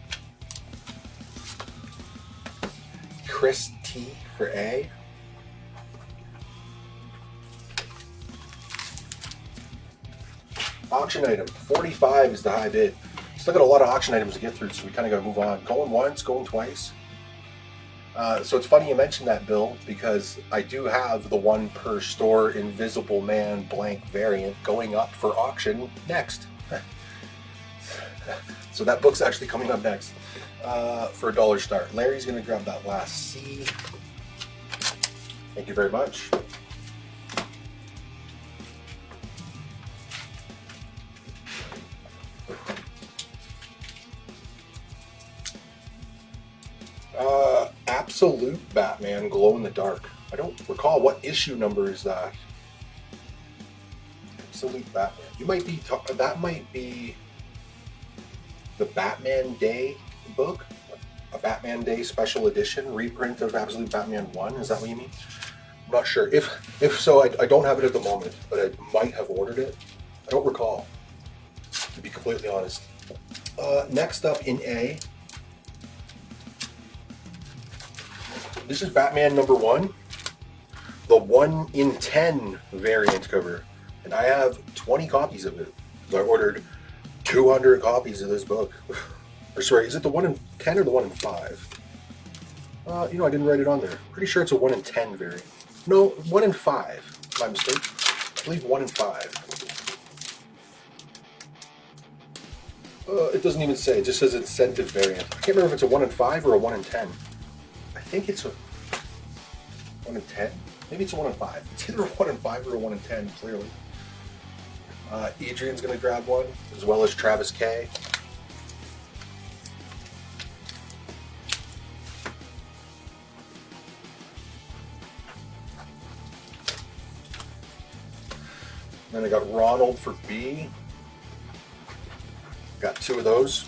Chris T for A. Auction item, 45 is the high bid. Still got a lot of auction items to get through, so we kind of got to move on. Going once, going twice. So it's funny you mentioned that, Bill, because I do have the one per store Invisible Man blank variant going up for auction next. So that book's actually coming up next for $1 start. Larry's going to grab that last C. Thank you very much. Absolute Batman Glow in the Dark. I don't recall what issue number is that. Absolute Batman. You might be that might be the Batman Day book, a Batman Day special edition reprint of Absolute Batman 1. Is that what you mean? I'm not sure. If so, I don't have it at the moment, but I might have ordered it. I don't recall, to be completely honest. Next up in A. This is Batman #1, the 1 in 10 variant cover, and I have 20 copies of it. So I ordered 200 copies of this book. Or sorry, is it the 1 in 10 or the 1 in 5? I didn't write it on there. Pretty sure it's a 1 in 10 variant. No, 1 in 5. My mistake. I believe 1 in 5. It doesn't even say. It just says incentive variant. I can't remember if it's a 1 in 5 or a 1 in 10. I think it's a 1 in 10. Maybe it's a 1 in 5. It's either a 1 in 5 or a 1 in 10, clearly. Adrian's going to grab one, as well as Travis K. Then I got Ronald for B. Got 2 of those.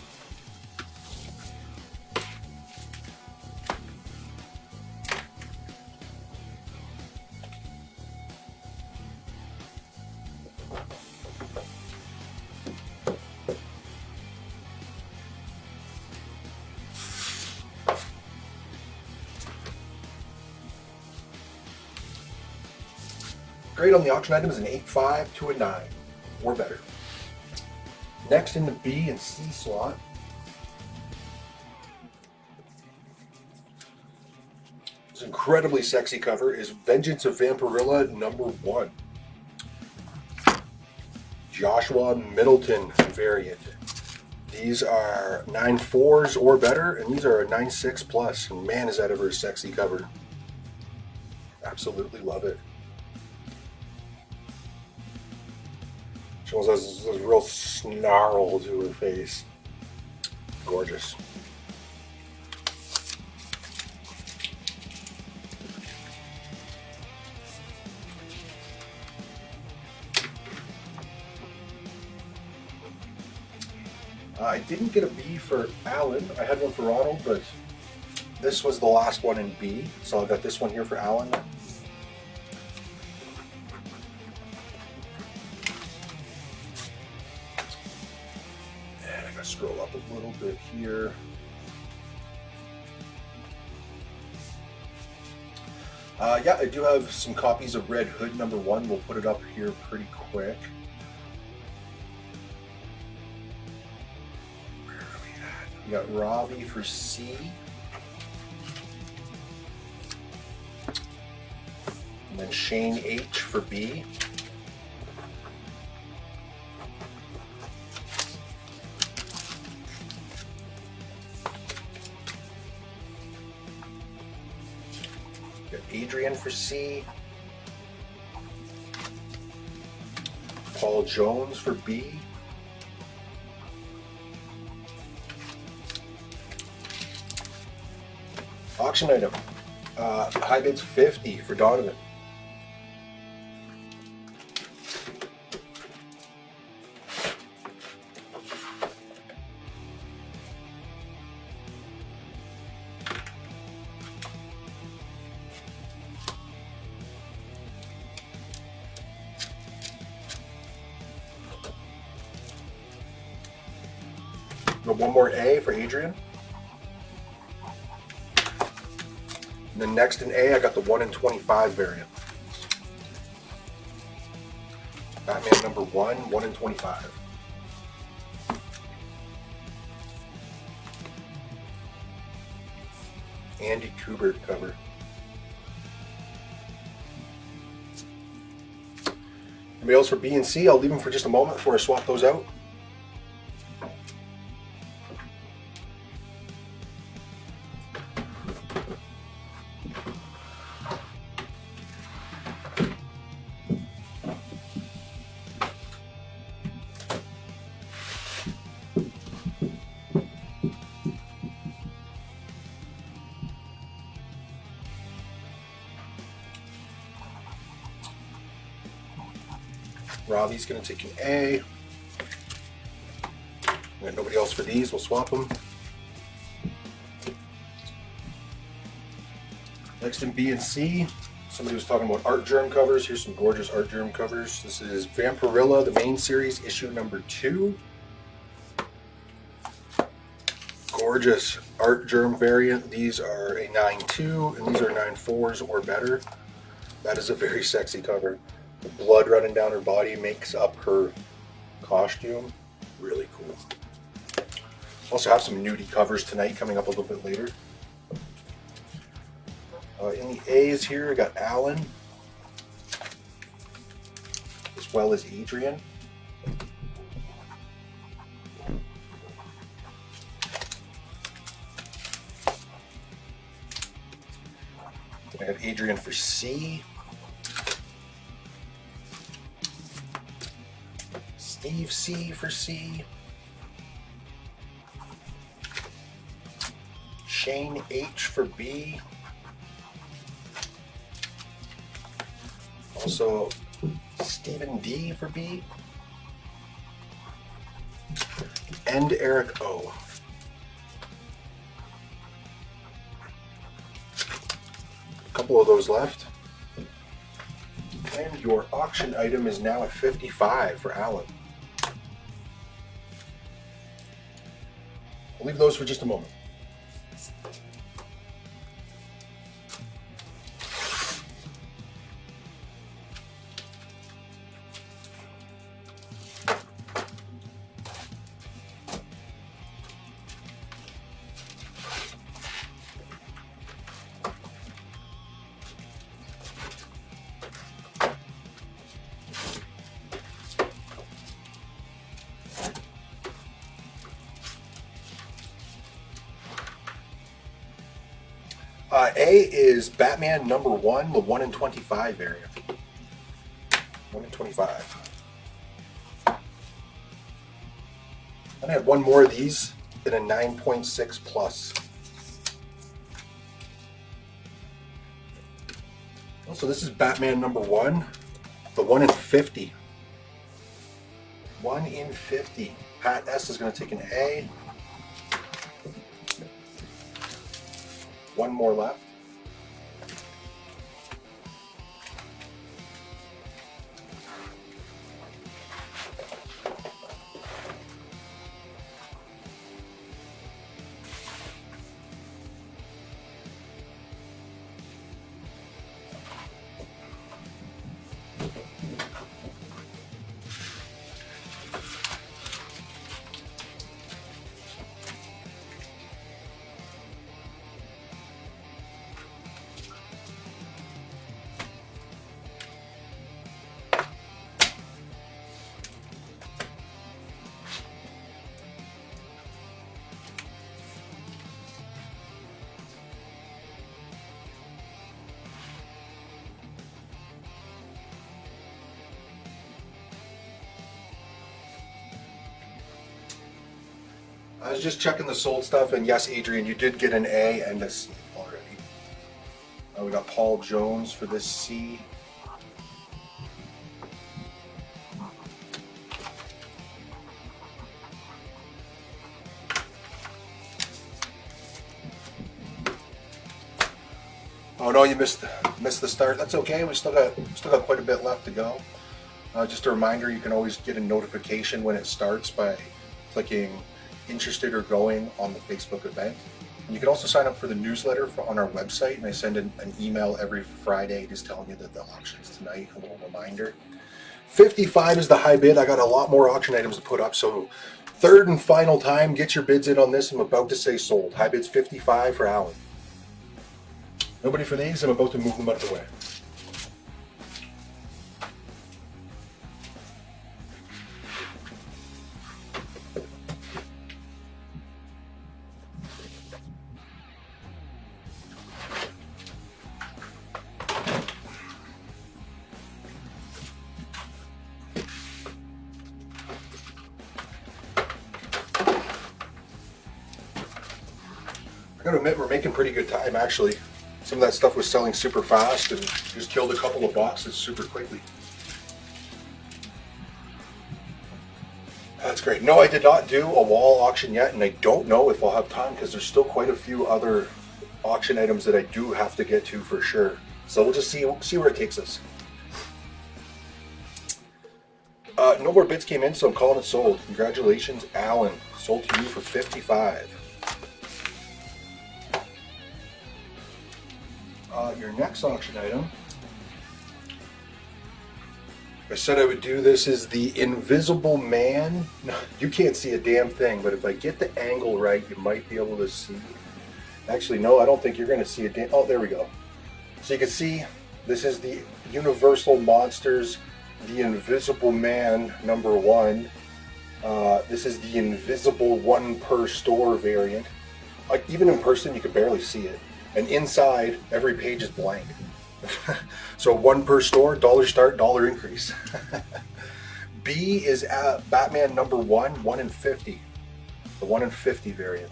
Grade on the auction item is an 8.5 to a 9 or better. Next in the B and C slot, this incredibly sexy cover is Vengeance of Vampirilla #1. Joshua Middleton variant. These are 9.4s or better, and these are a 9.6 plus. And man, is that ever a sexy cover. Absolutely love it. She almost has this real snarl to her face. Gorgeous. I didn't get a B for Alan. I had one for Ronald, but this was the last one in B, so I got this one here for Alan. And I gotta scroll up a little bit here. Yeah, I do have some copies of Red Hood #1. We'll put it up here pretty quick. We got Robbie for C. And then Shane H for B. Got Adrian for C. Paul Jones for B. Auction item. High bids 50 for Donovan. One more A for Adrian. And then next in A, I got the 1 in 25 variant. Batman #1, 1 in 25. Andy Kubert cover. Anybody else for B and C? I'll leave them for just a moment before I swap those out. Robbie's going to take an A. We got nobody else for these. We'll swap them. Next in B and C, somebody was talking about Art Germ covers. Here's some gorgeous Art Germ covers. This is Vampirilla, the main series, issue #2. Gorgeous Art Germ variant. These are a 9.2 and these are 9.4s or better. That is a very sexy cover. The blood running down her body makes up her costume. Really cool. Also have some nudie covers tonight coming up a little bit later. In the A's here, I got Alan, as well as Adrian. Then I got Adrian for C. Steve C for C. Shane H for B. Also, Stephen D for B. And Eric O. A couple of those left. And your auction item is now at 55 for Alan. I'll leave those for just a moment. A is Batman number 1, the 1 in 25 variant. 1 in 25. And I had one more of these in a 9.6 plus. So this is Batman number 1, the 1 in 50. 1 in 50. Pat S is going to take an A. One more left. I was just checking the sold stuff, and yes, Adrian, you did get an A and a C already. We got Paul Jones for this C. Oh no, you missed the start. That's okay. We still got quite a bit left to go. Just a reminder, you can always get a notification when it starts by clicking interested or going on the Facebook event. And you can also sign up for the newsletter on our website, and I send an email every Friday just telling you that the auction's tonight, a little reminder. 55 is the high bid. I got a lot more auction items to put up, so third and final time, get your bids in on this. I'm about to say sold. High bid's 55 for Alan. Nobody for these. I'm about to move them out of the way. I gotta admit, we're making pretty good time actually. Some of that stuff was selling super fast and just killed a couple of boxes super quickly. That's great. No, I did not do a wall auction yet, and I don't know if I'll have time because there's still quite a few other auction items that I do have to get to for sure. So we'll just see where it takes us. No more bids came in, so I'm calling it sold. Congratulations, Alan. Sold to you for 55. Your next auction item, I said I would do this, is the Invisible Man. No, you can't see a damn thing, but if I get the angle right, you might be able to see. Actually, no, I don't think you're going to see a damn. Oh, there we go. So you can see this is the Universal Monsters, the Invisible Man number 1. This is the Invisible 1 per store variant. Like, even in person, you could barely see it. And inside, every page is blank. So 1 per store, dollar start, dollar increase. B is Batman number 1, 1 in 50. The 1 in 50 variant.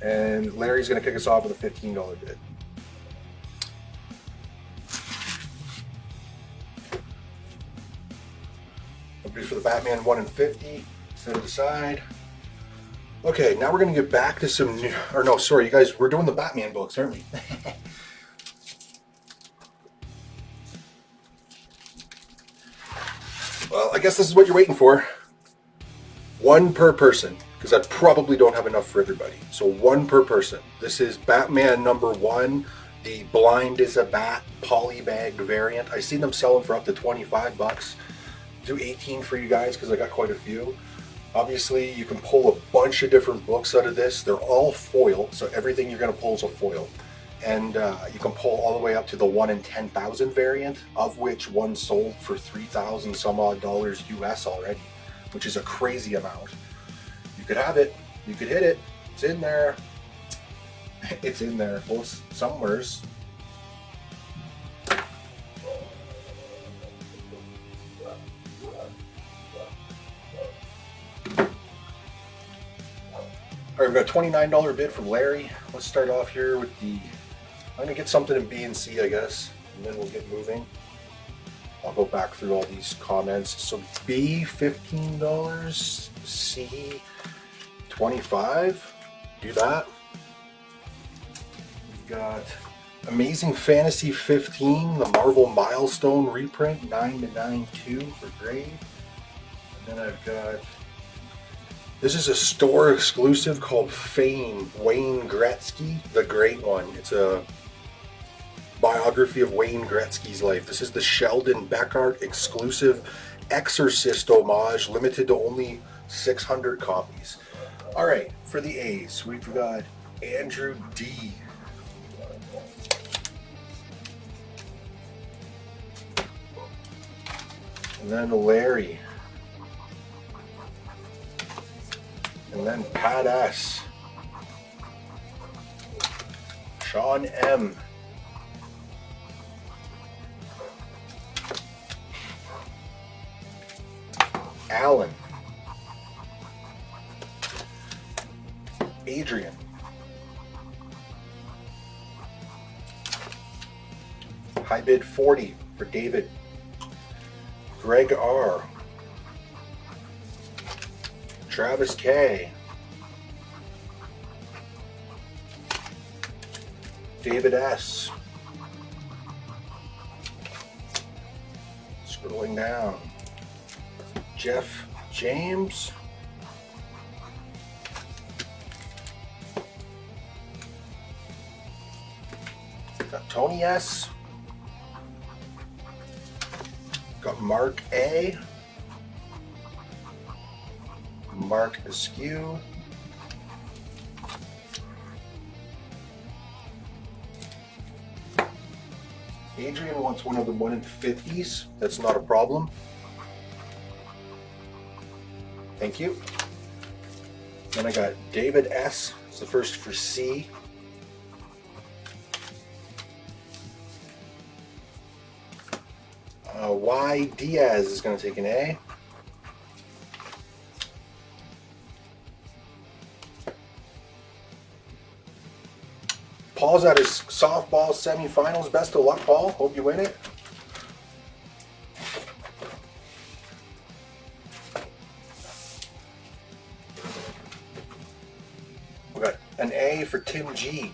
And Larry's going to kick us off with a $15 bid. I'll bid for the Batman 1 in 50. Set it aside. Okay, now we're going to get back to some new, or no, sorry, you guys, we're doing the Batman books, aren't we? Well, I guess this is what you're waiting for. 1 per person, because I probably don't have enough for everybody. So 1 per person. This is Batman number 1, the Blind is a Bat polybagged variant. I see them selling for up to 25 bucks. Do 18 for you guys because I got quite a few. Obviously, you can pull a bunch of different books out of this. They're all foil, so everything you're going to pull is a foil. And you can pull all the way up to the 1 in 10,000 variant, of which one sold for 3,000 some odd dollars US already, which is a crazy amount. You could have it. You could hit it. It's in there. It's in there. Well, somewheres. All right, we've got a $29 bid from Larry. Let's start off here with the. I'm gonna get something in B and C, I guess, and then we'll get moving. I'll go back through all these comments. So B, $15. C, $25. Do that. We've got Amazing Fantasy 15, the Marvel Milestone reprint, 9-9-2 for grade. And then I've got. This is a store exclusive called Fame, Wayne Gretzky, the Great One. It's a biography of Wayne Gretzky's life. This is the Sheldon Beckart exclusive Exorcist homage, limited to only 600 copies. All right, for the A's, we've got Andrew D. And then Larry. And then Pat S. Sean M. Alan. Adrian. High bid 40 for David. Greg R. Travis K. David S. Scrolling down. Jeff James. Got Tony S. Got Mark A. Mark Askew. Adrian wants one of the 1 in 50s. That's not a problem. Thank you. Then I got David S. It's the first for C. Y Diaz is going to take an A. Paul's at his softball semifinals. Best of luck, Paul. Hope you win it. We got an A for Tim G.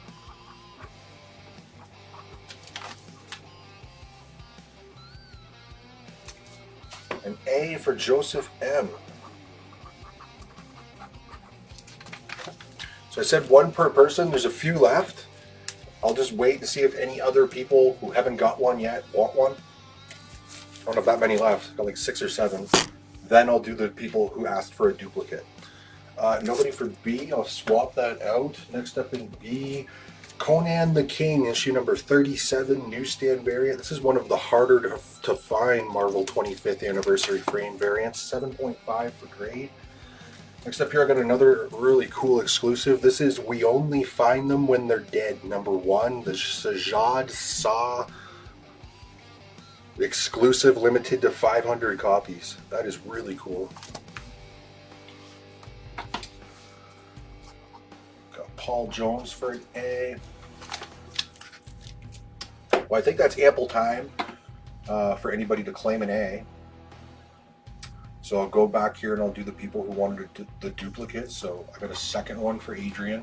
An A for Joseph M. So I said one per person. There's a few left. I'll just wait to see if any other people who haven't got one yet want one. I don't have that many left. Got like 6 or 7. Then I'll do the people who asked for a duplicate. Nobody for B. I'll swap that out. Next up in B, Conan the King, issue number 37, newsstand variant. This is one of the harder to find Marvel 25th anniversary frame variants. 7.5 for grade. Next up here, I got another really cool exclusive. This is We Only Find Them When They're Dead, number 1, the Sajad Saw exclusive, limited to 500 copies. That is really cool. Got Paul Jones for an A. Well, I think that's ample time for anybody to claim an A. So I'll go back here and I'll do the people who wanted the duplicate. So I got a second one for Adrian.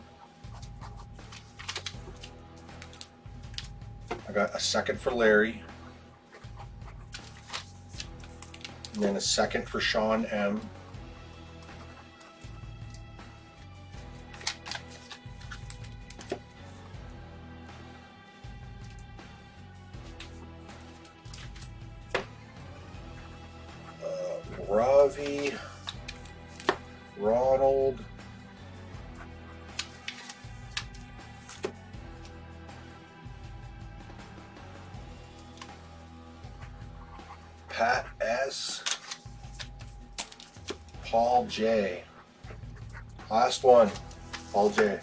I got a second for Larry. And then a second for Sean M. Ravi, Ronald, Pat S, Paul J. Last one. Paul J.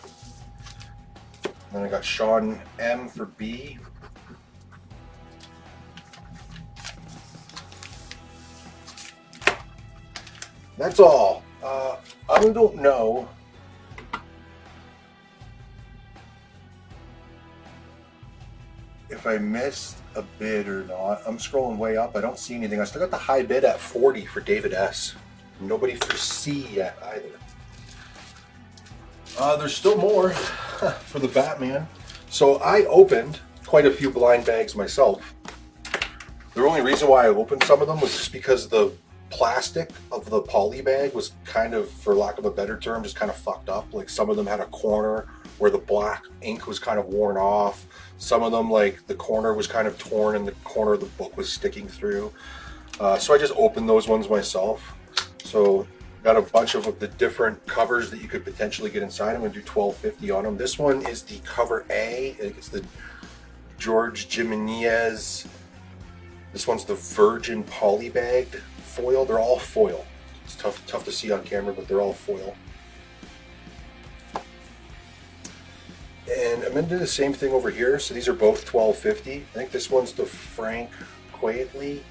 Then I got Sean M for B. That's all. I don't know if I missed a bid or not. I'm scrolling way up. I don't see anything. I still got the high bid at 40 for David S. Nobody for C yet either. There's still more for the Batman. So I opened quite a few blind bags myself. The only reason why I opened some of them was just because the plastic of the poly bag was kind of, for lack of a better term, just kind of fucked up. Like some of them had a corner where the black ink was kind of worn off. Some of them, like the corner was kind of torn and the corner of the book was sticking through. So I just opened those ones myself. So got a bunch of the different covers that you could potentially get inside. I'm gonna do $12.50 on them. This one is the cover A. I think it's the George Jimenez. This one's the Virgin polybagged foil. They're all foil. It's tough to see on camera, but they're all foil. And I'm gonna do the same thing over here. So these are both $12.50. I think this one's the Frank Quaitly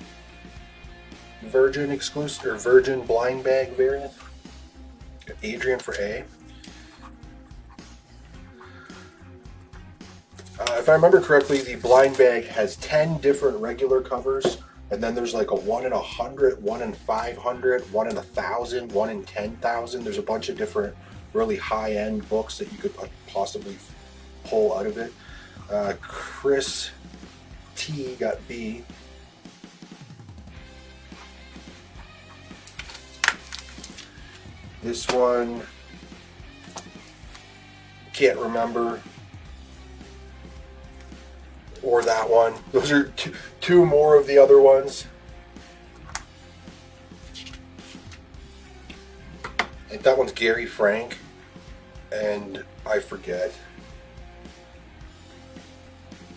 Virgin exclusive or Virgin blind bag variant. Got Adrian for A. If I remember correctly, the blind bag has 10 different regular covers, and then there's like a 1 in 100, 1 in 500, 1 in 1,000, 1 in 10,000. There's a bunch of different really high-end books that you could possibly pull out of it. Chris T got B. This one, can't remember. Or that one. Those are two more of the other ones. I think that one's Gary Frank, and I forget.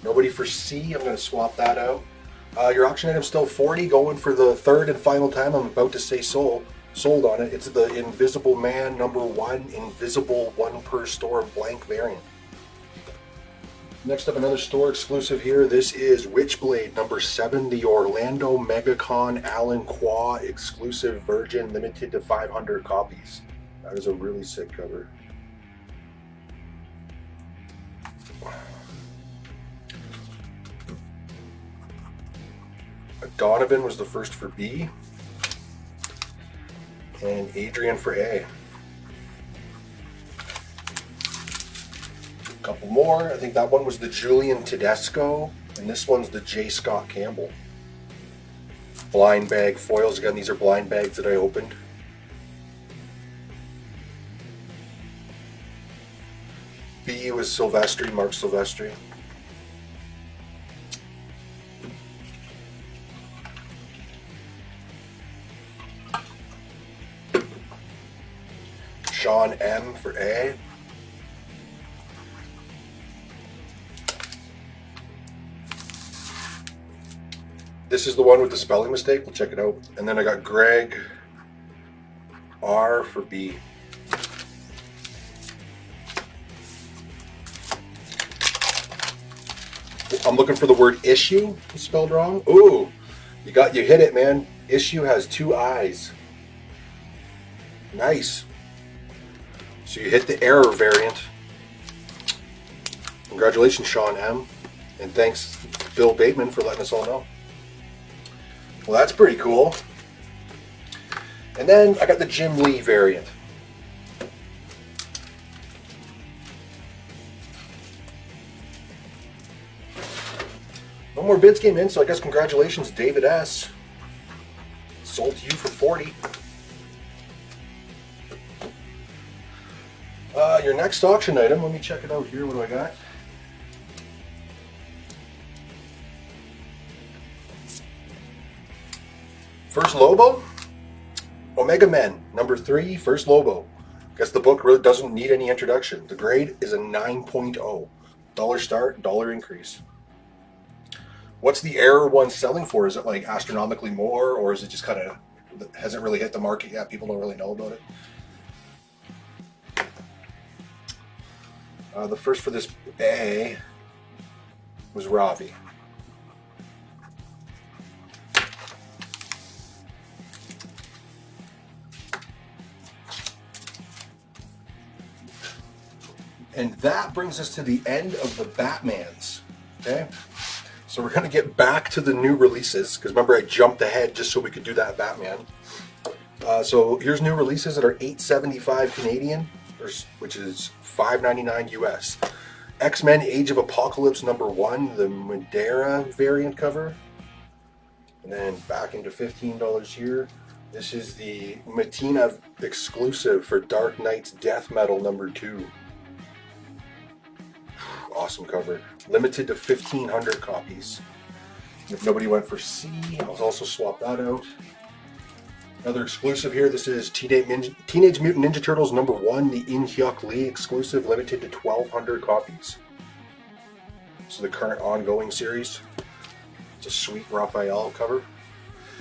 Nobody for C. I'm going to swap that out. Your auction item's still 40, going for the third and final time. I'm about to say sold on it. It's the Invisible Man #1 Invisible 1 per store blank variant. Next up, another store exclusive here. This is Witchblade #7, the Orlando MegaCon Alan Qua exclusive Virgin, limited to 500 copies. That is a really sick cover. Donovan was the first for B. And Adrian for A. Couple more. I think that one was the Julian Tedesco, and this one's the J. Scott Campbell. Blind bag foils. Again, these are blind bags that I opened. B was Silvestri, Mark Silvestri. Sean M for A. This is the one with the spelling mistake. We'll check it out. And then I got Greg R for B. I'm looking for the word issue spelled wrong. Ooh, you hit it, man. Issue has 2 eyes. Nice. So you hit the error variant. Congratulations, Sean M. And thanks, Bill Bateman, for letting us all know. Well, that's pretty cool. And then I got the Jim Lee variant. No more bids came in, so I guess congratulations, David S. Sold to you for 40. Your next auction item, let me check it out here. What do I got? First Lobo, Omega Men, #3, First Lobo. Guess the book really doesn't need any introduction. The grade is a 9.0. $1 start, $1 increase. What's the error one selling for? Is it like astronomically more, or is it just kind of, hasn't really hit the market yet? People don't really know about it. The first for this A was Ravi. And that brings us to the end of the Batmans. Okay, so we're going to get back to the new releases, because remember I jumped ahead just so we could do that Batman. So here's new releases that are $8.75 Canadian, which is $5.99 US. X-Men Age of Apocalypse #1, the Madeira variant cover. And then back into $15 here. This is the Matina exclusive for Dark Knight's Death Metal #2. Awesome cover. Limited to 1,500 copies. If nobody went for C, I'll also swap that out. Another exclusive here. This is Teenage Mutant Ninja Turtles #1, the In Hyuk Lee exclusive, limited to 1,200 copies. So the current ongoing series. It's a sweet Raphael cover.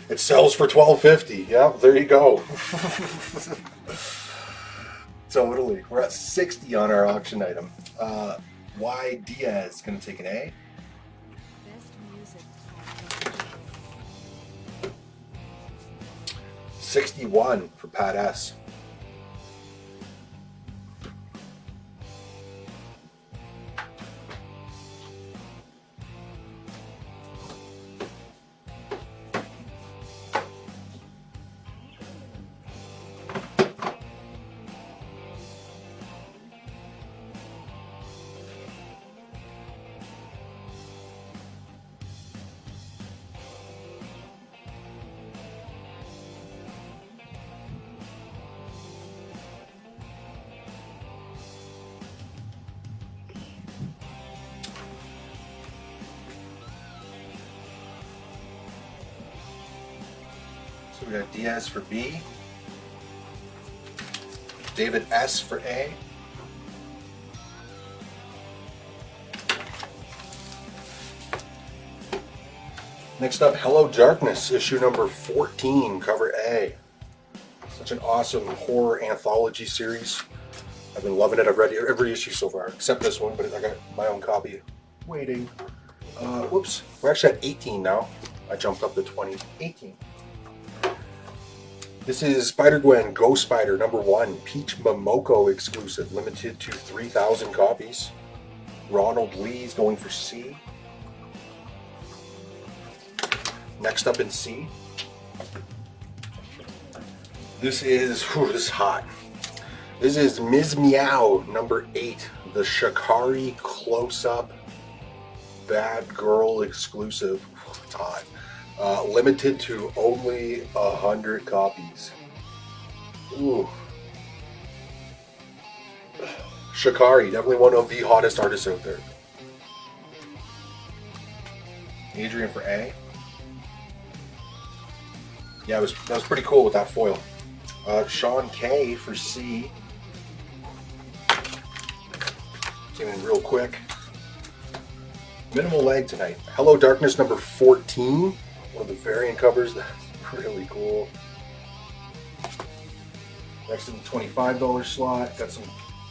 It sells for $12.50. Yeah, there you go. Totally. We're at 60 on our auction item. Y Diaz is going to take an A.
Best music compilation.
61 for Pat S. So we got Diaz for B, David S for A, next up, Hello Darkness, issue number 14, cover A. Such an awesome horror anthology series. I've been loving it. I've read every issue so far, except this one, but I got my own copy waiting. Whoops, we're actually at 18 now. I jumped up to 2018. This is Spider-Gwen Ghost Spider #1, Peach Momoko exclusive, limited to 3,000 copies. Ronald Lee's going for C. Next up in C. This is hot. This is Ms. Meow #8, the Shikari close-up Bad Girl exclusive. It's hot. Limited to only 100 copies. Ooh. Shikari, definitely one of the hottest artists out there. Adrian for A. Yeah, that was pretty cool with that foil. Sean K for C. Came in real quick. Minimal leg tonight. Hello Darkness #14. One of the variant covers. That's really cool. Next in the $25 slot, got some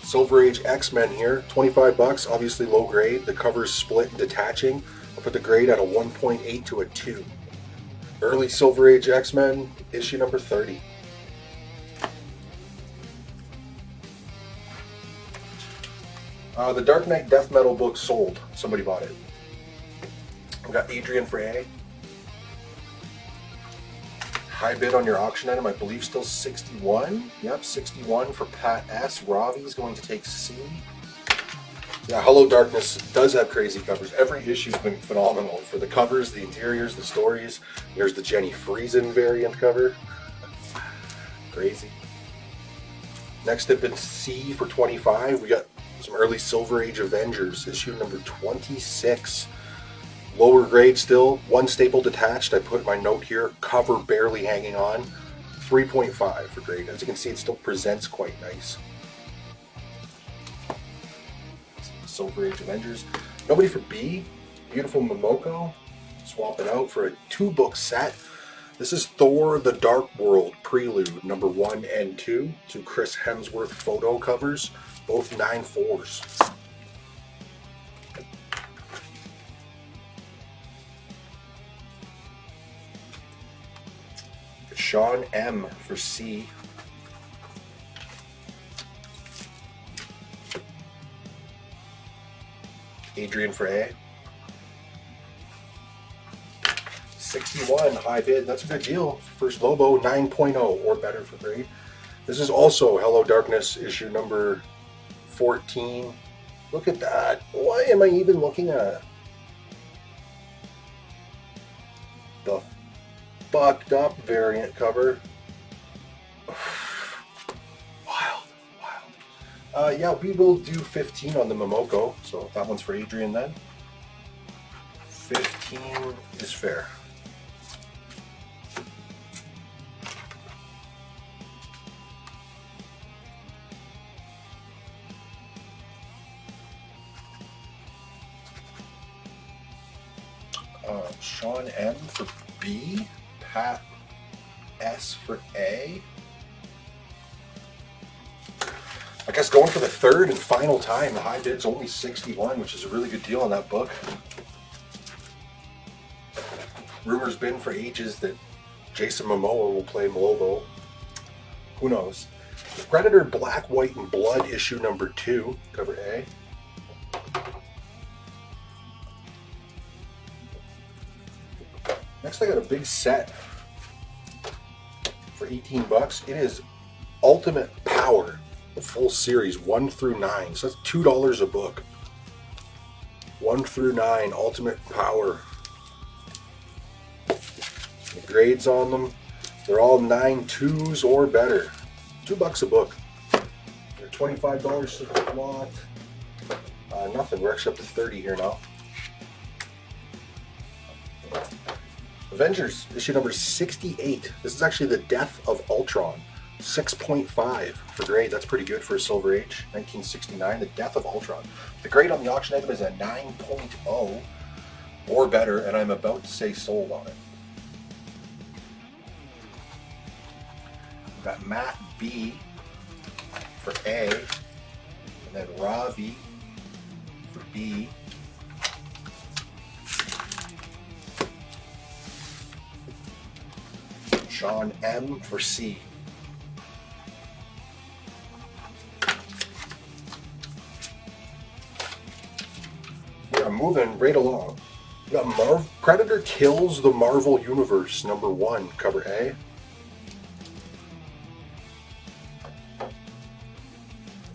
Silver Age X-Men here. $25, obviously low grade. The cover's split and detaching. I'll put the grade at a 1.8 to a 2. Early Silver Age X-Men, issue number 30. The Dark Knight Death Metal book sold. Somebody bought it. We got Adrian for A. High bid on your auction item, I believe still 61. Yep, 61 for Pat S. Ravi's going to take C. Yeah, Hello Darkness does have crazy covers. Every issue's been phenomenal for the covers, the interiors, the stories. There's the Jenny Friesen variant cover. Crazy. Next up in C for 25, we got some early Silver Age Avengers, issue number 26. Lower grade still, one staple detached. I put my note here, cover barely hanging on. 3.5 for grade. As you can see, it still presents quite nice. Silver Age Avengers. Nobody for B. Beautiful Momoko. Swap it out for a 2-book set. This is Thor the Dark World Prelude #1 and 2. Two Chris Hemsworth photo covers. Both 9.4s. Sean M for C. Adrian for A. 61 high bid. That's a good deal. First Lobo 9.0 or better for grade. This is also Hello Darkness issue number 14. Look at that. Why am I even looking at the fucked up variant cover? Wild. Yeah, we will do 15 on the Momoko. So that one's for Adrian then. 15 is fair. Sean M for B, Pat S for A. I guess going for the third and final time, the high bid's only 61, which is a really good deal on that book. Rumors been for ages that Jason Momoa will play Lobo. Who knows? Predator Black, White, and Blood issue number 2, cover A. Next I got a big set for 18 bucks. It is Ultimate Power, the full series 1 through 9. So that's $2 a book. 1 through 9 Ultimate Power. The grades on them, they're all 9.2s or better. $2 a book. They're $25 a lot. Nothing, we're actually up to 30 here now. Avengers, issue number 68. This is actually the Death of Ultron. 6.5 for grade. That's pretty good for a Silver Age. 1969, the Death of Ultron. The grade on the auction item is a 9.0 or better, and I'm about to say sold on it. We've got Matt B for A, and then Ravi for B. Sean M for C. We are moving right along. We got Predator Kills the Marvel Universe, number 1, cover A.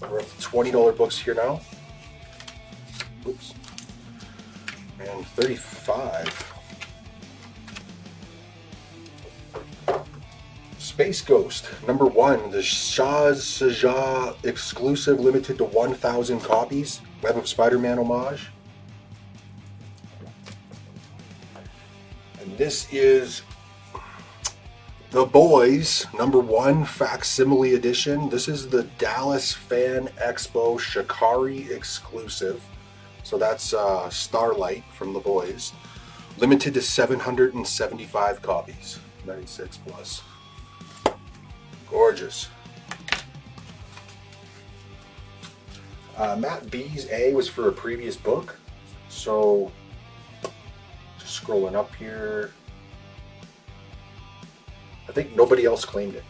We're up to $20 books here now. Oops. And 35. Space Ghost, number 1, the Shaz Saja exclusive, limited to 1,000 copies. Web of Spider-Man homage. And this is The Boys, number 1, facsimile edition. This is the Dallas Fan Expo Shikari exclusive. So that's Starlight from The Boys. Limited to 775 copies, 96 plus. Gorgeous. Matt B's A was for a previous book. So, just scrolling up here. I think nobody else claimed it.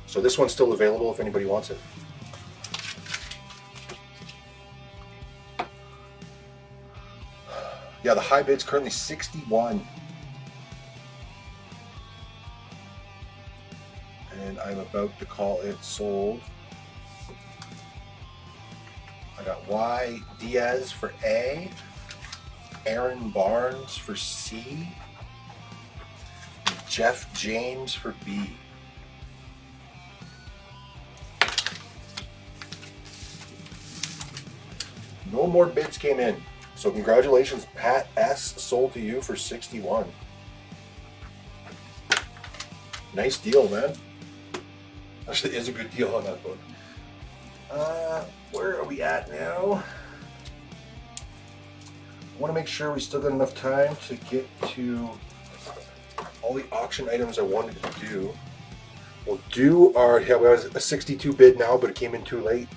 So this one's still available if anybody wants it. Yeah, the high bid's currently 61. And I'm about to call it sold. I got Y Diaz for A, Aaron Barnes for C, Jeff James for B. No more bids came in. So congratulations, Pat S. Sold to you for 61. Nice deal, man. Actually, is a good deal on that book. Where are we at now? I want to make sure we still got enough time to get to all the auction items I wanted to do. We'll do our, yeah, we have a 62 bid now, but it came in too late.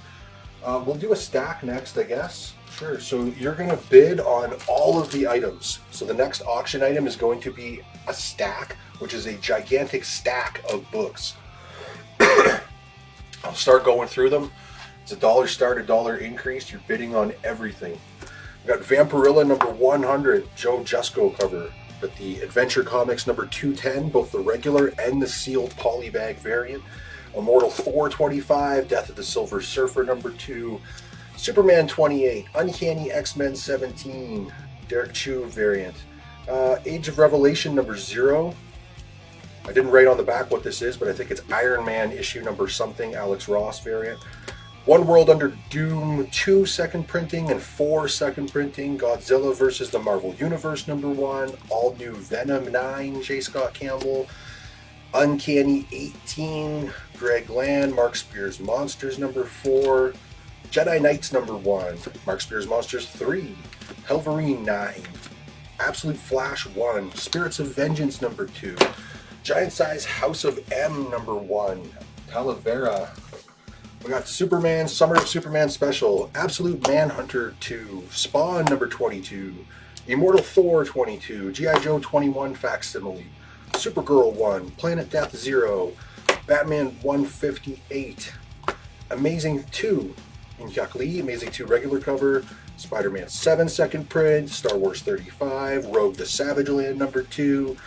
We'll do a stack next, I guess. Sure. So you're going to bid on all of the items. So the next auction item is going to be a stack, which is a gigantic stack of books. I'll start going through them. It's $1 start, $1 increase. You're bidding on everything. We got Vampirilla number 100, Joe Jusko cover. Got the Adventure Comics number 210, both the regular and the sealed polybag variant. Immortal 425, Death of the Silver Surfer number 2. Superman 28, Uncanny X-Men 17, Derek Chu variant. Age of Revelation number 0. I didn't write on the back what this is, but I think it's Iron Man issue number something, Alex Ross variant. One World Under Doom 2 second printing and 4 second printing. Godzilla versus the Marvel Universe number 1. All New Venom 9, J. Scott Campbell. Uncanny 18, Greg Land, Mark Spears Monsters number 4. Jedi Knights number 1, Mark Spears Monsters 3. Helverine 9. Absolute Flash 1. Spirits of Vengeance number 2. Giant Size House of M number 1. Talavera. We got Superman, Summer of Superman Special. Absolute Manhunter 2. Spawn number 22. Immortal Thor 22. G.I. Joe 21 Facsimile. Supergirl 1. Planet Death 0. Batman 158. Amazing 2. Inhyuk Lee, Amazing 2 regular cover. Spider-Man 7 second print. Star Wars 35. Rogue the Savage Land number 2.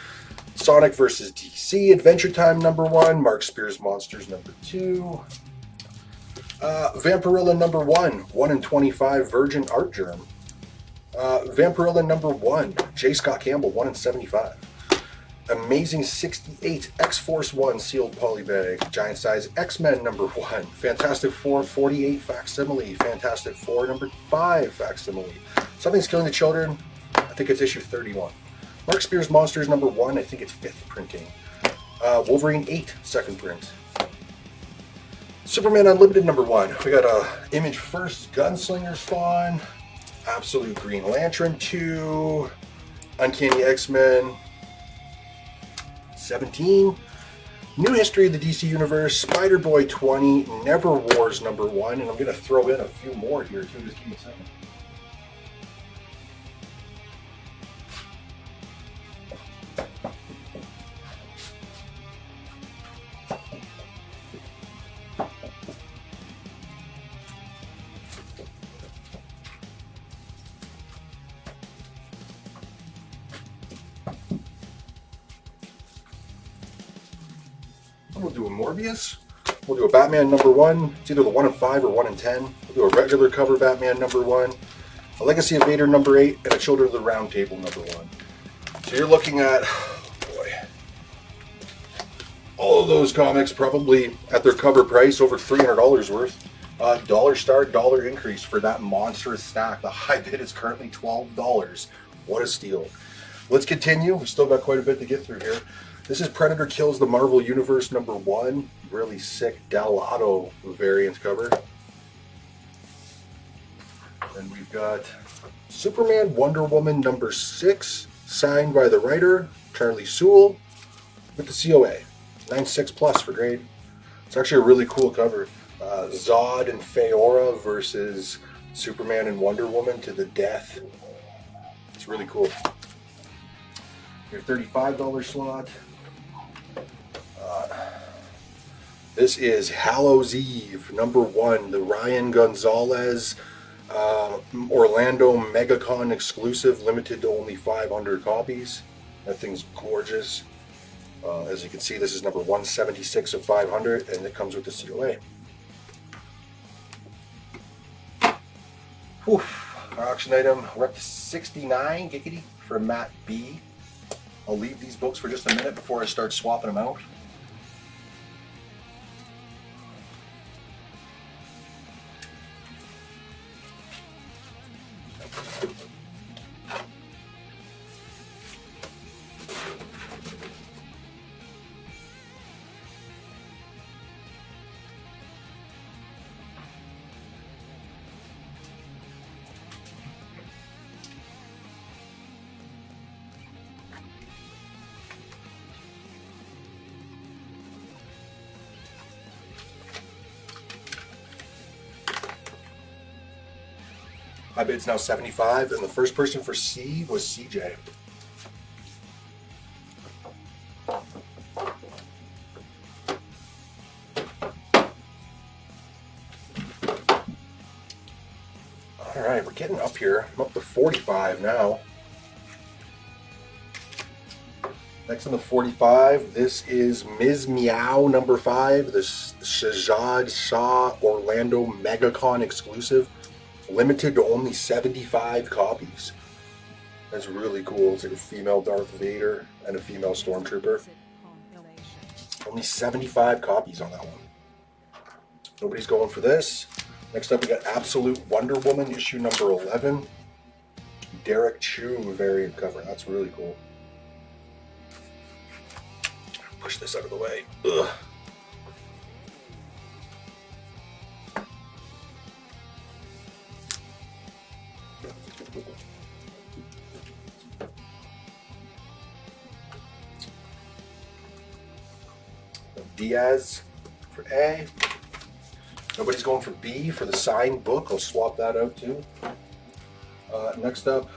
Sonic vs. DC, Adventure Time number 1, Mark Spears Monsters number 2, Vampirilla number 1, 1 in 25 Virgin Art Germ, Vampirilla number 1, J. Scott Campbell, 1 in 75, Amazing 68, X-Force 1 sealed polybag, Giant Size X-Men number 1, Fantastic Four 48 facsimile, Fantastic Four number 5 facsimile, Something's Killing the Children, I think it's issue 31. Mark Spears Monsters number 1, I think it's 5th printing. Wolverine 8, 2nd print. Superman Unlimited number 1. We got Image First, Gunslinger Spawn, Absolute Green Lantern 2, Uncanny X-Men 17, New History of the DC Universe, Spider-Boy 20, Never Wars number 1, and I'm going to throw in a few more here too, just give me a second. We'll do a Morbius. We'll do a Batman number 1. It's either the 1 in 5 or 1 in 10. We'll do a regular cover Batman number 1, a Legacy of Vader number 8, and a Children of the Round Table number 1. So you're looking at, all of those comics probably at their cover price over $300 worth. $1 start, $1 increase for that monstrous stack. The high bid is currently $12. What a steal. Let's continue. We've still got quite a bit to get through here. This is Predator Kills the Marvel Universe number 1. Really sick Del Otto variant cover. Then we've got Superman Wonder Woman number 6, signed by the writer, Charlie Sewell, with the COA. 9.6 plus for grade. It's actually a really cool cover. Zod and Feora versus Superman and Wonder Woman to the death. It's really cool. Your $35 slot. This is Hallows Eve, number 1, the Ryan Gonzalez Orlando MegaCon exclusive, limited to only 500 copies. That thing's gorgeous. As you can see, this is number 176 of 500, and it comes with the COA. Whew. Our auction item, we're up to 69 giggity for Matt B. I'll leave these books for just a minute before I start swapping them out. High bid's now 75, and the first person for C was CJ. All right, we're getting up here. I'm up to 45 now. Next on the 45, this is Ms. Meow number 5, the Shahzad Shah Orlando MegaCon exclusive. Limited to only 75 copies. That's really cool. It's like a female Darth Vader and a female Stormtrooper. Only 75 copies on that one. Nobody's going for this. Next up, we got Absolute Wonder Woman, issue number 11. Derek Chu variant cover. That's really cool. Push this out of the way. Ugh. Diaz for A. Nobody's going for B for the signed book. I'll swap that out too. Next up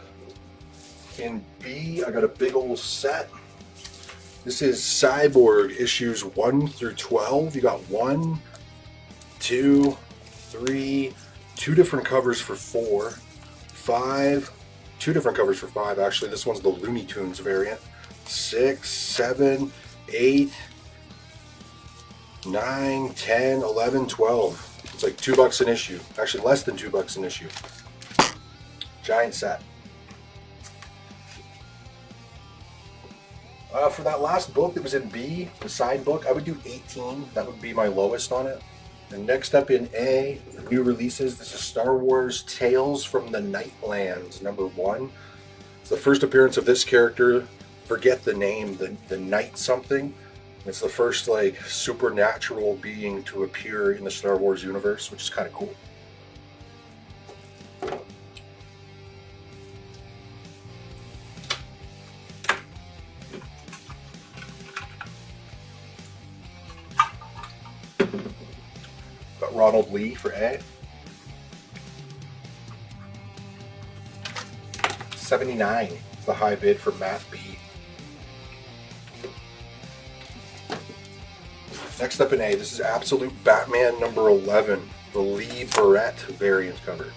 in B, I got a big old set. This is Cyborg issues 1 through 12. You got 1, 2, 3, 2 different covers for 4, 5, 2 different covers for 5 actually. This one's the Looney Tunes variant. 6, 7, 8, 9, 10, 11, 12. It's like $2 an issue. Actually less than $2 an issue. Giant set. For that last book that was in B, the side book, I would do 18. That would be my lowest on it. And next up in A, the new releases, this is Star Wars Tales from the Nightlands, number 1. It's the first appearance of this character. Forget the name, the Night something. It's the first like supernatural being to appear in the Star Wars universe, which is kind of cool. Got Ronald Lee for A. 79 is the high bid for Matt B. Next up in A, this is Absolute Batman number 11, the Lee Barrett variant cover.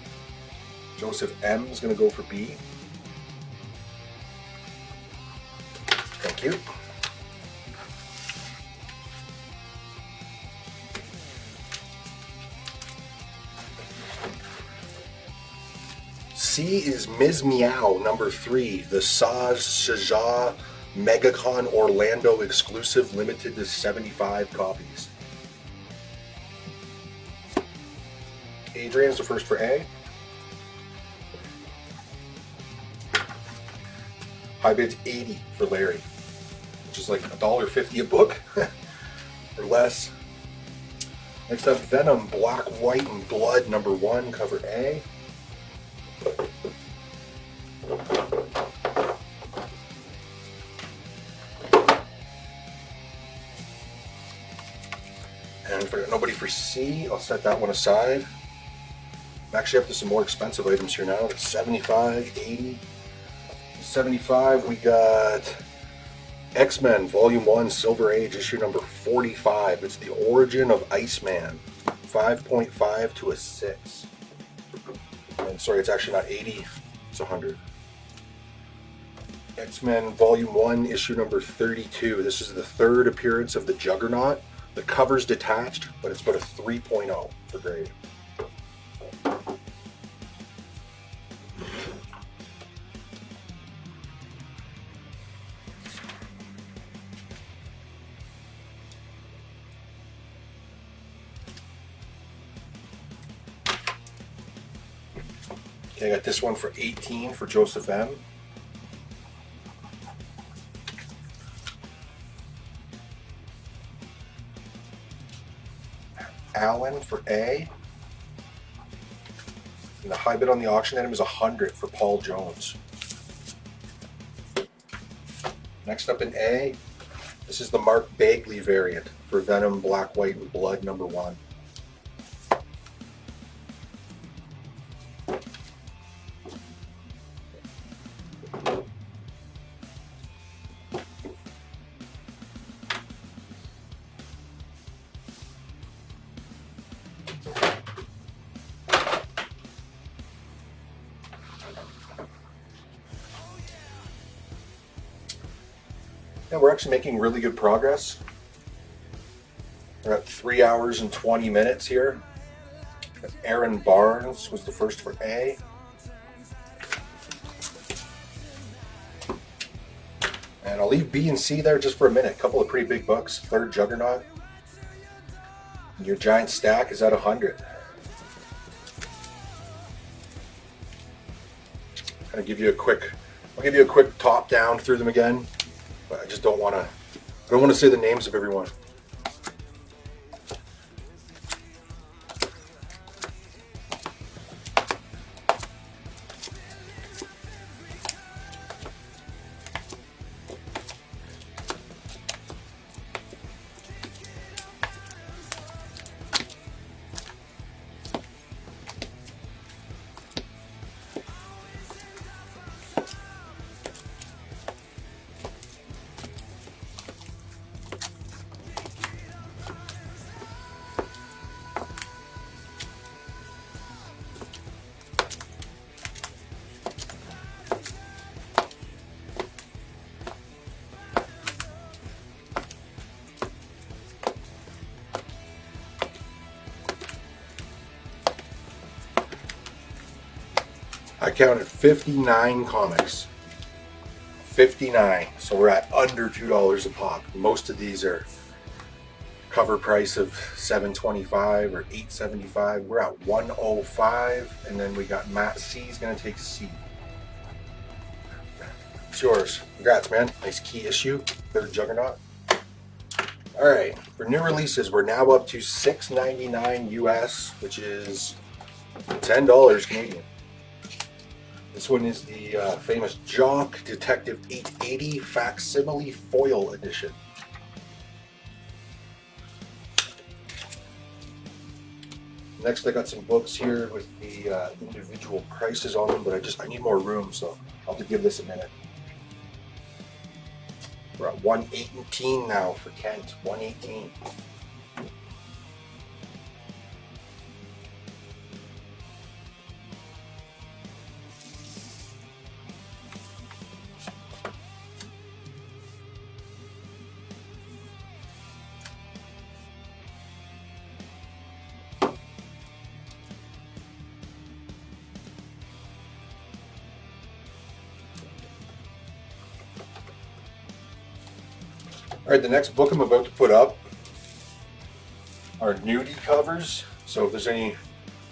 Joseph M is going to go for B. Thank you. C is Ms. Meow number 3, the Saj Shahzad MegaCon Orlando exclusive, limited to 75 copies. Adrian's the first for A. High bid's 80 for Larry, which is like $1.50 a book or less. Next up, Venom Black, White, and Blood number 1, cover A. And if I got nobody for C, I'll set that one aside. I'm actually up to some more expensive items here now. It's 75, 80. 75, we got X-Men Volume 1 Silver Age issue number 45. It's the origin of Iceman. 5.5 to a 6. And sorry, it's actually not 80, it's 100. X-Men Volume 1 issue number 32. This is the third appearance of the Juggernaut. The cover's detached, but it's about a 3.0 for grade. Okay, I got this one for 18 for Joseph M. Allen for A. And the high bid on the auction item is 100 for Paul Jones. Next up in A, this is the Mark Bagley variant for Venom Black, White, and Blood number 1. Yeah, we're actually making really good progress. We're at 3 hours and 20 minutes here. Aaron Barnes was the first for A. And I'll leave B and C there just for a minute. A couple of pretty big books. Third Juggernaut. And your giant stack is at 100. I'll give you a quick top down through them again, but I just don't want to say the names of everyone. I counted 59 comics. 59. So we're at under $2 a pop. Most of these are cover price of $7.25 or $8.75. We're at $105, and then we got Matt C's gonna take C. It's yours. Congrats, man. Nice key issue. Third Juggernaut. All right, for new releases, we're now up to $6.99 US, which is $10 Canadian. This one is the famous Jock Detective 880 Facsimile Foil Edition. Next, I got some books here with the individual prices on them, but I need more room, so I'll have to give this a minute. We're at 118 now for Kent. 118. All right, the next book I'm about to put up are nudie covers. So if there's any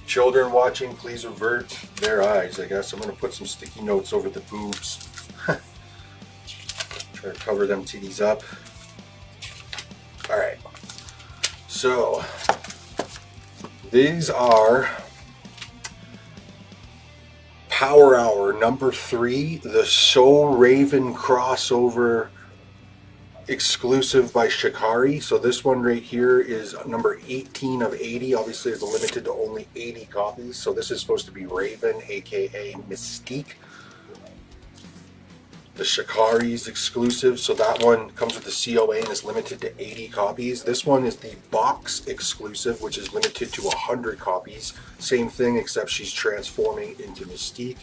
children watching, please avert their eyes, I guess. I'm going to put some sticky notes over the boobs. Try to cover them titties up. All right. So these are Power Hour number 3, the So Raven crossover exclusive by Shikari. So this one right here is number 18 of 80. Obviously it's limited to only 80 copies. So this is supposed to be Raven, aka Mystique. The Shikari's exclusive. So that one comes with the COA and is limited to 80 copies. This one is the box exclusive, which is limited to 100 copies. Same thing, except she's transforming into Mystique.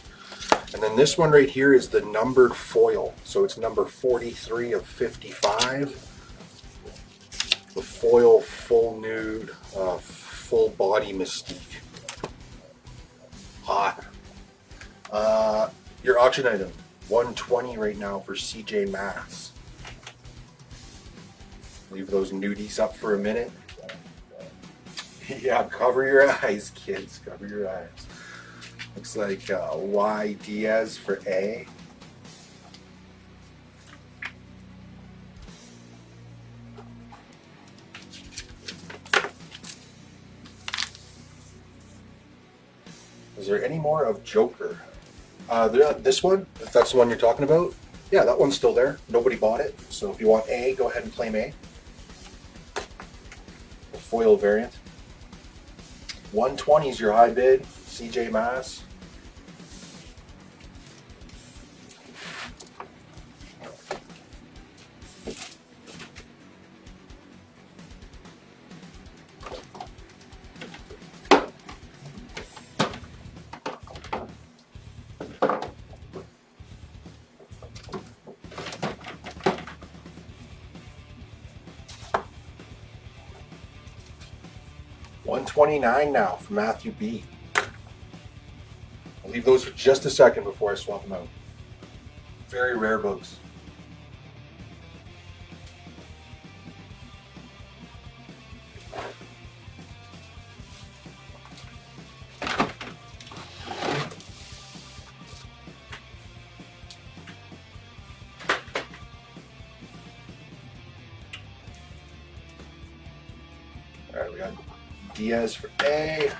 And then this one right here is the numbered foil. So it's number 43 of 55. The foil full nude, full body Mystique. Hot. Your auction item, 120 right now for CJ Mass. Leave those nudies up for a minute. Yeah, cover your eyes, kids. Cover your eyes. Looks like Y Diaz for A. Is there any more of Joker? This one, if that's the one you're talking about, yeah, that one's still there. Nobody bought it. So if you want A, go ahead and claim A. The foil variant. 120 is your high bid. CJ Mass. $129 now for Matthew B. I'll leave those for just a second before I swap them out. Very rare books. All right, we got Diaz for A.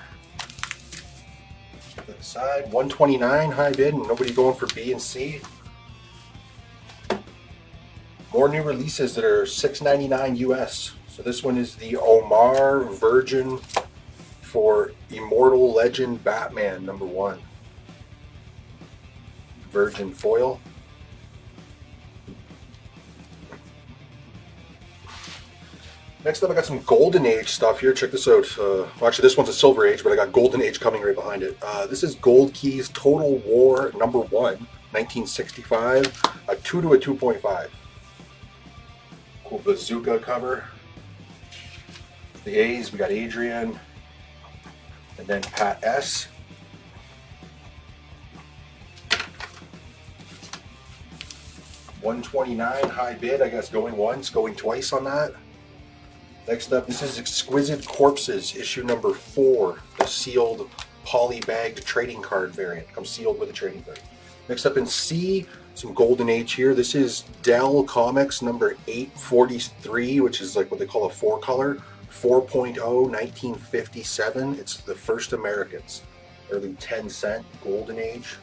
Put that aside. 129 high bid, and nobody going for B and C. More new releases that are $6.99 US. So this one is the Omar Virgin for Immortal Legend Batman #1. Virgin foil. Next up, I got some Golden Age stuff here. Check this out. Well, actually, this one's a Silver Age, but I got Golden Age coming right behind it. This is Gold Keys Total War #1, 1965. A 2 to a 2.5. Cool bazooka cover. The A's, we got Adrian, and then Pat S. $129 high bid, I guess, going once, going twice on that. Next up, this is Exquisite Corpses, issue #4, the sealed poly-bagged trading card variant. Comes sealed with a trading card. Next up in C, some Golden Age here. This is Dell Comics #843, which is like what they call a 4-color. 4.0, 1957. It's the First Americans. Early 10-cent Golden Age.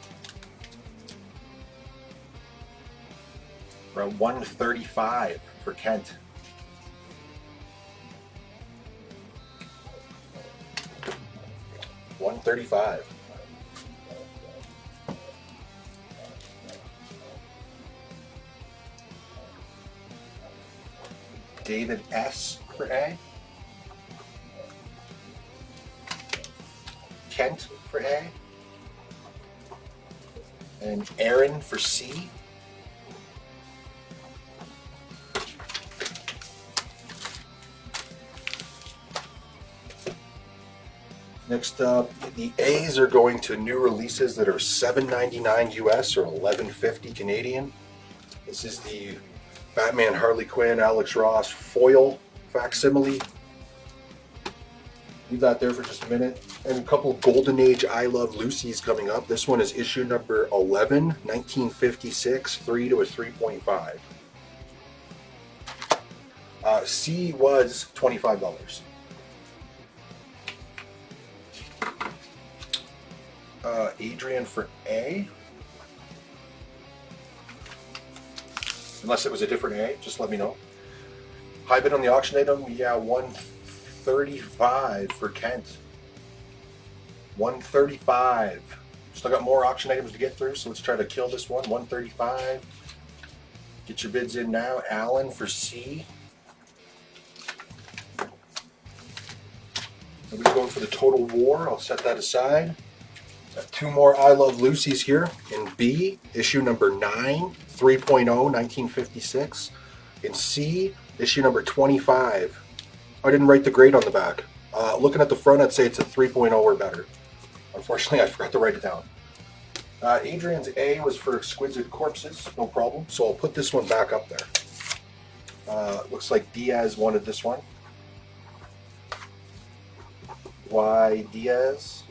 Around 135 for Kent. $135. David S for A. Kent for A. And Aaron for C. Next up, the A's are going to new releases that are $7.99 US or $11.50 Canadian. This is the Batman, Harley Quinn, Alex Ross foil facsimile. Leave that there for just a minute. And a couple Golden Age I Love Lucy's coming up. This one is issue #11, 1956, 3 to a 3.5. C was $25. Adrian for A. Unless it was a different A, just let me know. High bid on the auction item, yeah, $135 for Kent. $135. Still got more auction items to get through, so let's try to kill this one. $135. Get your bids in now. Alan for C. Nobody's going for the Total War. I'll set that aside. Got two more I Love Lucy's here. In B, issue #9, 3.0, 1956. In C, issue #25. I didn't write the grade on the back. Looking at the front, I'd say it's a 3.0 or better. Unfortunately, I forgot to write it down. Adrian's A was for Exquisite Corpses, no problem. So I'll put this one back up there. Looks like Diaz wanted this one. Y Diaz.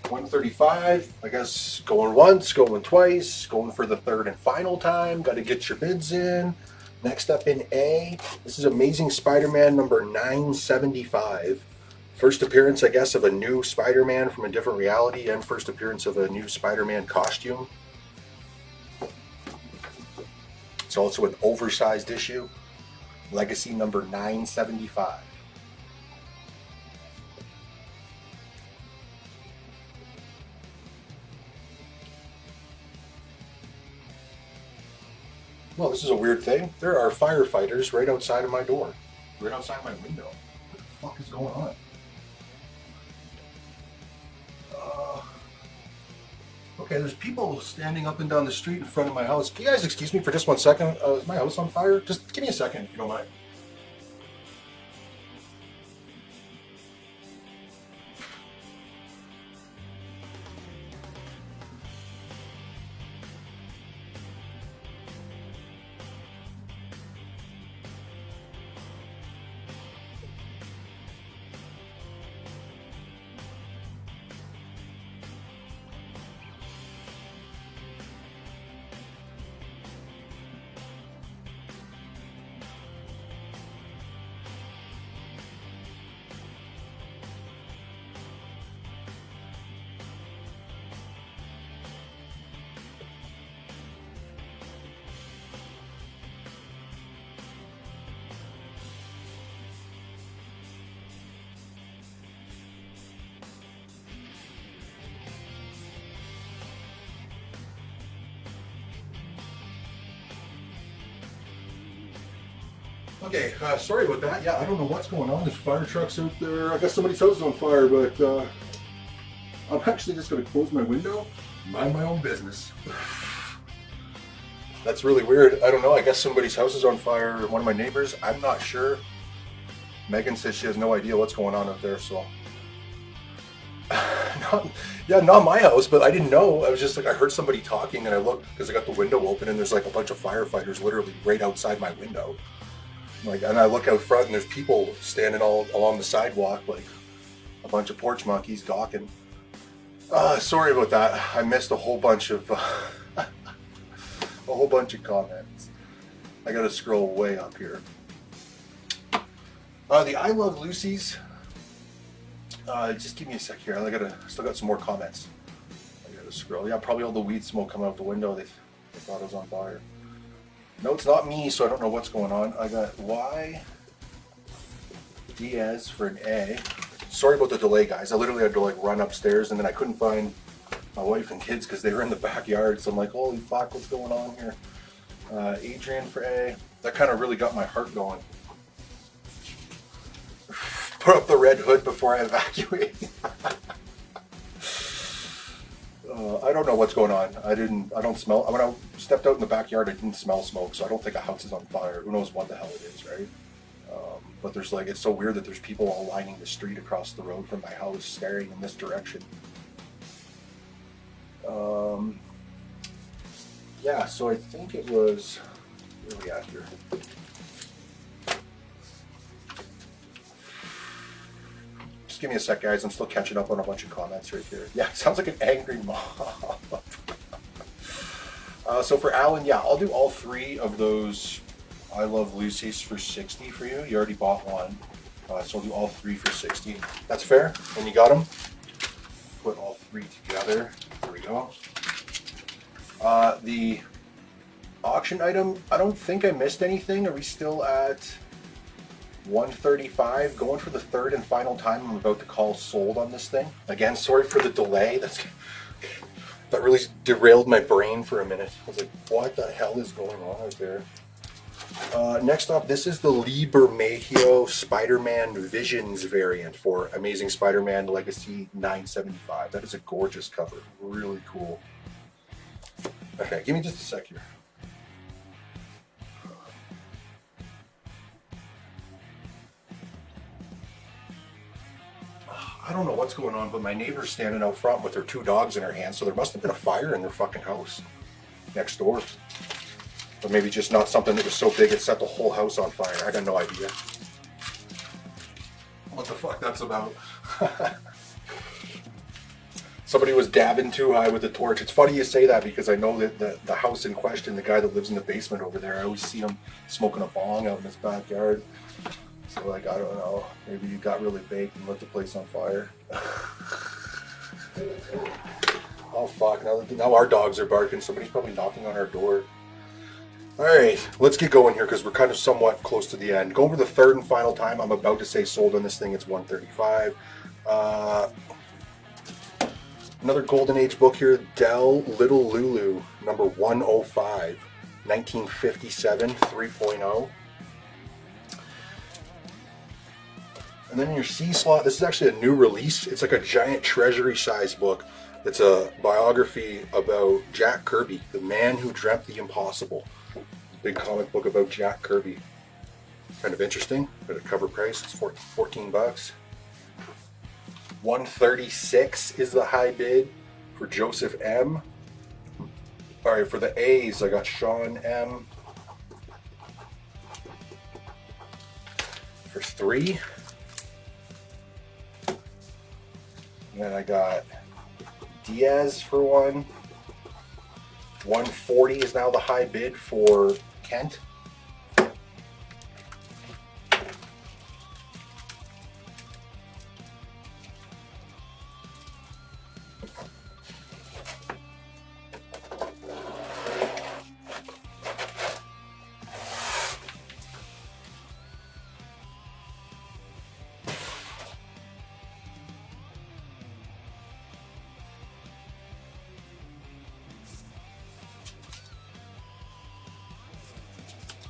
$135, I guess, going once, going twice, going for the third and final time. Got to get your bids in. Next up in A, this is Amazing Spider-Man #975. First appearance, I guess, of a new Spider-Man from a different reality and first appearance of a new Spider-Man costume. It's also an oversized issue. Legacy #975. Well, this is a weird thing. There are firefighters right outside of my door. Right outside my window. What the fuck is going on? Okay, there's people standing up and down the street in front of my house. Can you guys excuse me for just 1 second? Is my house on fire? Just give me a second if you don't mind. Okay, sorry about that. Yeah, I don't know what's going on. There's fire trucks out there. I guess somebody's house is on fire, but I'm actually just going to close my window, mind my own business. That's really weird. I don't know. I guess somebody's house is on fire. One of my neighbors. I'm not sure. Megan says she has no idea what's going on out there, so. Not my house, but I didn't know. I was just like, I heard somebody talking and I looked because I got the window open and there's like a bunch of firefighters literally right outside my window. Like, and I look out front and there's people standing all along the sidewalk, like a bunch of porch monkeys gawking. Sorry about that. I missed a whole bunch of comments. I gotta scroll way up here. The I Love Lucy's. Just give me a sec here. Still got some more comments. I gotta scroll. Yeah, probably all the weed smoke coming out the window. They thought it was on fire. No, it's not me, so I don't know what's going on. I got Y Diaz for an A. Sorry about the delay, guys. I literally had to like run upstairs and then I couldn't find my wife and kids because they were in the backyard. So I'm like, holy fuck, what's going on here? Adrian for A. That kind of really got my heart going. Put up the red hood before I evacuate. I don't know what's going on. I don't smell. When I stepped out in the backyard, I didn't smell smoke, so I don't think a house is on fire. Who knows what the hell it is, right? But there's like, it's so weird that there's people all lining the street across the road from my house, staring in this direction. Yeah, so I think it was, where are we at here? Just give me a sec, guys. I'm still catching up on a bunch of comments right here. Yeah, it sounds like an angry mom. So for Alan, yeah, I'll do all three of those I Love Lucy's for 60 for you. You already bought one. So I'll do all three for 60. That's fair? And you got them? Put all three together. There we go. The auction item, I don't think I missed anything. Are we still at 135? Going for the third and final time I'm about to call sold on this thing. Again, sorry for the delay. That really derailed my brain for a minute. I was like, what the hell is going on out there? Next up, this is the Lee Bermejo Spider-Man Visions variant for Amazing Spider-Man Legacy 975. That is a gorgeous cover. Really cool. Okay, give me just a sec here. I don't know what's going on, but my neighbor's standing out front with her two dogs in her hands, so there must have been a fire in their fucking house next door. Or maybe just not something that was so big it set the whole house on fire. I got no idea what the fuck that's about. Somebody was dabbing too high with the torch. It's funny you say that because I know that the house in question, the guy that lives in the basement over there, I always see him smoking a bong out in his backyard. So like, I don't know, maybe you got really baked and lit the place on fire. Oh fuck, now our dogs are barking. Somebody's probably knocking on our door. Alright, let's get going here because we're kind of somewhat close to the end. Going for the third and final time, I'm about to say sold on this thing. It's 135. Another Golden Age book here, Del Little Lulu, number 105, 1957, 3.0. And then in your C slot, this is actually a new release. It's like a giant treasury size book. It's a biography about Jack Kirby, the man who dreamt the impossible. Big comic book about Jack Kirby. Kind of interesting. At a cover price, it's 14 bucks. 136 is the high bid for Joseph M. All right, for the A's, I got Sean M. For 3. And then I got Diaz for 1. 140 is now the high bid for Kent.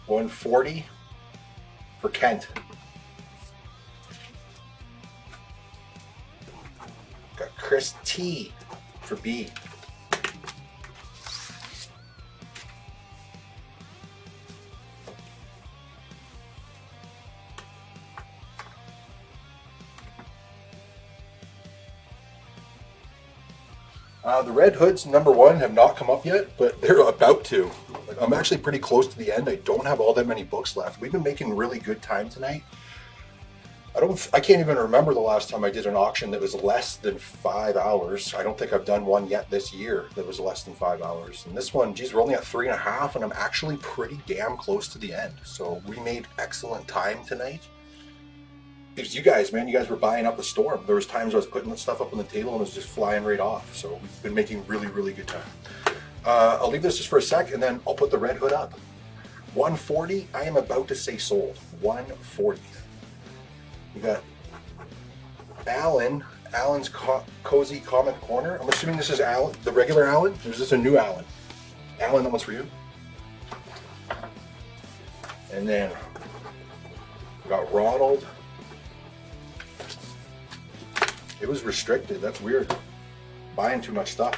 $140 Kent. Got Chris T for B. The Red Hoods #1 have not come up yet, but they're about to. Like, I'm actually pretty close to the end. I don't have all that many books left. We've been making really good time tonight. I can't even remember the last time I did an auction that was less than 5 hours. I don't think I've done one yet this year that was less than 5 hours. And this one, geez, we're only at 3.5, and I'm actually pretty damn close to the end. So we made excellent time tonight. It was you guys, man. You guys were buying up a storm. There was times I was putting stuff up on the table and it was just flying right off. So we've been making really, really good time. I'll leave this just for a sec, and then I'll put the Red Hood up. 140. I am about to say sold. 140. We got Alan. Alan's Cozy Comment Corner. I'm assuming this is Alan, the regular Alan, or is this a new Alan? Alan, that one's for you. And then we got Ronald. It was restricted. That's weird. Buying too much stuff.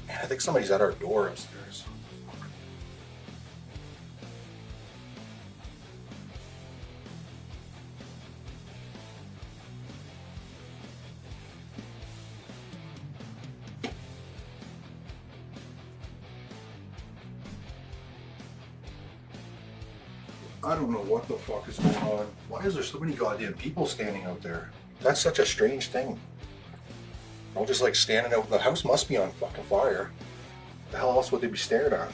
Man, I think somebody's at our door upstairs. I don't know what the fuck is going on. Why is there so many goddamn people standing out there? That's such a strange thing. All just like standing out. The house must be on fucking fire. The hell else would they be staring at?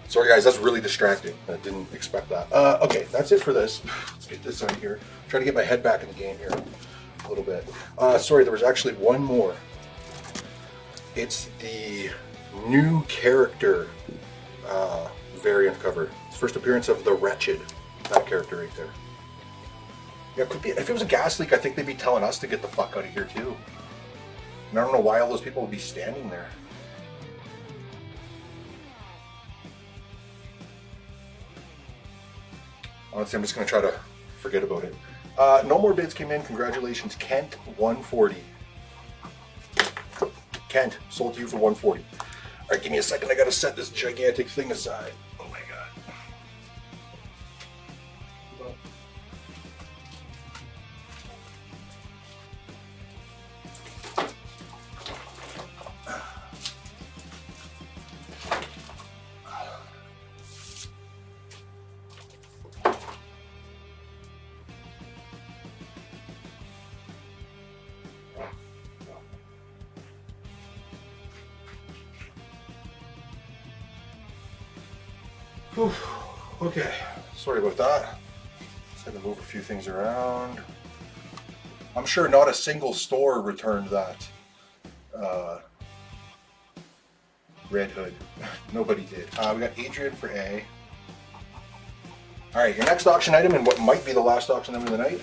Sorry guys, that's really distracting. I didn't expect that. Okay, that's it for this. Let's get this on here. Trying to get my head back in the game here a little bit. Sorry, there was actually one more. It's the new character variant cover. It's first appearance of the Wretched. That character right there. Yeah, it could be, if it was a gas leak, I think they'd be telling us to get the fuck out of here too. And I don't know why all those people would be standing there. Honestly, I'm just going to try to forget about it. No more bids came in. Congratulations, Kent, 140. Kent, sold to you for 140. All right, give me a second. I got to set this gigantic thing aside. Oh my god. Whew. Okay, sorry about that. Just had to move a few things around. I'm sure not a single store returned that Red Hood. Nobody did. We got Adrian for A. Alright, your next auction item, and what might be the last auction item of the night.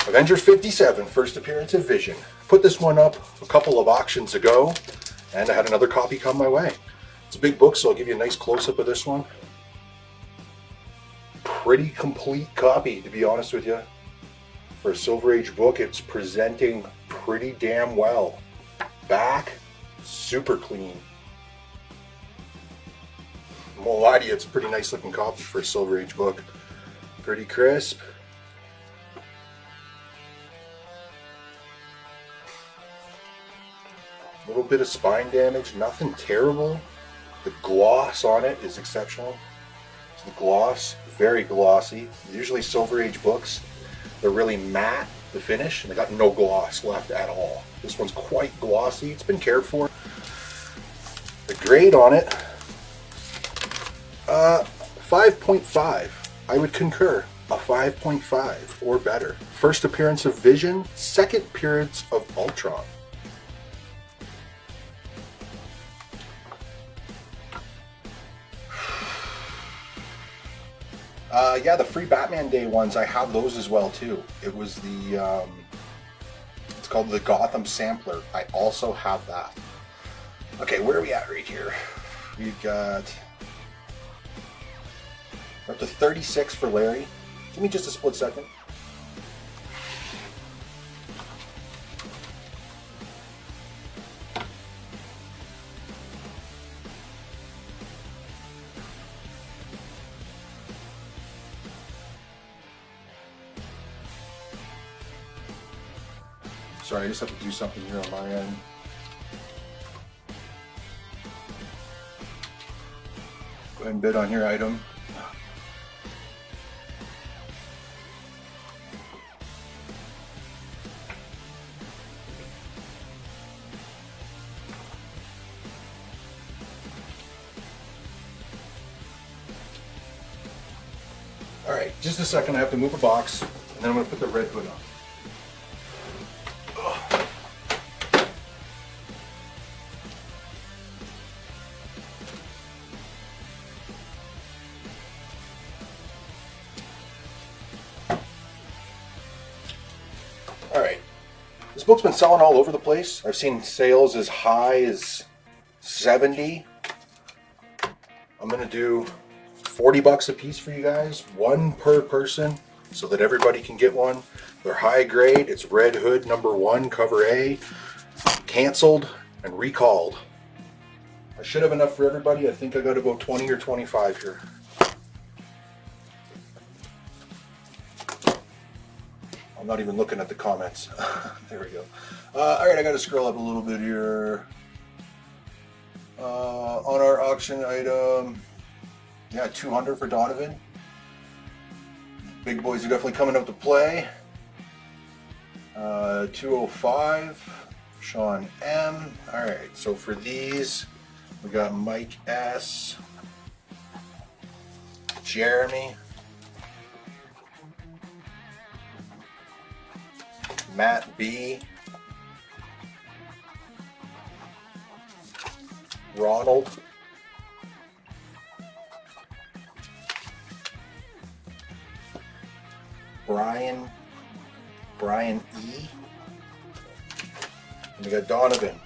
Avengers 57, first appearance of Vision. Put this one up a couple of auctions ago, and I had another copy come my way. It's a big book, so I'll give you a nice close-up of this one. Pretty complete copy, to be honest with you. For a Silver Age book, it's presenting pretty damn well. Back, super clean. I won't lie to you, it's a pretty nice looking copy for a Silver Age book. Pretty crisp. A little bit of spine damage, nothing terrible. The gloss on it is exceptional. The gloss, very glossy. Usually Silver Age books, they're really matte, the finish, and they got no gloss left at all. This one's quite glossy. It's been cared for. The grade on it, 5.5. I would concur. A 5.5 or better. First appearance of Vision, second appearance of Ultron. Yeah, the free Batman Day ones, I have those as well too. It was the, it's called the Gotham Sampler. I also have that. Okay, where are we at right here? We've got We're up to 36 for Larry. Give me just a split second. Sorry, I just have to do something here on my end. Go ahead and bid on your item. All right, just a second. I have to move a box, and then I'm going to put the red hood on. All right, this book's been selling all over the place. I've seen sales as high as 70. I'm gonna do 40 bucks a piece for you guys, one per person, so that everybody can get one. They're high grade. It's Red Hood #1, cover A, canceled and recalled. I should have enough for everybody. I think I got about 20 or 25 here. I'm not even looking at the comments. There we go. All right, I got to scroll up a little bit here. On our auction item, yeah, 200 for Donovan. Big boys are definitely coming up to play. 205, Sean M. All right, so for these, we got Mike S, Jeremy, Matt B, Ronald, Brian E, and we got Donovan,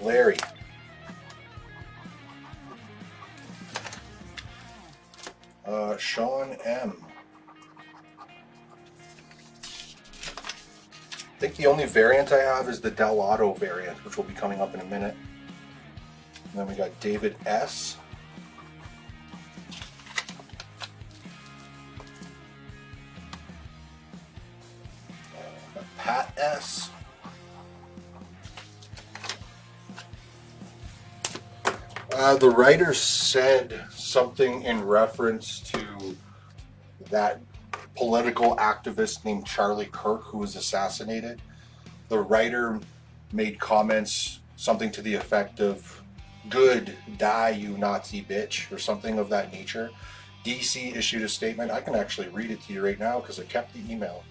Larry, Sean M. I think the only variant I have is the Del Auto variant, which will be coming up in a minute. And then we got David S. Pat S. The writer said something in reference to that political activist named Charlie Kirk who was assassinated. The writer made comments, something to the effect of, "Good, die, you Nazi bitch," or something of that nature. DC issued a statement. I can actually read it to you right now because I kept the email.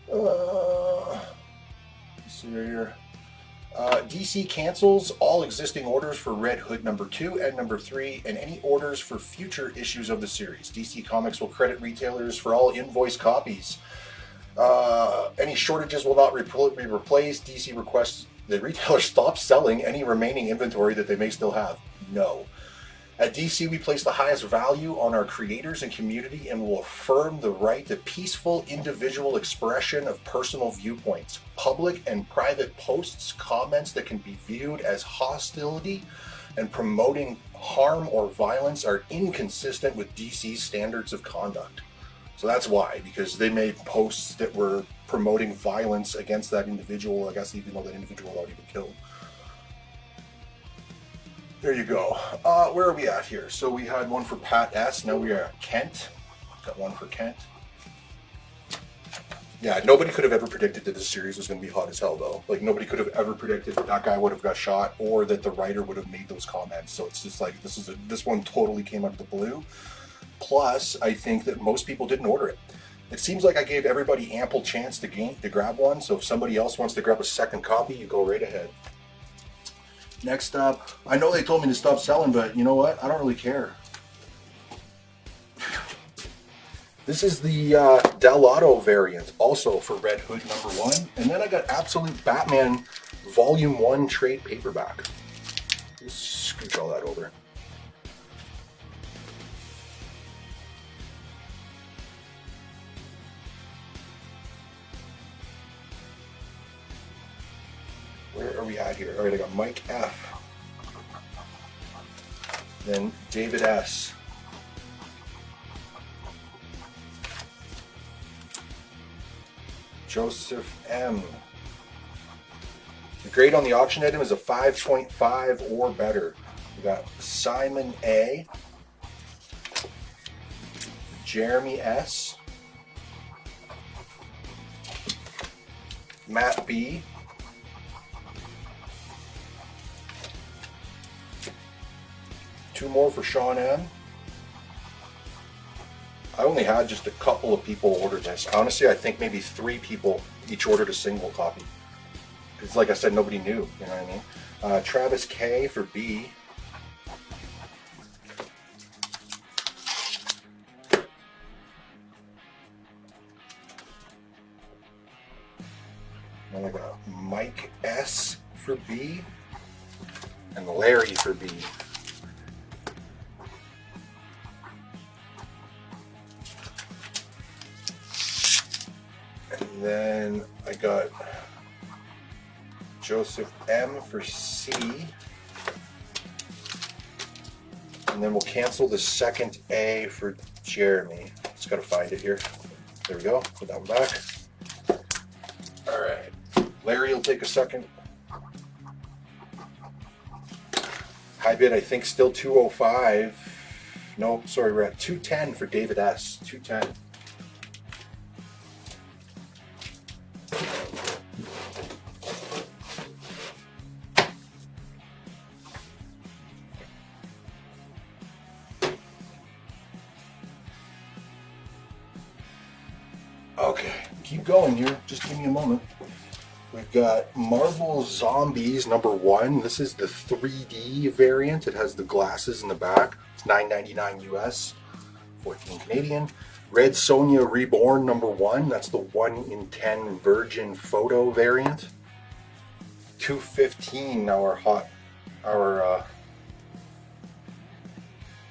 Let's see right here. DC cancels all existing orders for Red Hood #2 and #3 and any orders for future issues of the series. DC Comics will credit retailers for all invoice copies. Any shortages will not be replaced. DC requests the retailers stop selling any remaining inventory that they may still have. No. At DC, we place the highest value on our creators and community and will affirm the right to peaceful individual expression of personal viewpoints. Public and private posts, comments that can be viewed as hostility and promoting harm or violence are inconsistent with DC's standards of conduct. So that's why, because they made posts that were promoting violence against that individual, I guess even though that individual had already been killed. There you go. Where are we at here? So we had one for Pat S. Now we are at Kent. Got one for Kent. Yeah, nobody could have ever predicted that this series was going to be hot as hell, though. Like, nobody could have ever predicted that that guy would have got shot or that the writer would have made those comments. So it's just like, this one totally came out of the blue. Plus, I think that most people didn't order it. It seems like I gave everybody ample chance to grab one. So if somebody else wants to grab a second copy, you go right ahead. Next up, I know they told me to stop selling, but you know what? I don't really care. This is the Del Auto variant, also for Red Hood #1. And then I got Absolute Batman Volume 1 trade paperback. Just scooch all that over. Where are we at here? All right, I got Mike F. Then David S. Joseph M. The grade on the auction item is a 5.5 or better. We got Simon A. Jeremy S. Matt B. Two more for Sean M. I only had just a couple of people order this. Honestly, I think maybe 3 people each ordered a single copy. It's like I said, nobody knew, you know what I mean? Travis K for B. Then I got Mike S for B. And Larry for B. And then I got Joseph M for C. And then we'll cancel the second A for Jeremy. Just gotta find it here. There we go. Put that one back. Alright. Larry will take a second. High bid, I think, still 205. No, sorry, we're at 210 for David S. 210. Okay, keep going here. Just give me a moment. We've got Marvel Zombies #1. This is the 3D variant. It has the glasses in the back. It's $9.99 US, 14 Canadian. Red Sonja Reborn #1. That's the 1 in 10 Virgin Photo variant. $215 now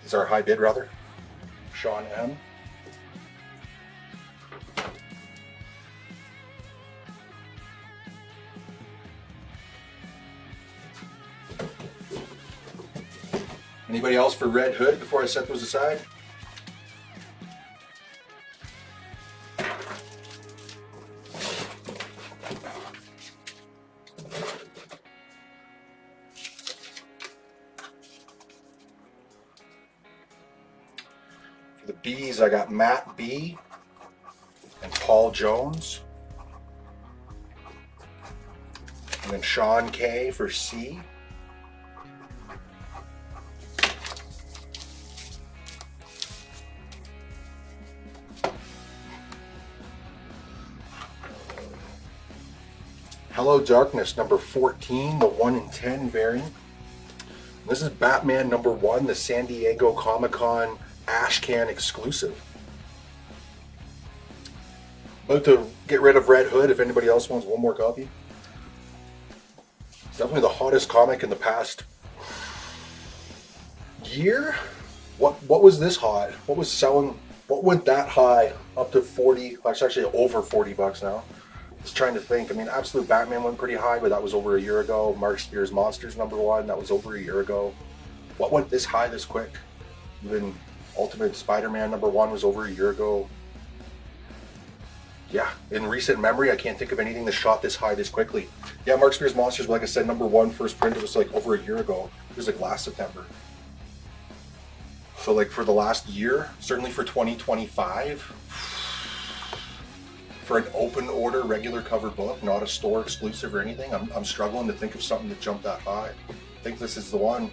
is our high bid rather. Sean M. Anybody else for Red Hood before I set those aside? For the B's, I got Matt B and Paul Jones. And then Sean K for C. Hello Darkness #14, the 1 in 10 variant. This is Batman #1, the San Diego Comic-Con Ashcan exclusive. About to get rid of Red Hood if anybody else wants one more copy. It's definitely the hottest comic in the past year. What was this hot? What was selling? What went that high up to 40? Actually over $40 now. Just trying to think. I mean, Absolute Batman went pretty high, but that was over a year ago. Mark Spears Monsters #1, that was over a year ago. What went this high this quick? Even Ultimate Spider-Man #1 was over a year ago. Yeah, in recent memory, I can't think of anything that shot this high this quickly. Yeah, Mark Spears Monsters, like I said, #1 first print, it was like over a year ago. It was like last September. So like for the last year, certainly for 2025, for an open order regular cover book, not a store exclusive or anything, I'm struggling to think of something that jumped that high. I think this is the one.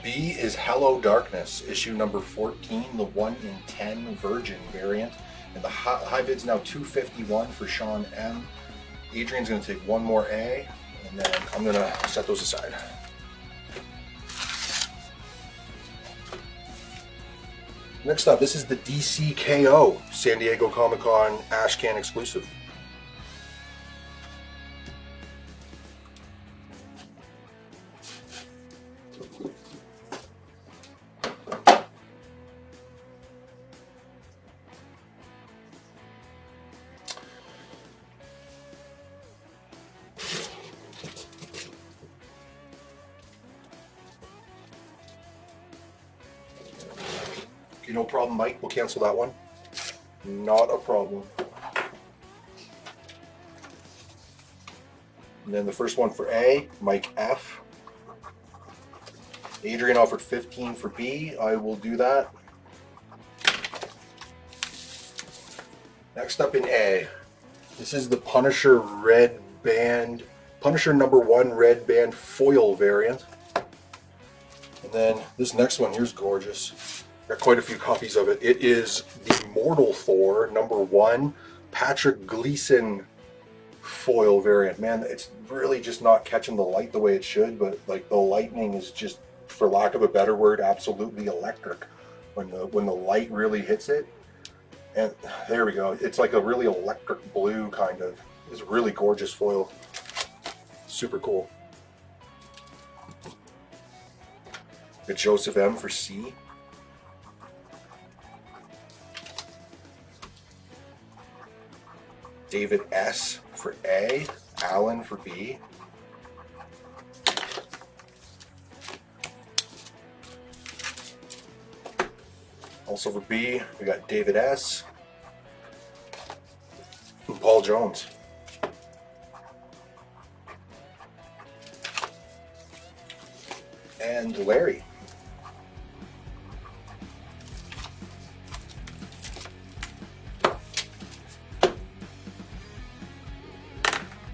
B is Hello Darkness, issue #14, the 1 in 10 Virgin variant. And the high bid's now $251 for Sean M. Adrian's going to take one more A, and then I'm going to set those aside. Next up, this is the DCKO San Diego Comic-Con Ashcan exclusive. Okay, no problem, Mike. We'll cancel that one. Not a problem. And then the first one for A, Mike F. Adrian offered 15 for B. I will do that. Next up in A, this is the Punisher Red Band, Punisher #1 Red Band foil variant. And then this next one here's gorgeous. Got quite a few copies of it. It is the Mortal Thor #1 Patrick Gleason foil variant. Man, it's really just not catching the light the way it should, but like the lightning is just, for lack of a better word, absolutely electric when the light really hits it. And there we go. It's like a really electric blue kind of. It's really gorgeous foil. Super cool. Got Joseph M for C. David S for A. Alan for B. Also for B, we got David S. and Paul Jones. And Larry.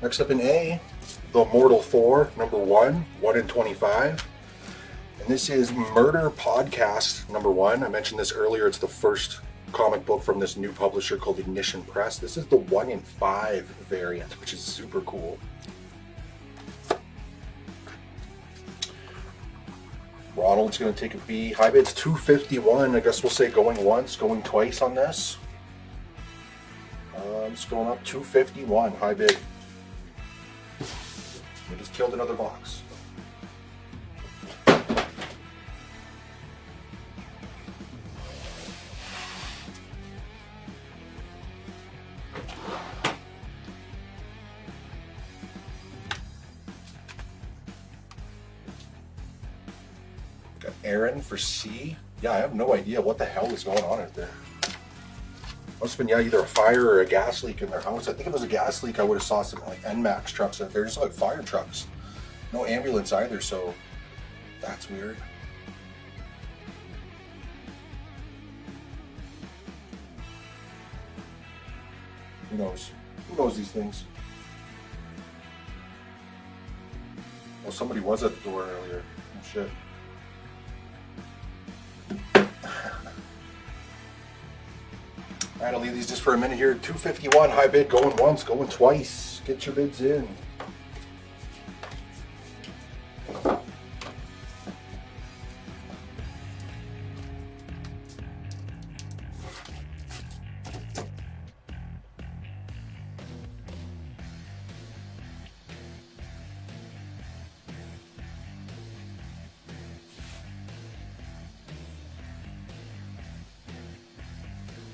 Next up in A, the Mortal Thor #1, 1 in 25. And this is Murder Podcast #1. I mentioned this earlier. It's the first comic book from this new publisher called Ignition Press. This is the 1 in 5 variant, which is super cool. Ronald's going to take a B. High bid's $251. I guess we'll say going once, going twice on this. It's going up $251. High bid. We just killed another box. Got Aaron for C. Yeah, I have no idea what the hell is going on out there. Must have been, yeah, either a fire or a gas leak in their house. I think if it was a gas leak, I would have saw some like NMAX trucks out there, just like fire trucks. No ambulance either, so that's weird. Who knows? Who knows these things? Well, somebody was at the door earlier. Oh, shit. Alright, I'll leave these just for a minute here. $251 high bid, going once, going twice. Get your bids in.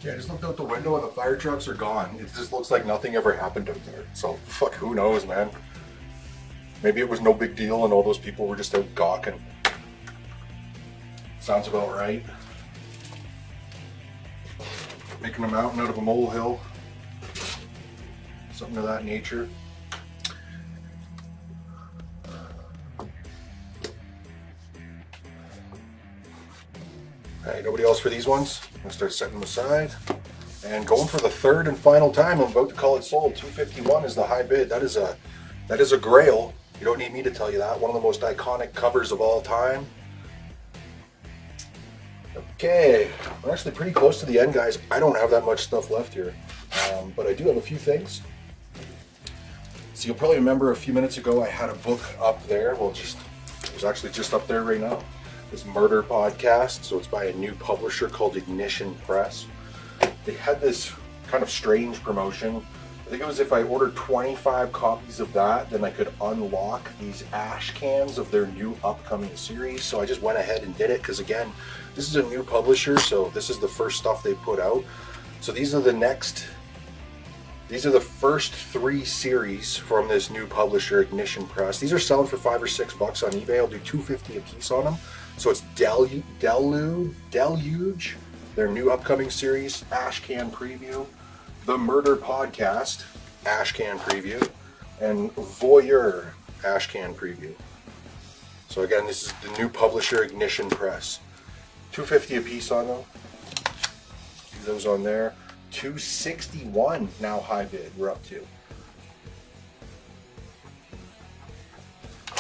Yeah, I just looked out the window and the fire trucks are gone. It just looks like nothing ever happened out there. So, fuck, who knows, man? Maybe it was no big deal and all those people were just out gawking. Sounds about right. Making a mountain out of a molehill. Something of that nature. Alright, nobody else for these ones? I'm gonna start setting them aside. And going for the third and final time, I'm about to call it sold. $251 is the high bid. That is a grail. You don't need me to tell you that. One of the most iconic covers of all time. Okay, we're actually pretty close to the end, guys. I don't have that much stuff left here, but I do have a few things. So you'll probably remember a few minutes ago I had a book up there. Well, it was actually just up there right now. This Murder Podcast. So it's by a new publisher called Ignition Press. They had this kind of strange promotion. I think it was if I ordered 25 copies of that, then I could unlock these ash cans of their new upcoming series. So I just went ahead and did it because, again, this is a new publisher, so this is the first stuff they put out. So these are the first 3 series from this new publisher, Ignition Press. These are selling for $5 or $6 on eBay. I'll do $250 a piece on them. So it's Deluge, their new upcoming series, Ashcan Preview, The Murder Podcast, Ashcan Preview, and Voyeur, Ashcan Preview. So again, this is the new publisher, Ignition Press. $2.50 a piece on them. Do those on there. $2.61 now high bid. We're up to.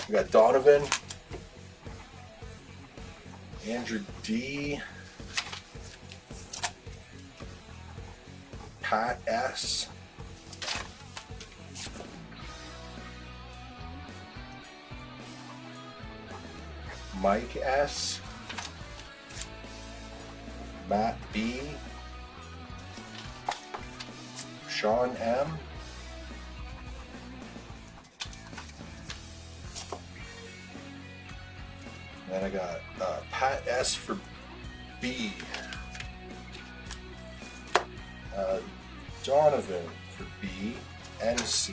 We got Donovan, Andrew D, Pat S, Mike S, Matt B, Sean M, then I got Pat S for B, Donovan for B and C.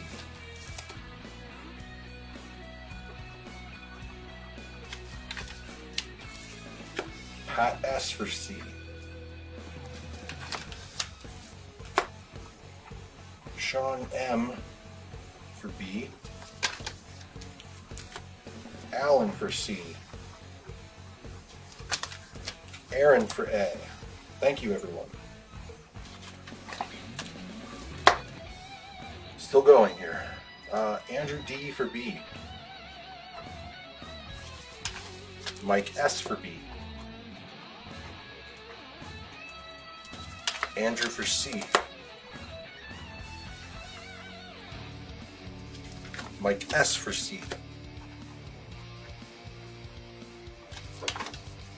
Pat S for C. Sean M for B. Alan for C. Aaron for A. Thank you, everyone. Still going here. Andrew D for B. Mike S for B. Andrew for C. Mike S for C.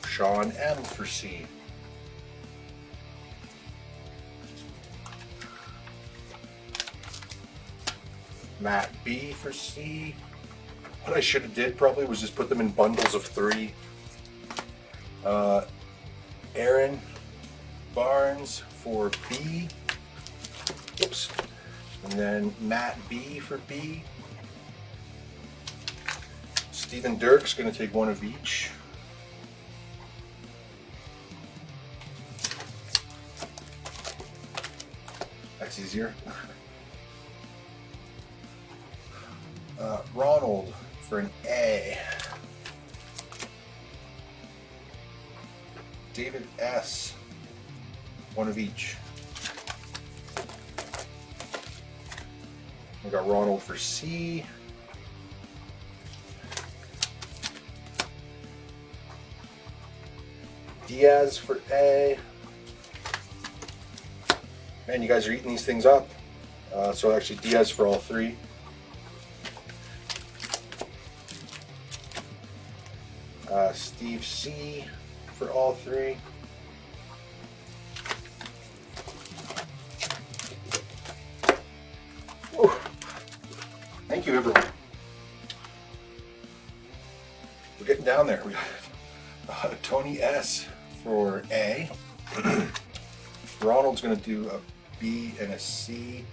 Sean M for C. Matt B for C. What I should have did probably was just put them in bundles of 3. Aaron Barnes for B. Oops. And then Matt B for B. Stephen Dirk's going to take one of each. That's easier. Ronald for an A. David S. One of each. We got Ronald for C. Diaz for A. Man, you guys are eating these things up. So actually Diaz for all 3. Steve C for all 3. Whew. Thank you, everyone. We're getting down there. We got Tony S for A. Ronald's going to do a B and a C.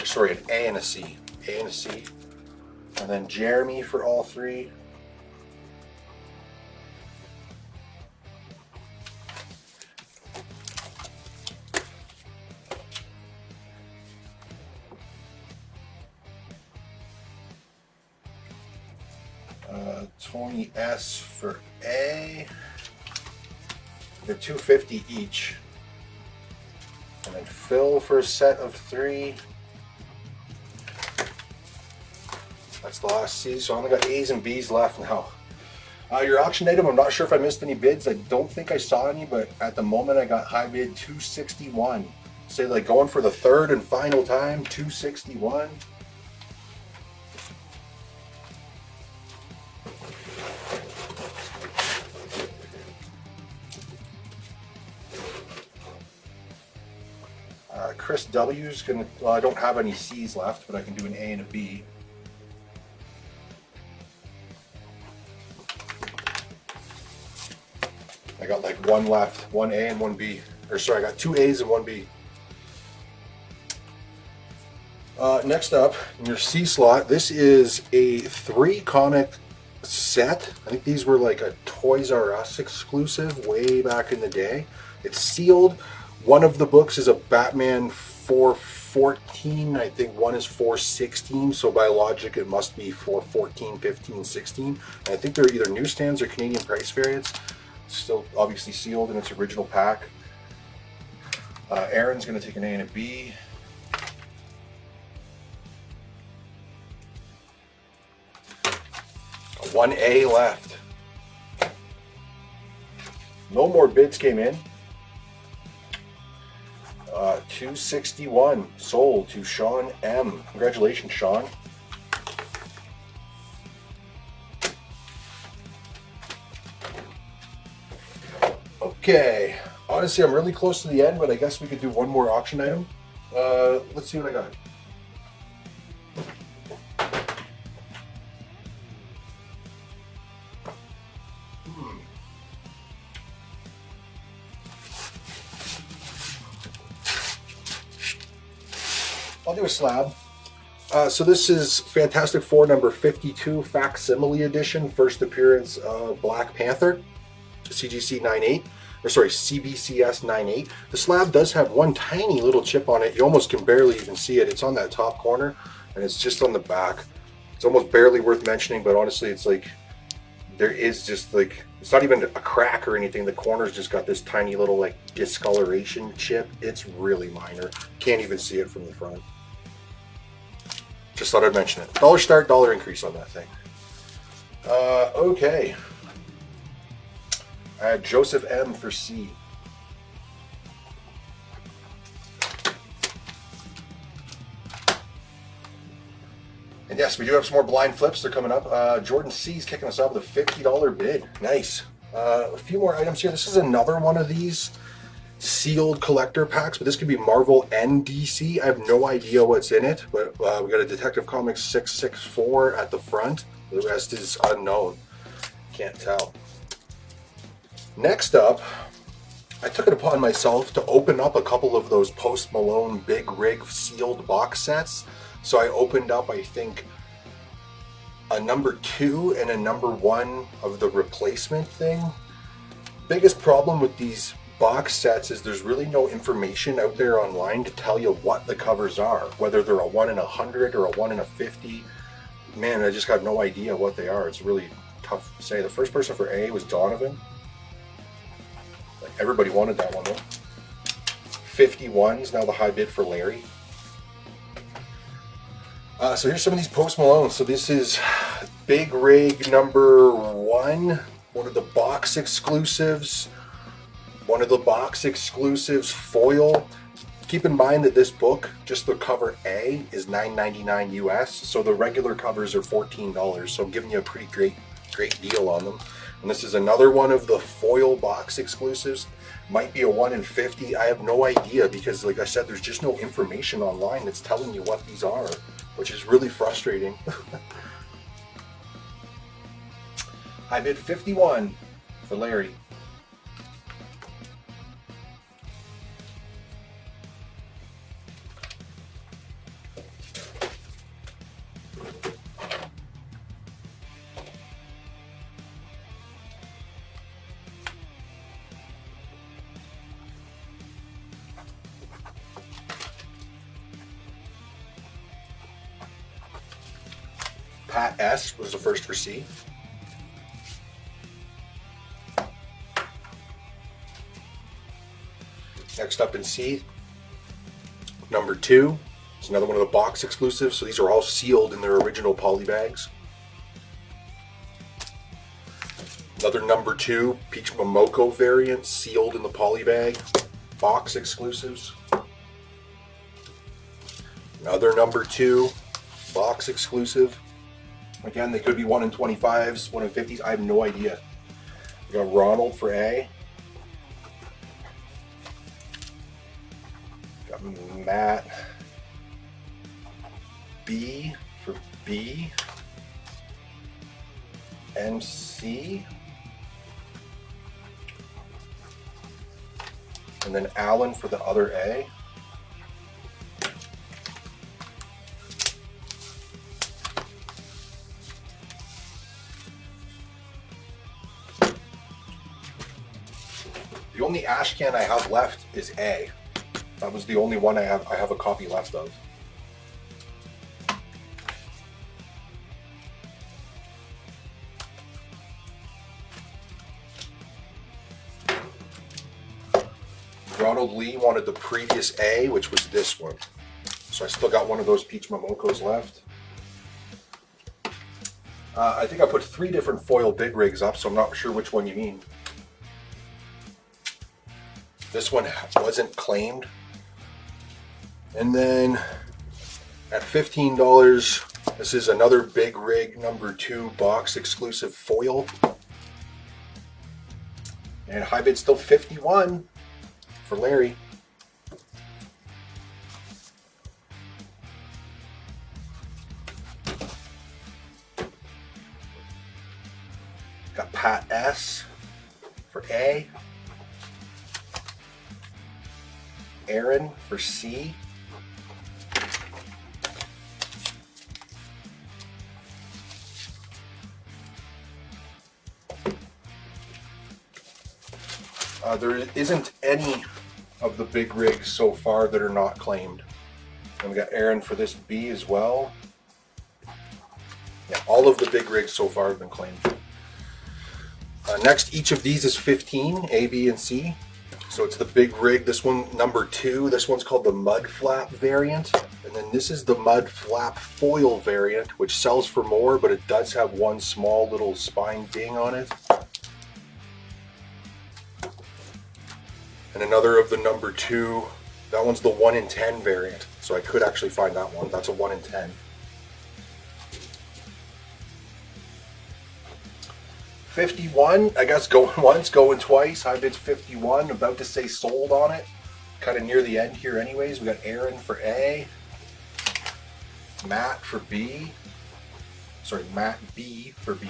Sorry, an A and a C. A and a C. And then Jeremy for all 3. Tony S for A. They're $2.50 each. And then Phil for a set of 3. That's the last C, so I only got A's and B's left now. Your auction item, I'm not sure if I missed any bids. I don't think I saw any, but at the moment I got high bid $261. Say like going for the 3rd and final time, $261. Chris W's gonna, well, I don't have any C's left, but I can do an A and a B. I got like 1 left, 1 A and 1 B. Or sorry, I got 2 A's and 1 B. Next up, in your C slot, this is a 3 comic set. I think these were like a Toys R Us exclusive way back in the day. It's sealed. One of the books is a Batman 414. I think one is 416. So by logic, it must be 414, 15, 16. And I think they're either newsstands or Canadian price variants. Still obviously sealed in its original pack. Aaron's going to take an A and a B. One A left. No more bids came in. 261 sold to Sean M. Congratulations, Sean. Okay. Honestly, I'm really close to the end, but I guess we could do one more auction item. Let's see what I got. I'll do a slab. So this is Fantastic Four number 52 facsimile edition, first appearance of Black Panther, CGC 98, or sorry, CBCS 98. The slab does have one tiny little chip on it. You almost can barely even see it. It's on that top corner, and it's just on the back. It's almost barely worth mentioning, but honestly, it's like, there is just like, it's not even a crack or anything. The corner's just got this tiny little like discoloration chip. It's really minor. Can't even see it from the front. Just thought I'd mention it. Dollar start, dollar increase on that thing. Okay. I had Joseph M for C. And yes, we do have some more blind flips. They're coming up. Jordan C's kicking us off with a $50 bid. Nice. A few more items here. This is another one of these sealed collector packs, but this could be Marvel and DC. I have no idea what's in it, but we got a Detective Comics 664 at the front. The rest is unknown. Can't tell. Next up, I took it upon myself to open up a couple of those Post Malone Big Rig sealed box sets. So I opened up, I think, a number 2 and a number 1 of the replacement thing. Biggest problem with these box sets is there's really no information out there online to tell you what the covers are, whether they're a 1 in 100 or a 1 in 50. Man, I just got no idea what they are. It's really tough to say. The first person for A was Donovan. Like, everybody wanted that one though. 51 is now the high bid for Larry. So here's some of these Post Malone. So this is Big Rig number 1, one of the box exclusives. One of the box exclusives foil. Keep in mind that this book, just the cover A, is $9.99 US. So the regular covers are $14. So I'm giving you a pretty great deal on them. And this is another one of the foil box exclusives. Might be a 1 in 50. I have no idea because, like I said, there's just no information online that's telling you what these are, which is really frustrating. I bid 51 for Larry. Pat S was the first for C. Next up in C, number 2. It's another one of the box exclusives. So these are all sealed in their original poly bags. Another number 2, Peach Momoko variant, sealed in the poly bag. Box exclusives. Another number 2, box exclusive. Again, they could be 1 in 25s, 1 in 50s. I have no idea. We got Ronald for A. Got Matt B for B. MC. And then Alan for the other A. The only ash can I have left is A. That was the only one I have a copy left of. Ronald Lee wanted the previous A, which was this one. So I still got one of those Peach Momokos left. I think I put 3 different foil big rigs up, so I'm not sure which one you mean. This one wasn't claimed. And then at $15, this is another big rig number 2 box exclusive foil. And high bid still 51 for Larry. Got Pat S for A. Aaron for C. There isn't any of the big rigs so far that are not claimed. And we got Aaron for this B as well. Yeah, all of the big rigs so far have been claimed. Next, each of these is 15, A, B, and C. So it's the big rig. This one, number 2. This one's called the Mud Flap variant. And then this is the Mud Flap foil variant, which sells for more, but it does have one small little spine ding on it. And another of the number 2. That one's the 1 in 10 variant. So I could actually find that one. That's a 1 in 10. 51, I guess going once, going twice. High bid's 51, about to say sold on it. Kind of near the end here anyways. We got Aaron for A. Matt for B. Sorry, Matt B for B.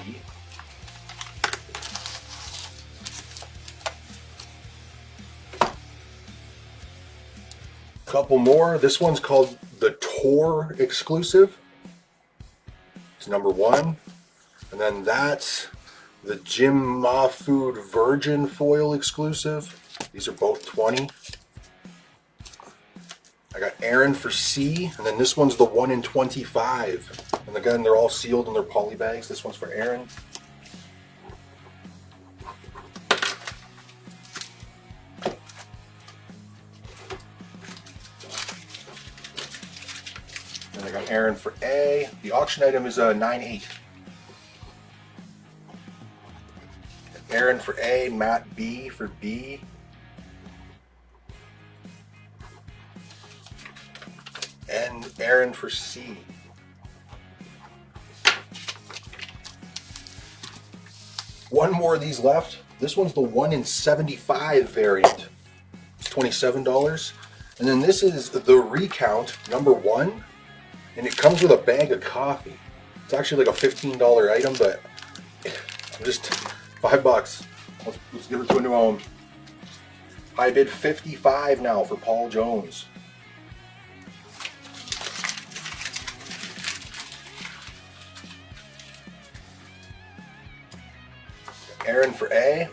Couple more. This one's called the Tor exclusive. It's number 1. And then that's the Jim Mahfood Virgin foil exclusive. These are both 20. I got Aaron for C, and then this one's the 1 in 25. And again, they're all sealed in their poly bags. This one's for Aaron. And I got Aaron for A. The auction item is a 9.8. Aaron for A, Matt B for B. And Aaron for C. One more of these left. This one's the 1 in 75 variant. It's $27. And then this is the Recount number 1. And it comes with a bag of coffee. It's actually like a $15 item, but I'm just $5. Let's give it to a new home. High bid 55 now for Paul Jones. Aaron for A.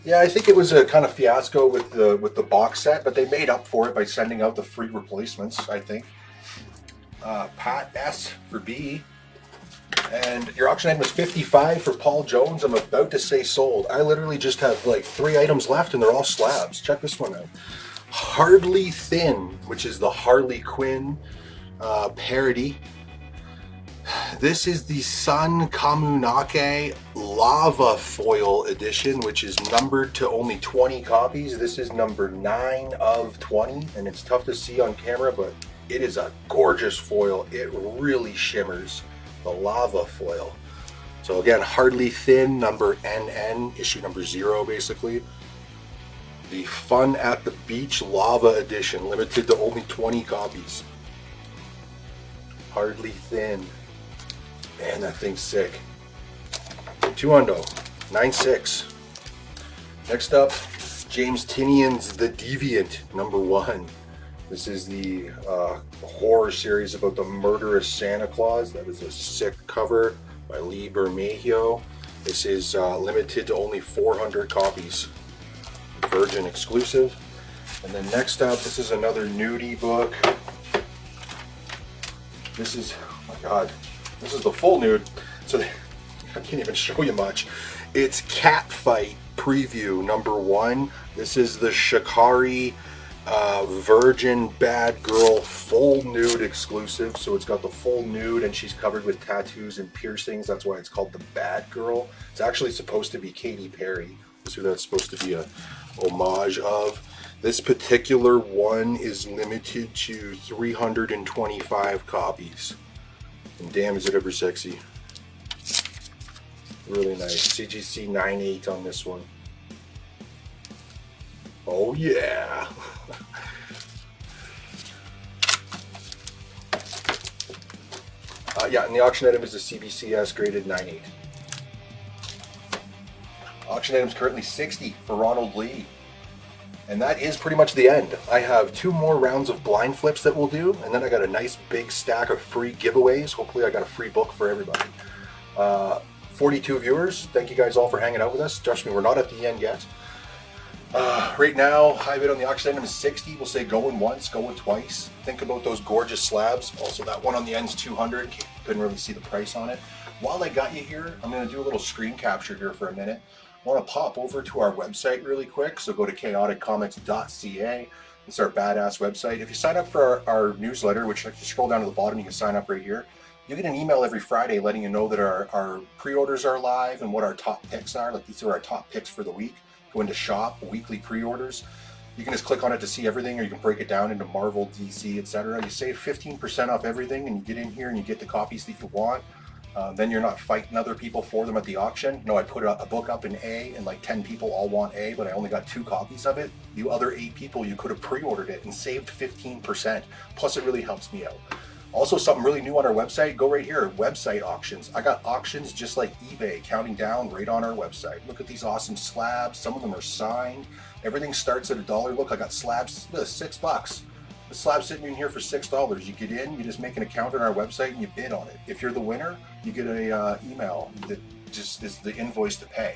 Yeah, I think it was a kind of fiasco with the box set, but they made up for it by sending out the free replacements, I think. Pat S for B. And your auction item is 55 for Paul Jones. I'm about to say sold. I literally just have like 3 items left and they're all slabs. Check this one out. Hardly Thin, which is the Harley Quinn parody. This is the Sun Kamunake Lava Foil Edition, which is numbered to only 20 copies. This is number 9 of 20, and it's tough to see on camera, but it is a gorgeous foil. It really shimmers. The lava foil. So again, Hardly Thin, number NN, issue number 0 basically. The Fun at the Beach Lava Edition, limited to only 20 copies. Hardly Thin. Man, that thing's sick. 2 hundo, 9.6. Next up, James Tinian's The Deviant, number 1. This is the horror series about the murderous Santa Claus. That is a sick cover by Lee Bermejo. This is limited to only 400 copies. Virgin exclusive. And then next up, this is another nudie book. This is, oh my god, this is the full nude. So I can't even show you much. It's Catfight Preview #1. This is the Shikari Virgin Bad Girl full nude exclusive. So it's got the full nude and she's covered with tattoos and piercings. That's why it's called the Bad Girl. It's actually supposed to be Katy Perry. That's who that's supposed to be a homage of. This particular one is limited to 325 copies. And damn, is it ever sexy. Really nice. CGC 98 on this one. Oh yeah. Yeah, and the auction item is a CBCS graded 98. Auction item is currently 60 for Ronald Lee. And that is pretty much the end. I have 2 more rounds of blind flips that we'll do, and then I got a nice big stack of free giveaways. Hopefully I got a free book for everybody. 42 viewers, thank you guys all for hanging out with us. Trust me, we're not at the end yet. Right now, high bid on the auction item is 60. We'll say going once, going twice. Think about those gorgeous slabs. Also, that one on the end's 200. Couldn't really see the price on it. While I got you here, I'm going to do a little screen capture here for a minute. I want to pop over to our website really quick. So go to chaoticcomics.ca. It's our badass website. If you sign up for our newsletter, which if you scroll down to the bottom, you can sign up right here. You get an email every Friday letting you know that our pre-orders are live and what our top picks are. Like these are our top picks for the week. Go into shop, weekly pre-orders. You can just click on it to see everything, or you can break it down into Marvel, DC, etc. You save 15% off everything, and you get in here and you get the copies that you want. Then you're not fighting other people for them at the auction. No, I put a book up in A, and like 10 people all want A, but I only got 2 copies of it. You other 8 people, you could have pre-ordered it and saved 15%. Plus, it really helps me out. Also, something really new on our website, go right here, website auctions. I got auctions just like eBay counting down right on our website. Look at these awesome slabs. Some of them are signed. Everything starts at $1. Look, I got slabs, $6. The slab's sitting in here for $6. You get in, you just make an account on our website and you bid on it. If you're the winner, you get a email that just is the invoice to pay.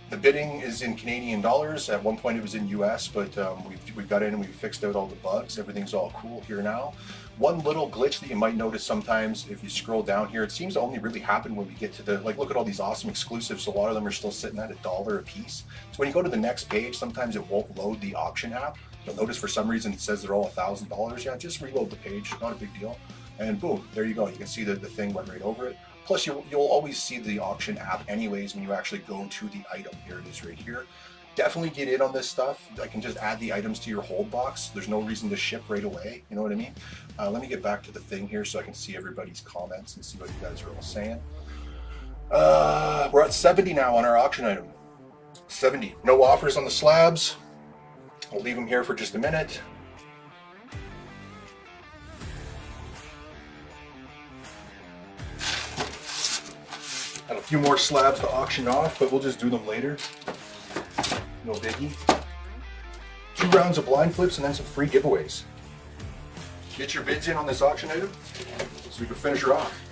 The bidding is in Canadian dollars. At one point it was in US, but we got in and we fixed out all the bugs. Everything's all cool here now. One little glitch that you might notice sometimes if you scroll down here, it seems to only really happen when we get to the, like, look at all these awesome exclusives. A lot of them are still sitting at $1 a piece. So when you go to the next page, sometimes it won't load the auction app. You'll notice for some reason it says they're all $1,000. Yeah, just reload the page, not a big deal. And boom, there you go. You can see that the thing went right over it. Plus, you'll always see the auction app anyways when you actually go to the item. Here it is right here. Definitely get in on this stuff. I can just add the items to your hold box. There's no reason to ship right away. You know what I mean? Let me get back to the thing here so I can see everybody's comments and see what you guys are all saying. We're at 70 now on our auction item. 70. No offers on the slabs. I'll leave them here for just a minute. Got a few more slabs to auction off, but we'll just do them later. No biggie. 2 rounds of blind flips and then some free giveaways. Get your bids in on this auction item so we can finish her off.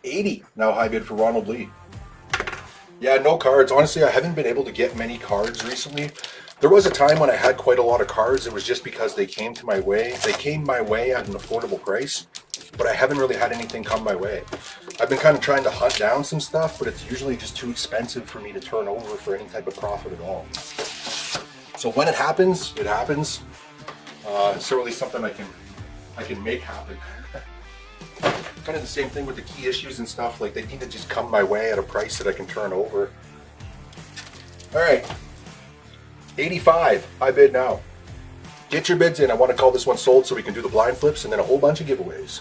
$80 now high bid for Ronald Lee. Yeah, no cards. Honestly, I haven't been able to get many cards recently. There was a time when I had quite a lot of cards. It was just because they came to my way. They came my way at an affordable price, but I haven't really had anything come my way. I've been kind of trying to hunt down some stuff, but it's usually just too expensive for me to turn over for any type of profit at all. So when it happens, it happens. It's certainly something I can make happen. Kind of the same thing with the key issues and stuff. Like, they need to just come my way at a price that I can turn over. All right, 85 I bid now. Get your bids in. I want to call this one sold so we can do the blind flips and then a whole bunch of giveaways.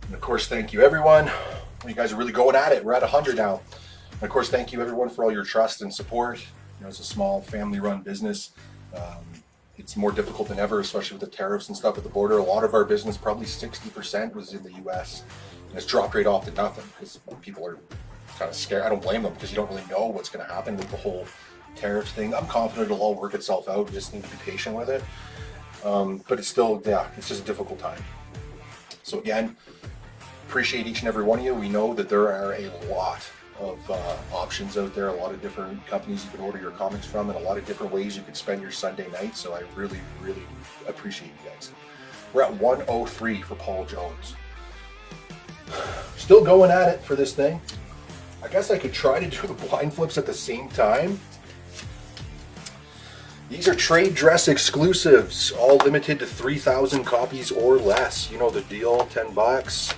And of course, thank you everyone. You guys are really going at it. We're at 100 now. And of course, thank you everyone for all your trust and support. You know, it's a small family-run business. It's more difficult than ever, especially with the tariffs and stuff at the border. A lot of our business, probably 60%, was in the U.S. and it's dropped right off to nothing because people are kind of scared. I don't blame them because you don't really know what's going to happen with the whole tariffs thing. I'm confident it'll all work itself out. We just need to be patient with it. But it's still, yeah, it's just a difficult time. So again, appreciate each and every one of you. We know that there are a lot of options out there, a lot of different companies you can order your comics from, and a lot of different ways you could spend your Sunday night. So I really, really appreciate you guys. We're at 103 for Paul Jones. Still going at it for this thing. I guess I could try to do the blind flips at the same time. These are trade dress exclusives, all limited to 3,000 copies or less. You know the deal, 10 bucks.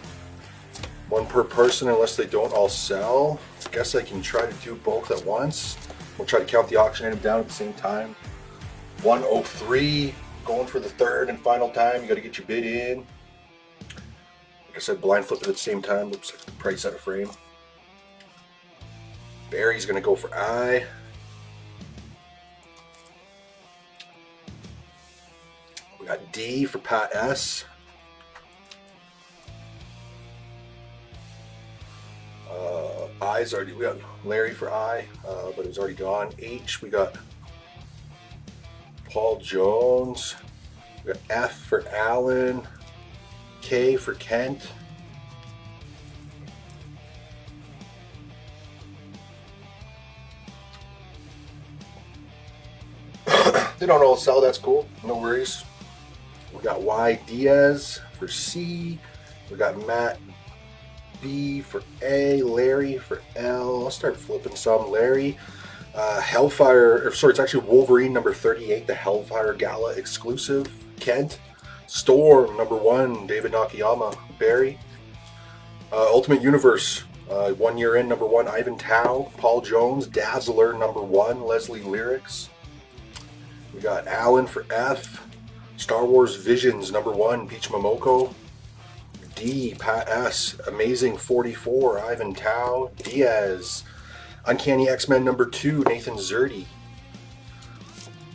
One per person unless they don't all sell. I guess I can try to do both at once. We'll try to count the auction item down at the same time. 103, going for the third and final time. You got to get your bid in. Like I said, blind flip it at the same time. Looks like the price out of frame. Barry's going to go for I. We got D for Pat S. I's already, we got Larry for I, but it was already gone. H, we got Paul Jones. We got F for Alan. K for Kent. They don't all sell, that's cool, no worries. We got Y Diaz for C. We got Matt B for A, Larry for L. I'll start flipping some. Larry, Hellfire, or sorry, it's actually Wolverine number 38, the Hellfire Gala exclusive. Kent, Storm number 1, David Nakayama. Barry, Ultimate Universe, 1 year in number 1, Ivan Tao. Paul Jones, Dazzler number 1, Leslie Lyrics. We got Alan for F. Star Wars Visions number 1, Peach Momoko. D, Pat S, Amazing 44, Ivan Tao. Diaz, Uncanny X-Men number 2, Nathan Zerdy.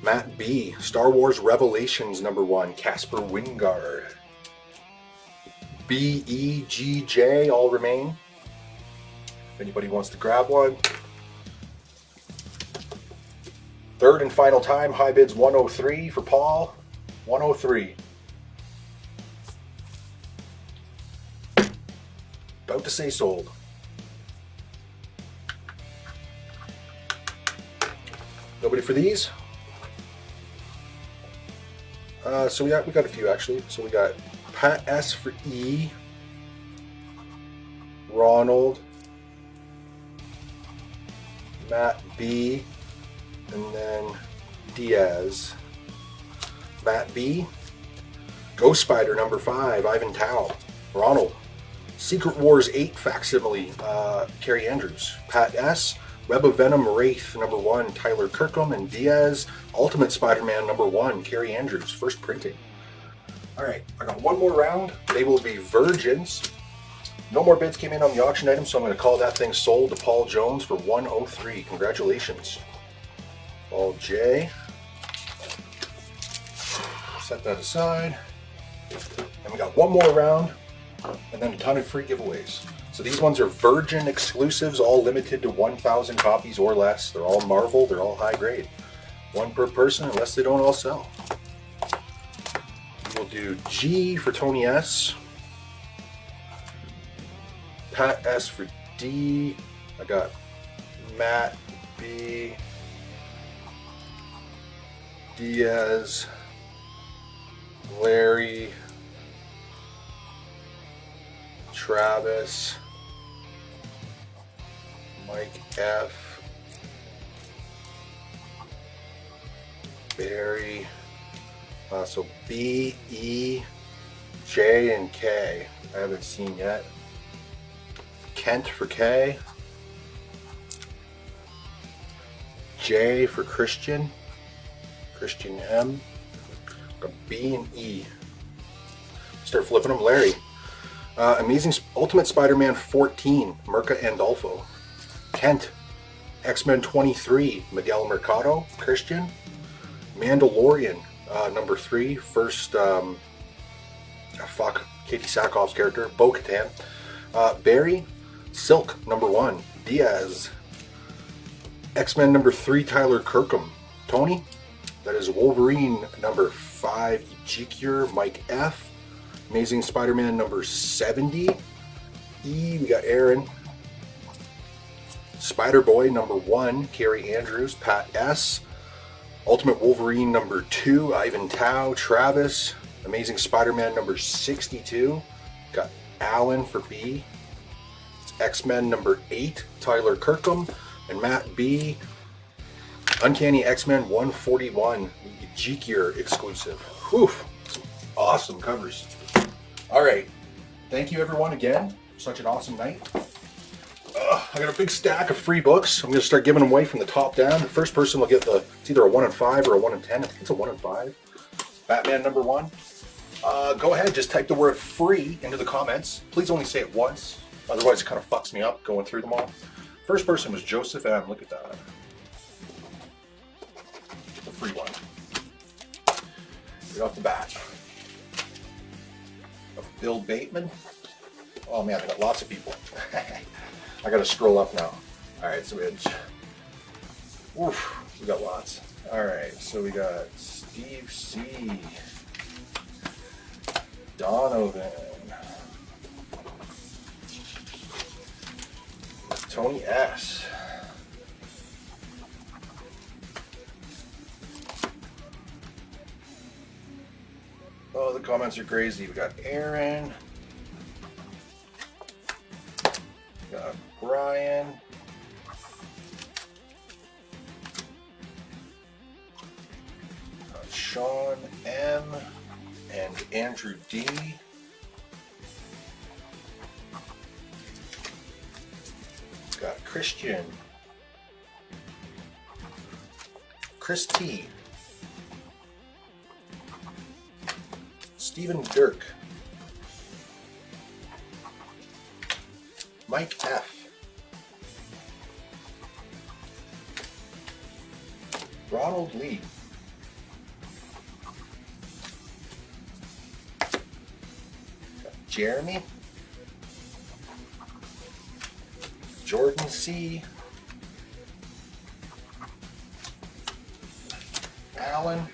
Matt B, Star Wars Revelations number 1, Casper Wingard. B, E, G, J all remain. If anybody wants to grab one. Third and final time, high bids 103 for Paul. 103. About to say sold. Nobody for these? So we got a few actually. So we got Pat S for E, Ronald, Matt B, and then Diaz. Matt B, Ghost Spider number 5, Ivan Tao. Ronald, Secret Wars 8 facsimile, Carrie Andrews. Pat S, Web of Venom Wraith number 1, Tyler Kirkham. And Diaz, Ultimate Spider-Man number 1, Carrie Andrews, first printing. Alright, I got one more round. They will be virgins. No more bids came in on the auction item, so I'm going to call that thing sold to Paul Jones for 103. Congratulations. Paul J. Set that aside. And we got one more round, and then a ton of free giveaways. So these ones are Virgin exclusives, all limited to 1,000 copies or less. They're all Marvel, they're all high grade. One per person, unless they don't all sell. We'll do G for Tony S. Pat S for D. I got Matt B. Diaz. Larry. Travis. Mike F. Barry. So B, E, J and K. I haven't seen yet. Kent for K. J for Christian. Christian M. A B and E. Start flipping them. Larry. Amazing Ultimate Spider-Man 14. Mirka Andolfo. Kent. X-Men 23. Miguel Mercado. Christian. Mandalorian. Number 3. First. Katie Sackhoff's character. Bo-Katan. Barry. Silk. Number 1. Diaz. X-Men number 3. Tyler Kirkham. Tony. That is Wolverine number 5. Ezekiel. Mike F. Amazing Spider-Man number 70. E. We got Aaron. Spider-Boy number 1. Carrie Andrews. Pat S. Ultimate Wolverine number 2. Ivan Tao. Travis. Amazing Spider-Man number 62. Got Alan for B. It's X-Men number 8. Tyler Kirkham. And Matt B. Uncanny X-Men 141. Ezekiel exclusive. Whew. Some awesome covers. Alright. Thank you everyone again. Such an awesome night. I got a big stack of free books. I'm going to start giving them away from the top down. The first person will get it's either a 1 in 5 or a 1 in 10. I think it's a 1 in 5. Batman number 1. Go ahead, just type the word free into the comments. Please only say it once. Otherwise it kind of fucks me up going through them all. First person was Joseph M. Look at that. The free one. Right off the bat. Bill Bateman. Oh man, I got lots of people. I gotta scroll up now. Alright, so we got lots. Alright, so we got Steve C. Donovan. Tony S. Oh, the comments are crazy. We got Aaron. We got Brian. Got Sean M. And Andrew D. Got Christian. Chris T. Stephen Dirk. Mike F. Ronald Lee. Jeremy. Jordan C. Alan.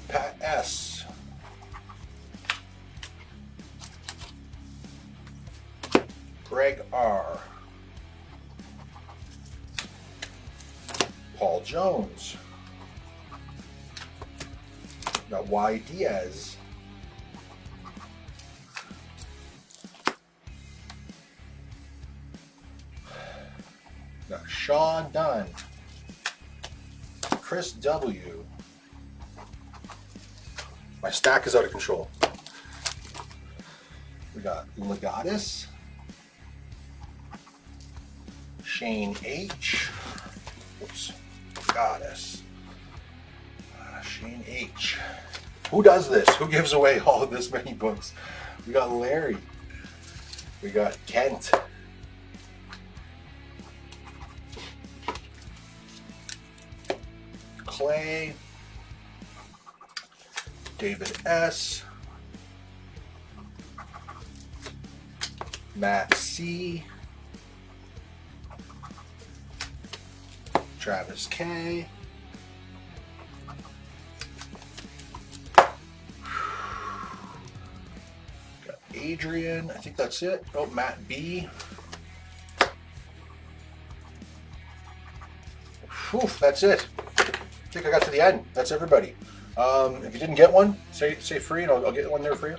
Pat S. Greg R. Paul Jones. Got Y. Diaz. Got Sean Dunn. Chris W. My stack is out of control. We got Legatus. Shane H. Whoops. Legatus. Shane H. Who does this? Who gives away all of this many books? We got Larry. We got Kent. Clay. David S. Matt C. Travis K. Got Adrian. I think that's it. Oh, Matt B. Whew, that's it. I think I got to the end. That's everybody. If you didn't get one, say free, and I'll get one there for you.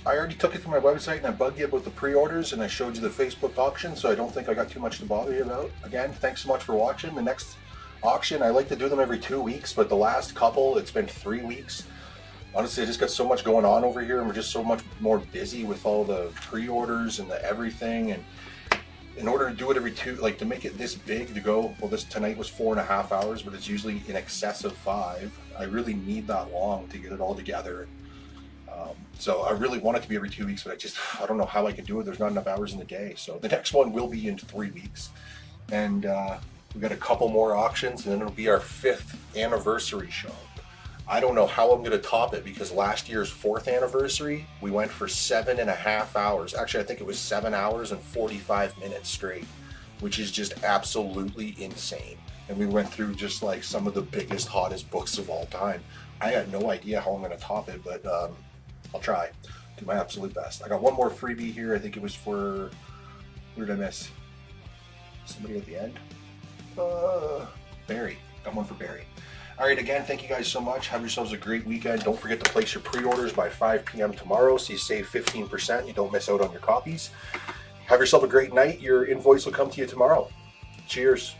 I already took it to my website and I bugged you about the pre-orders and I showed you the Facebook auction, so I don't think I got too much to bother you about. Again, thanks so much for watching. The next auction. I like to do them every 2 weeks, but the last couple, it's been 3 weeks. Honestly, I just got so much going on over here, and we're just so much more busy with all the pre-orders and the everything. And in order to do it every like to make it this big to go, well, this tonight was 4.5 hours, but it's usually in excess of 5. I really need that long to get it all together. So I really want it to be every 2 weeks, but I don't know how I can do it. There's not enough hours in the day. So the next one will be in 3 weeks. And we got a couple more auctions, and then it'll be our 5th anniversary show. I don't know how I'm going to top it, because last year's 4th anniversary, we went for 7.5 hours. Actually, I think it was 7 hours and 45 minutes straight, which is just absolutely insane. And we went through just like some of the biggest, hottest books of all time. I had no idea how I'm going to top it, but I'll try. Do my absolute best. I got one more freebie here. I think it was for, who did I miss? Somebody at the end? Barry. Got one for Barry. All right, again, thank you guys so much. Have yourselves a great weekend. Don't forget to place your pre-orders by 5 p.m. tomorrow so you save 15%. You don't miss out on your copies. Have yourself a great night. Your invoice will come to you tomorrow. Cheers.